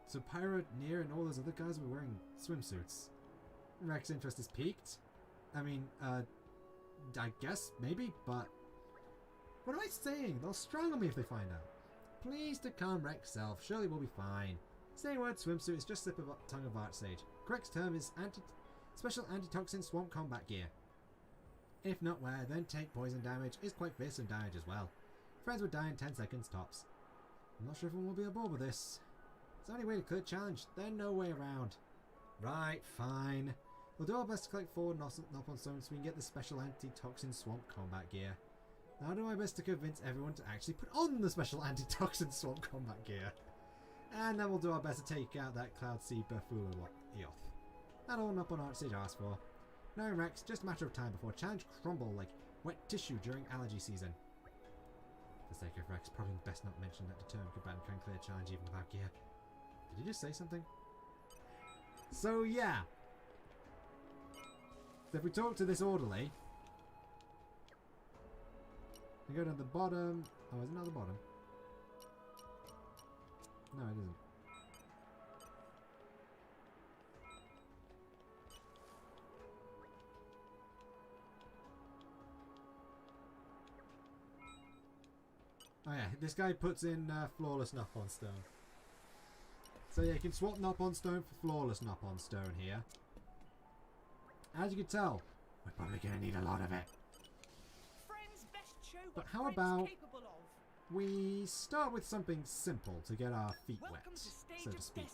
So Pirate, Nier, and all those other guys were wearing swimsuits. Rex's interest is piqued. I mean, I guess, maybe, but... What am I saying? They'll strangle me if they find out. Please to calm Rex self. Surely we'll be fine. Saying word swimsuit is just slip of tongue of Archsage. Correct term is special antitoxin swamp combat gear. If not wear, then take poison damage. Is quite fearsome damage as well. Friends would die in 10 seconds tops. I'm not sure if everyone will be aboard with this. It's the only way to clear challenge. Then no way around. Right, fine. We'll do our best to collect 4 Nopon stones so we can get the special antitoxin swamp combat gear. I'll do my best to convince everyone to actually put on the special antitoxin swamp combat gear. And then we'll do our best to take out that Cloud Sea Bufula Eoth. That all Nopon Archsage asked for. Knowing Rex, just a matter of time before challenge crumble like wet tissue during allergy season. For the sake of Rex, probably best not mention that determined combatant can clear challenge even without gear. Did you just say something? So yeah. So if we talk to this orderly, we go down the bottom. Oh, is it not the bottom? No, it isn't. Oh yeah, this guy puts in flawless Nopon stone. So yeah, you can swap Nopon stone for flawless Nopon stone here. As you can tell, we're probably going to need a lot of it. But how about we start with something simple to get our feet wet, so to speak.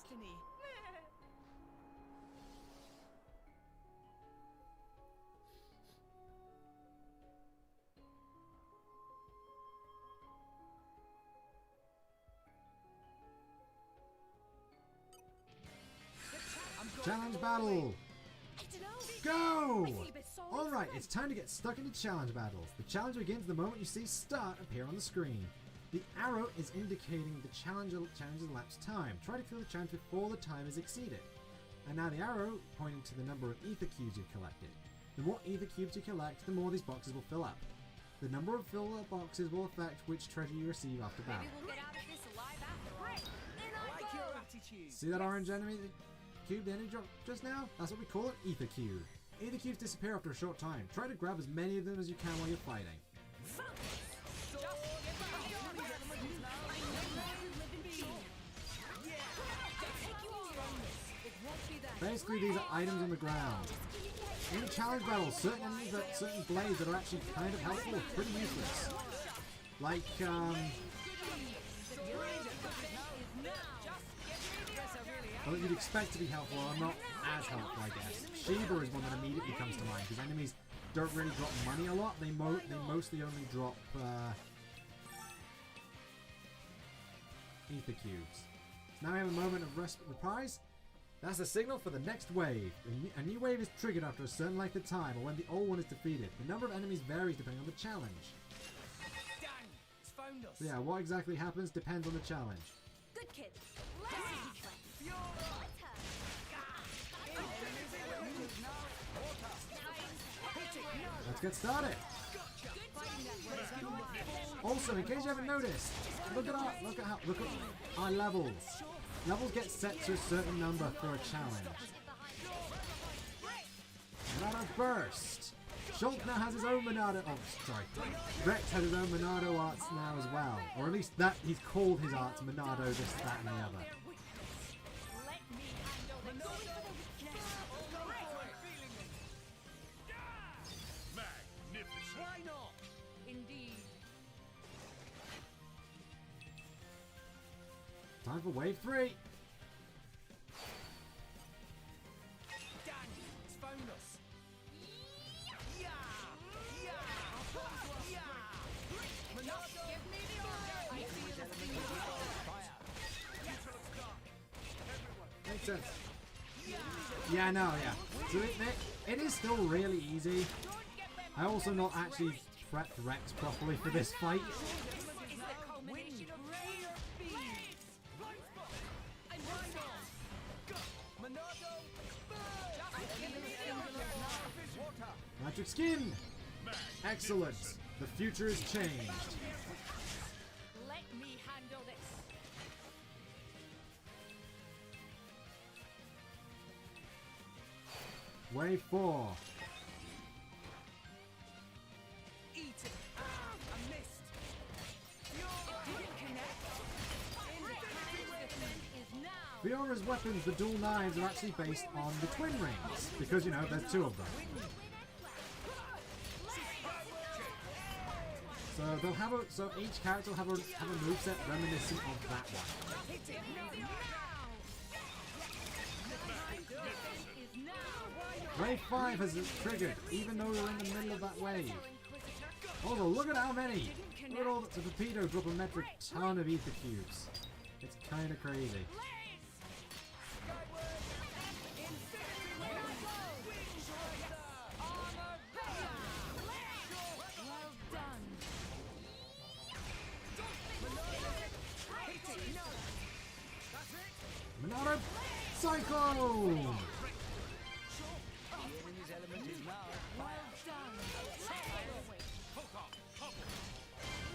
Challenge battle! Go! Alright, it's time to get stuck into challenge battles. The challenge begins the moment you see start appear on the screen. The arrow is indicating the challenge's elapsed time. Try to fill the challenge before the time is exceeded. And now the arrow pointing to the number of ether cubes you've collected. The more ether cubes you collect, the more these boxes will fill up. The number of fill-up boxes will affect which treasure you receive after battle. Maybe we'll get out of this alive after all. I like your attitude. See that orange enemy cube the enemy dropped just now? That's what we call an ether cube. Ether cubes disappear after a short time. Try to grab as many of them as you can while you're fighting. Basically, these are items on the ground. In challenge battles, certain enemies that certain blades that are actually kind of helpful are pretty useless. Like, well, you'd expect to be helpful, or not as helpful, I guess. Sheba is one that immediately comes to mind, because enemies don't really drop money a lot. They mostly only drop ether cubes. Now we have a moment of reprise. That's the signal for the next wave. A new wave is triggered after a certain length of time, or when the old one is defeated. The number of enemies varies depending on the challenge. So yeah, what exactly happens depends on the challenge. Good kid. Let's get started. Also, in case you haven't noticed, look at our levels. Levels get set to a certain number for a challenge. Monado Burst. Schultz now has his own Monado. Oh, sorry. Rex has his own Monado arts now as well, or at least that he's called his arts Monado, this, that, and the other. Time for wave 3. Dang, it's found us. Yeah! Yeah! Yeah! Monado, give me the order! I feel the singular fire. Makes sense. Yeah, no, yeah. So it is still really easy. I also not actually prepped Rex properly for this fight. Magic skin! Excellent. The future is changed. Let me handle this. Wave 4. Eat it. Ah, I missed. Fiora's weapons, the dual knives, are actually based on the twin rings. Because, you know, there's 2 of them. So they'll have a, so each character will have a moveset reminiscent of that one. Wave 5 has triggered, even though we're in the middle of that wave. Although, look at how many! Look at all the torpedo drop a metric ton of ether cubes. It's kind of crazy. Monado Cyclone!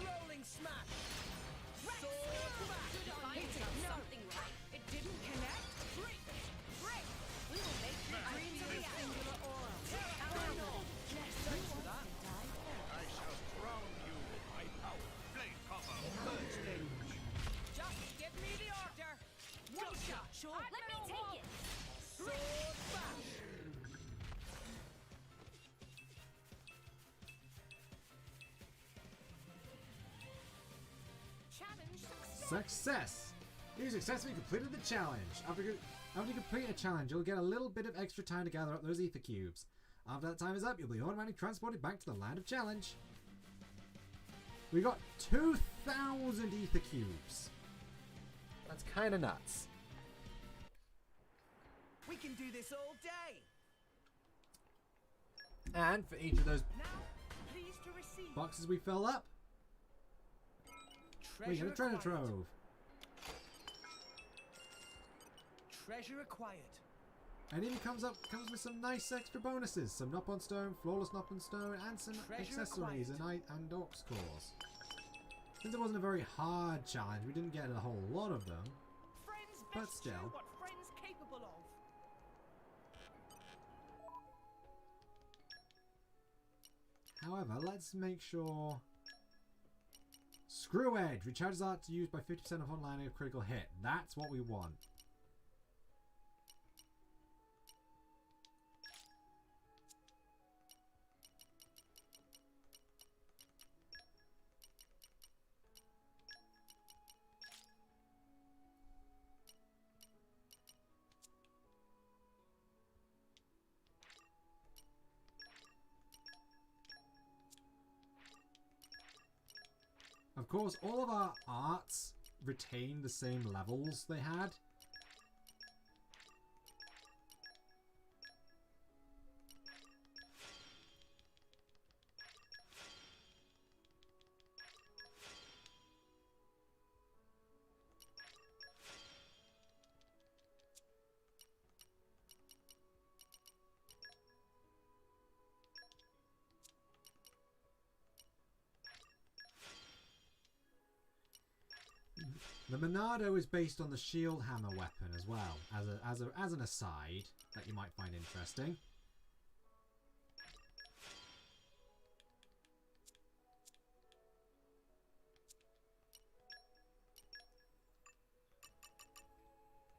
Rolling smash. Sword smash. Hit it. No. It didn't connect. Break. Break. We will make the dreams of the singular aura. Thanks for that. I shall drown you with my power. Flame combo. Third stage. Just give me the order. One shot. Sure. Let me take it. Sword smash. Success! You successfully completed the challenge. After you complete a challenge, you'll get a little bit of extra time to gather up those ether cubes. After that time is up, you'll be automatically transported back to the land of challenge. We got 2,000 ether cubes. That's kind of nuts. We can do this all day. And for each of those Now, please to receive. boxes we fill up, we get a treasure acquired. trove. Treasure acquired. And even comes with some nice extra bonuses. Some Nop on Stone, Flawless Nop on Stone, and some Treasure accessories and Orcs cores. Since it wasn't a very hard challenge, we didn't get a whole lot of them. Friends But best still. show what friends capable of. However, let's make sure... Screw Edge! Recharges art to use by 50% upon landing a critical hit. That's what we want. Of course, all of our arts retain the same levels they had. The Monado is based on the shield hammer weapon as well, as an aside that you might find interesting.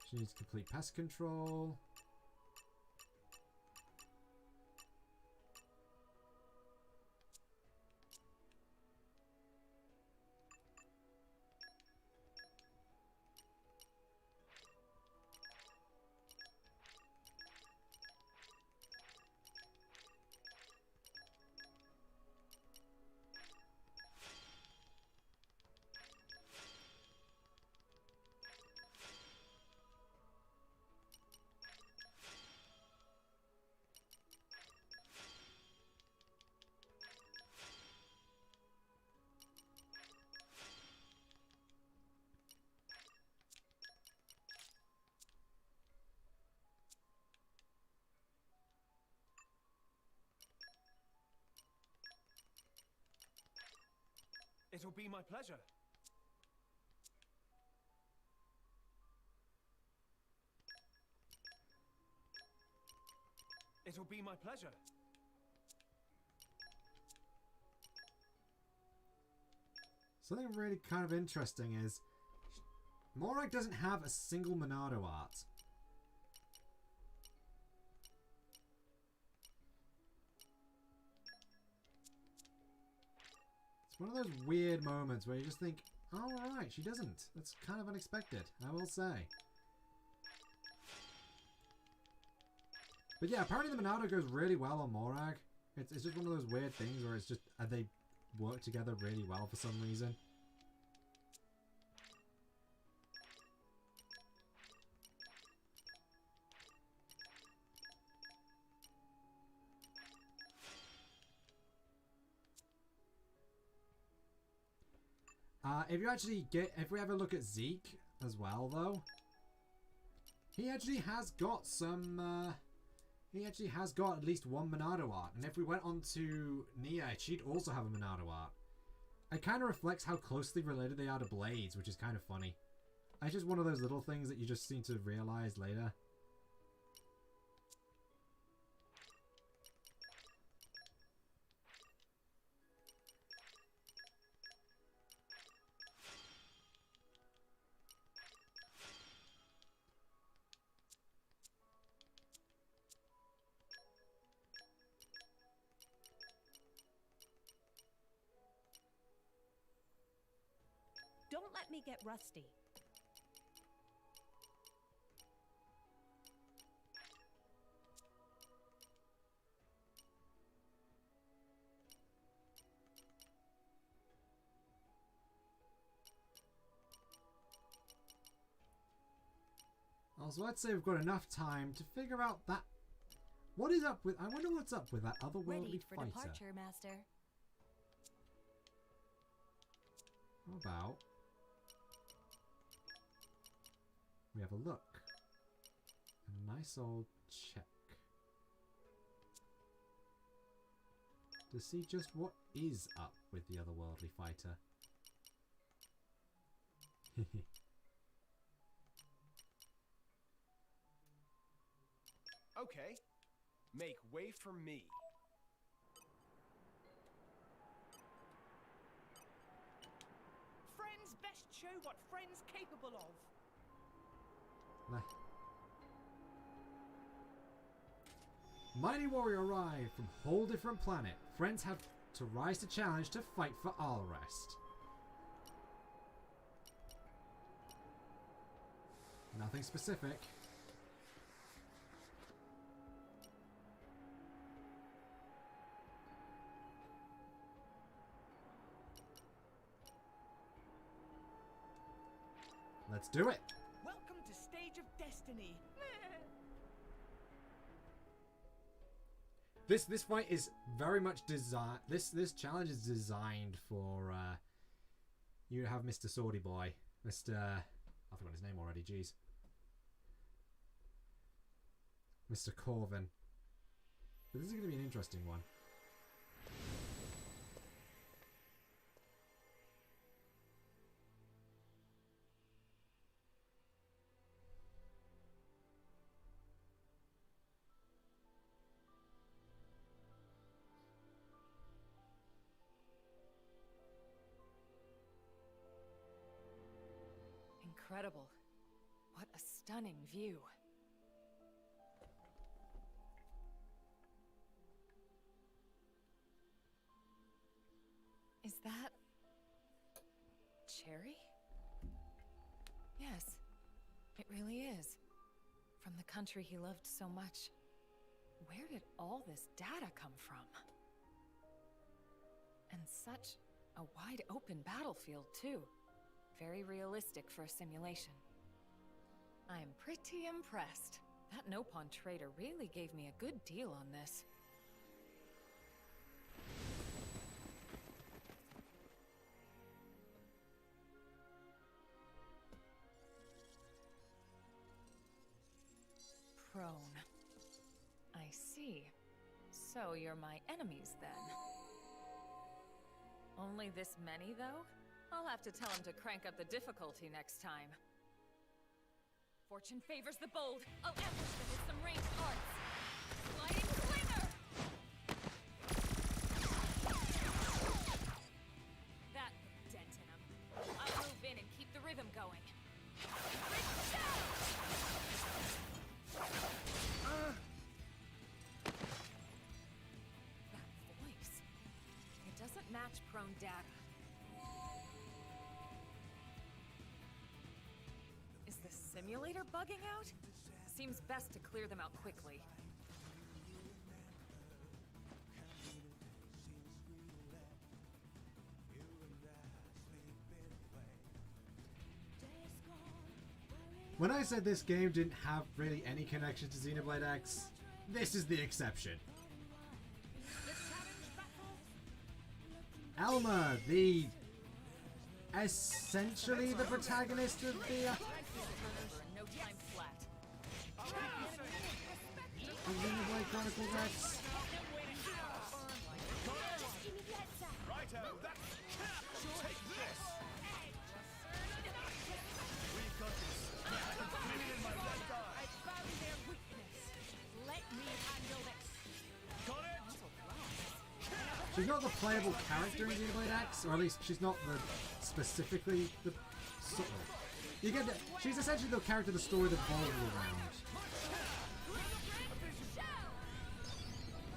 She needs complete pest control. It'll be my pleasure. It'll be my pleasure. Something really kind of interesting is Morag doesn't have a single Monado art. It's one of those weird moments where you just think, oh right, she doesn't. That's kind of unexpected, I will say. But yeah, apparently the Monado goes really well on Morag. It's just one of those weird things where it's just, they work together really well for some reason. If we ever look at Zeke as well, though, he actually has got some, he actually has got at least one Monado art. And if we went on to Nia, she'd also have a Monado art. It kind of reflects how closely related they are to Blades, which is kind of funny. It's just one of those little things that you just seem to realize later. Don't let me get rusty. Also, I'd say we've got enough time to figure out that... What is up with... I wonder what's up with that otherworldly Ready for fighter. departure, Master. How about... we have a look. A nice old check. To see just what is up with the otherworldly fighter. Okay. Make way for me. Friends best show what friends capable of. Nah. Mighty warrior arrive from whole different planet. Friends have to rise to challenge to fight for all rest. Nothing specific. Let's do it. Welcome to Stage of Destiny. This fight is very much designed. This challenge is designed for you to have Mr. Swordy Boy, Mr. I forgot his name already. Jeez, Mr. Corvin. But this is going to be an interesting one. Incredible. What a stunning view. Is that... Cherry? Yes, it really is. From the country he loved so much. Where did all this data come from? And such a wide open battlefield, too. Very realistic for a simulation. I'm pretty impressed. That no-pawn trader really gave me a good deal on this. Prone. I see. So you're my enemies, then. Only this many, though? I'll have to tell him to crank up the difficulty next time. Fortune favors the bold. I'll ambush them with some ranged arts. Sliding slinger! That put a dent in him. I'll move in and keep the rhythm going. That voice. It doesn't match prone data. Is the simulator bugging out? Seems best to clear them out quickly. When I said this game didn't have really any connection to Xenoblade X, this is the exception. Elma, the essentially the protagonist of the No time flat. Xenoblade Chronicles X. Righto, that's... Take this! We've got this. In my left eye. I found their weakness. Let me handle this. Got it! She's not the playable character in Xenoblade X, or at least she's not the specifically the. You get that she's essentially the character the story that revolves around.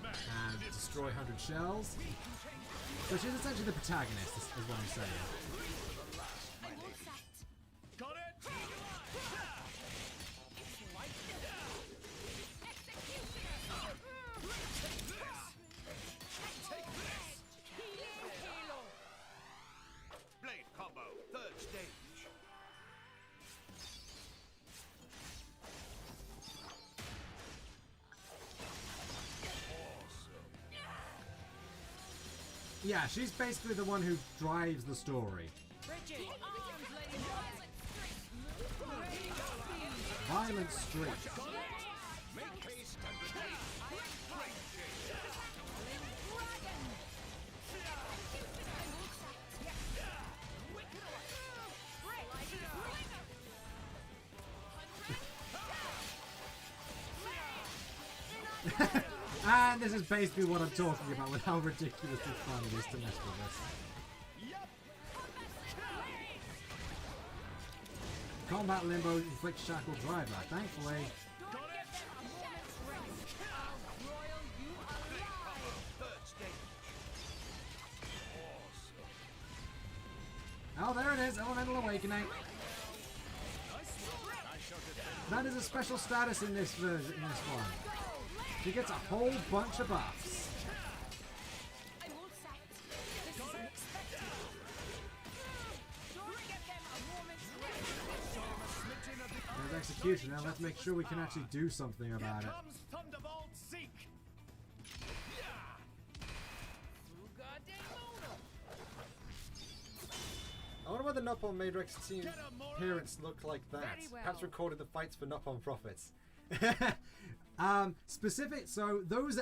And destroy 100 shells. So she's essentially the protagonist, is what I'm saying. Got it! Take this! Blade combo, third stage. Yeah, she's basically the one who drives the story. Bridget, arms, lady. Violent streak. Make haste and retreat. And this is basically what I'm talking about with how ridiculously fun it is to mess with this. Combat Limbo inflicts Shackle Driver, thankfully. Oh, there it is, Elemental Awakening. That is a special status in this version, in this one. She gets a whole bunch of buffs. There's execution. Now let's make sure we can actually do something about it. Comes Thunderbolt Seek. I wonder whether Nopon made Rex's team appearance look like that. Perhaps recorded the fights for Nopon Profits. So those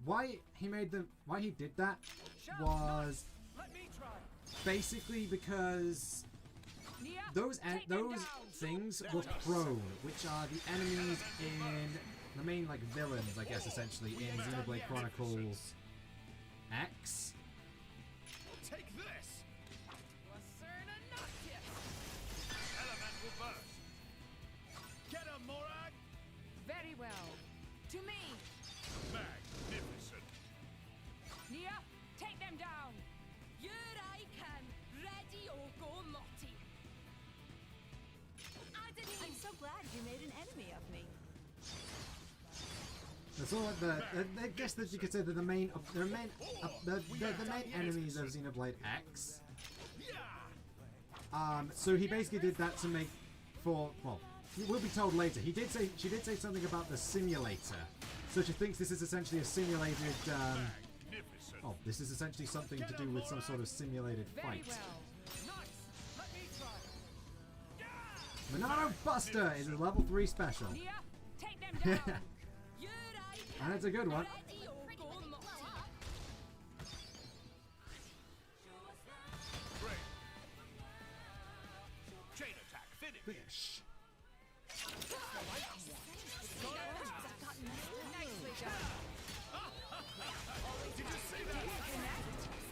why he did that was basically because those things were prone, which are the enemies in the main like villains, I guess, essentially in Xenoblade Chronicles X. Take this. Elemental burst. Get him, Morag. Very well. To me. Magnificent. Nia, take them down. You're I can. Ready or go Morty. I'm so glad you made an enemy of me. That's all. I guess that you could say that the main enemies of Xenoblade X. So he basically did that to make for we'll be told later. She did say something about the simulator. So she thinks this is essentially a simulated. This is essentially something to do with some sort of simulated fight. Monado Buster is a level 3 special. Nia, take them down. You're I can. And it's a good one. Ready or go Morty. fish.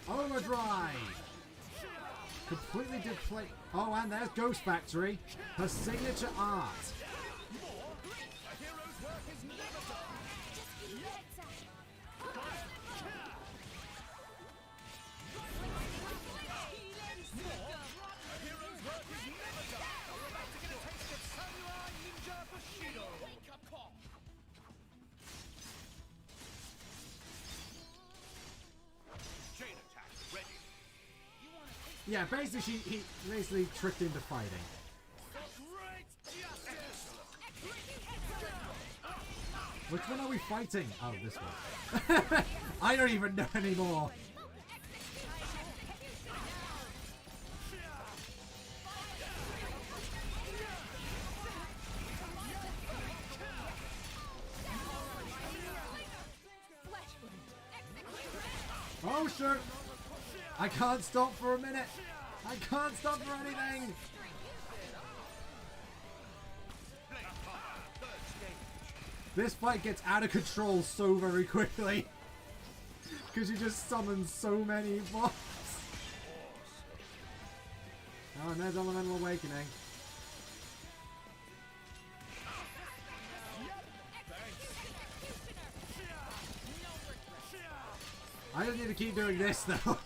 Overdrive! Completely deplete. Oh, and there's Ghost Factory. Her signature art. Yeah, basically he basically tricked into fighting. Which one are we fighting? Oh, this one. I don't even know anymore. Oh, sure. I can't stop for a minute. I can't stop for anything. This fight gets out of control so very quickly. Because you just summon so many mobs. Oh, and there's Elemental Awakening. I just need to keep doing this though.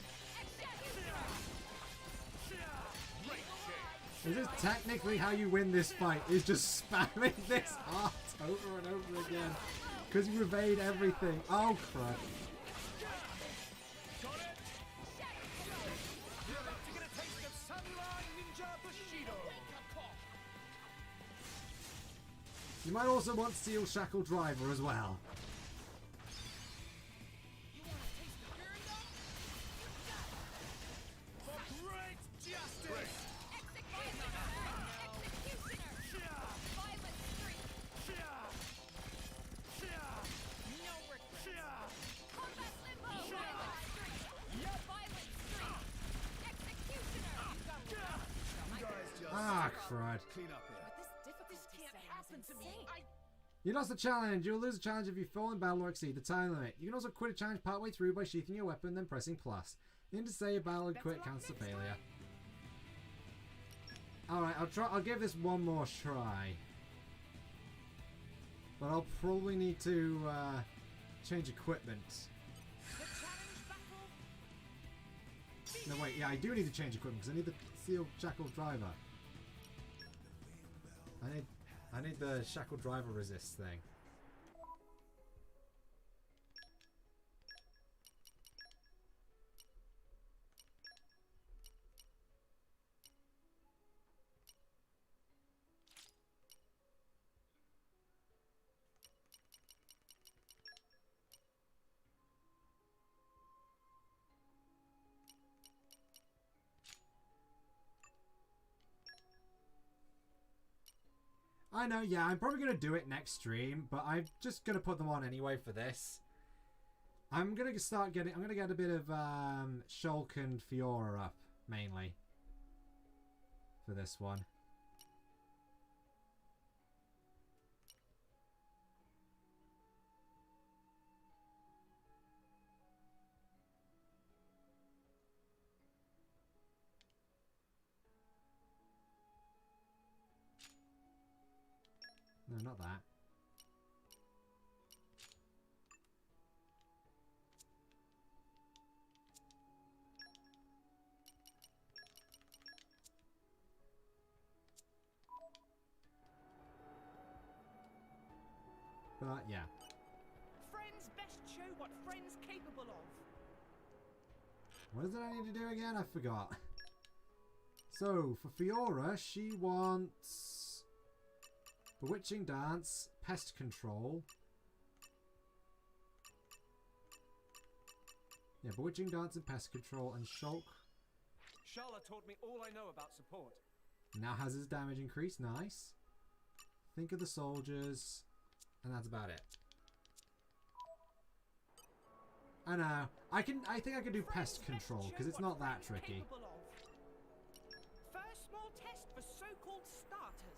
Is this technically how you win this fight? Is just spamming this art over and over again? Because you evade everything. Oh crap. You might also want Steel Shackle Driver as well. Ah, crud. You lost the challenge. You'll lose the challenge if you fall in battle or exceed the time limit. You can also quit a challenge partway through by sheathing your weapon, then pressing plus. You need to say a battle and quit counts the failure. Alright, I'll give this one more try. But I'll probably need to change equipment. No wait, yeah, I do need to change equipment because I need the Steel Shackle Driver. I need the Shackle Driver resist thing. I know, yeah, I'm probably going to do it next stream, but I'm just going to put them on anyway for this. I'm going to get a bit of Shulk and Fiora up, mainly, for this one. No, not that. But yeah. Friends best show what friends capable of. What is it I need to do again? I forgot. So, for Fiora, she wants Bewitching Dance, Pest Control. Yeah, Bewitching Dance and Pest Control, and Shulk. Charlotte taught me all I know about support. Now has his damage increased, nice. Think of the soldiers, and that's about it. I know. I think I can do Pest Control, because it's not that tricky. First small test for so-called starters.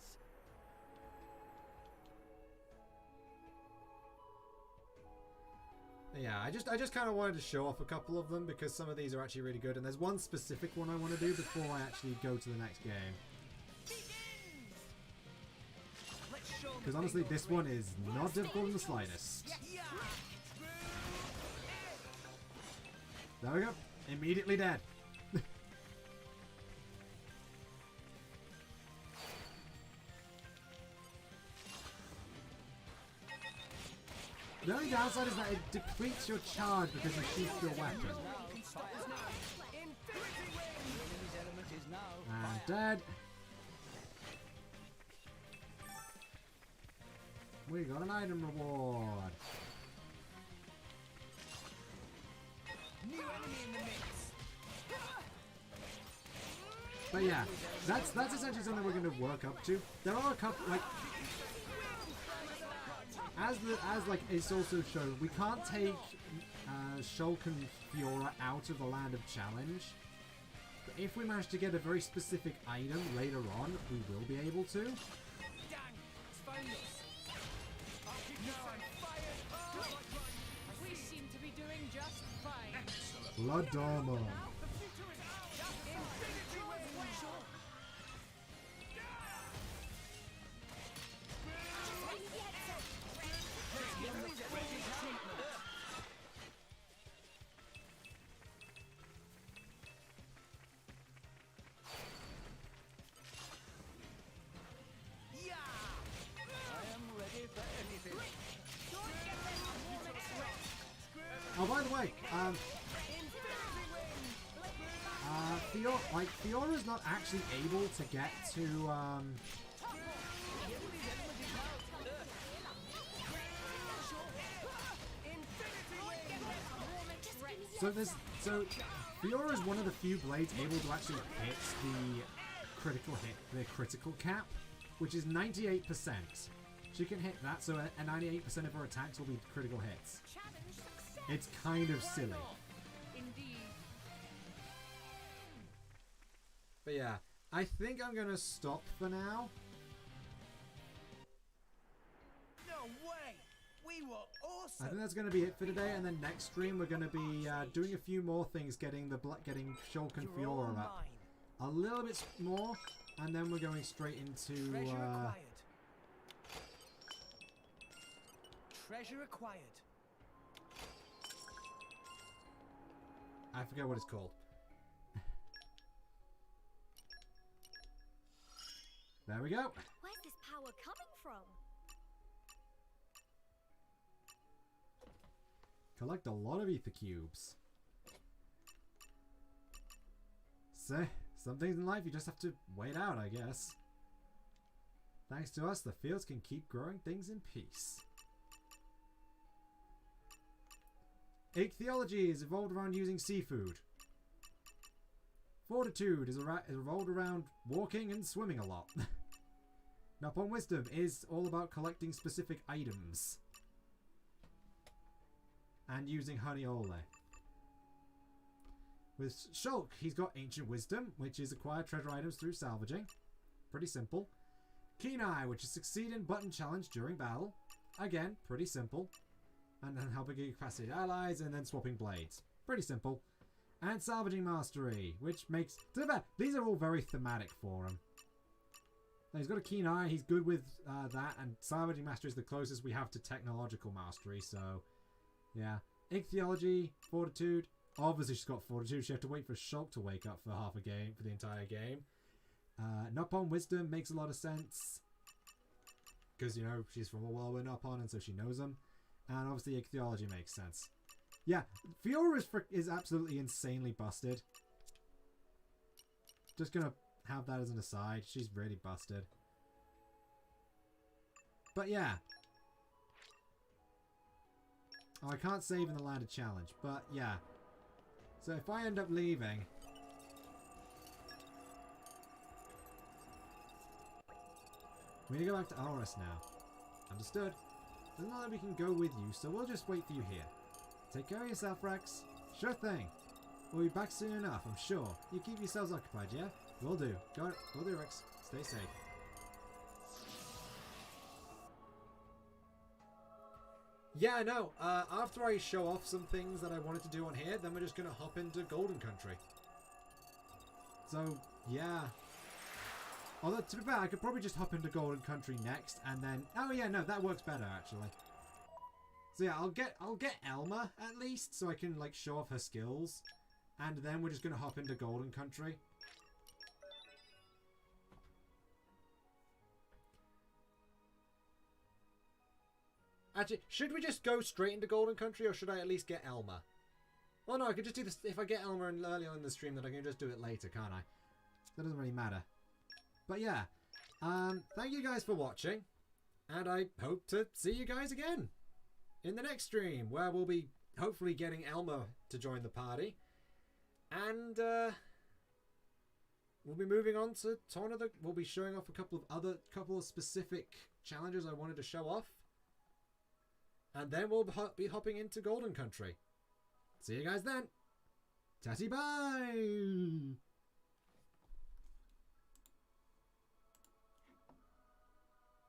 Yeah, I just kind of wanted to show off a couple of them because some of these are actually really good, and there's one specific one I want to do before I actually go to the next game. Because honestly, this one is not difficult in the slightest. There we go. Immediately dead. The only downside is that it depletes your charge because you shoot your weapon. And dead. We got an item reward. New enemy in the mix. But yeah, that's essentially something we're going to work up to. There are a couple, like, as like it's also shown, we can't take Shulk and Fiora out of the Land of Challenge. But if we manage to get a very specific item later on, we will be able to. We seem to be doing just fine. Blood Dharma. Oh, by the way, Fiora's not actually able to get to, So Fiora is one of the few blades able to actually hit the critical cap, which is 98%. She can hit that, so 98% of her attacks will be critical hits. It's kind of silly. Indeed. But yeah, I think I'm gonna stop for now. No way! We were awesome! I think that's gonna be it for today, and then next stream we're gonna be doing a few more things, getting Shulk and Fiora up a little bit more, and then we're going straight into Treasure acquired. I forget what it's called. There we go. Where's this power coming from? Collect a lot of ether cubes. So, some things in life you just have to wait out, I guess. Thanks to us, the fields can keep growing things in peace. Ichthyology is evolved around using seafood. Fortitude is evolved around walking and swimming a lot. Napon Wisdom is all about collecting specific items. And using Honeyole. With Shulk, he's got Ancient Wisdom, which is acquire treasure items through salvaging. Pretty simple. Keen Eye, which is succeed in button challenge during battle. Again, pretty simple. And then helping incapacitated allies, and then swapping blades. Pretty simple. And Salvaging Mastery, which makes... To be fair, these are all very thematic for him. Now, he's got a Keen Eye, he's good with that, and Salvaging Mastery is the closest we have to Technological Mastery, so... Yeah. Ichthyology, Fortitude. Obviously she's got Fortitude, she had to wait for Shulk to wake up for half a game, for the entire game. Napon Wisdom makes a lot of sense. Because, you know, she's from a world with Napon, and so she knows them. And obviously Ichthyology makes sense. Yeah, Fiora is absolutely insanely busted. Just gonna have that as an aside. She's really busted. But yeah. Oh, I can't save in the Land of Challenge, but yeah. So if I end up leaving... we need to go back to Aorus now. Understood. Doesn't look like we can go with you, so we'll just wait for you here. Take care of yourself, Rex. Sure thing. We'll be back soon enough, I'm sure. You keep yourselves occupied, yeah? Will do. Will do, Rex. Stay safe. yeah, no. After I show off some things that I wanted to do on here, then we're just going to hop into Golden Country. So, yeah. Although, to be fair, I could probably just hop into Golden Country next, and then... Oh, yeah, no, that works better, actually. So, yeah, I'll get Elma, at least, so I can, like, show off her skills. And then we're just going to hop into Golden Country. Actually, should we just go straight into Golden Country, or should I at least get Elma? Oh no, I could just do this. If I get Elma early on in the stream, then I can just do it later, can't I? That doesn't really matter. But yeah, thank you guys for watching, and I hope to see you guys again in the next stream, where we'll be hopefully getting Elma to join the party, and we'll be moving on to we'll be showing off a couple of specific challenges I wanted to show off. And then we'll be hopping into Golden Country. See you guys then. Tatty bye!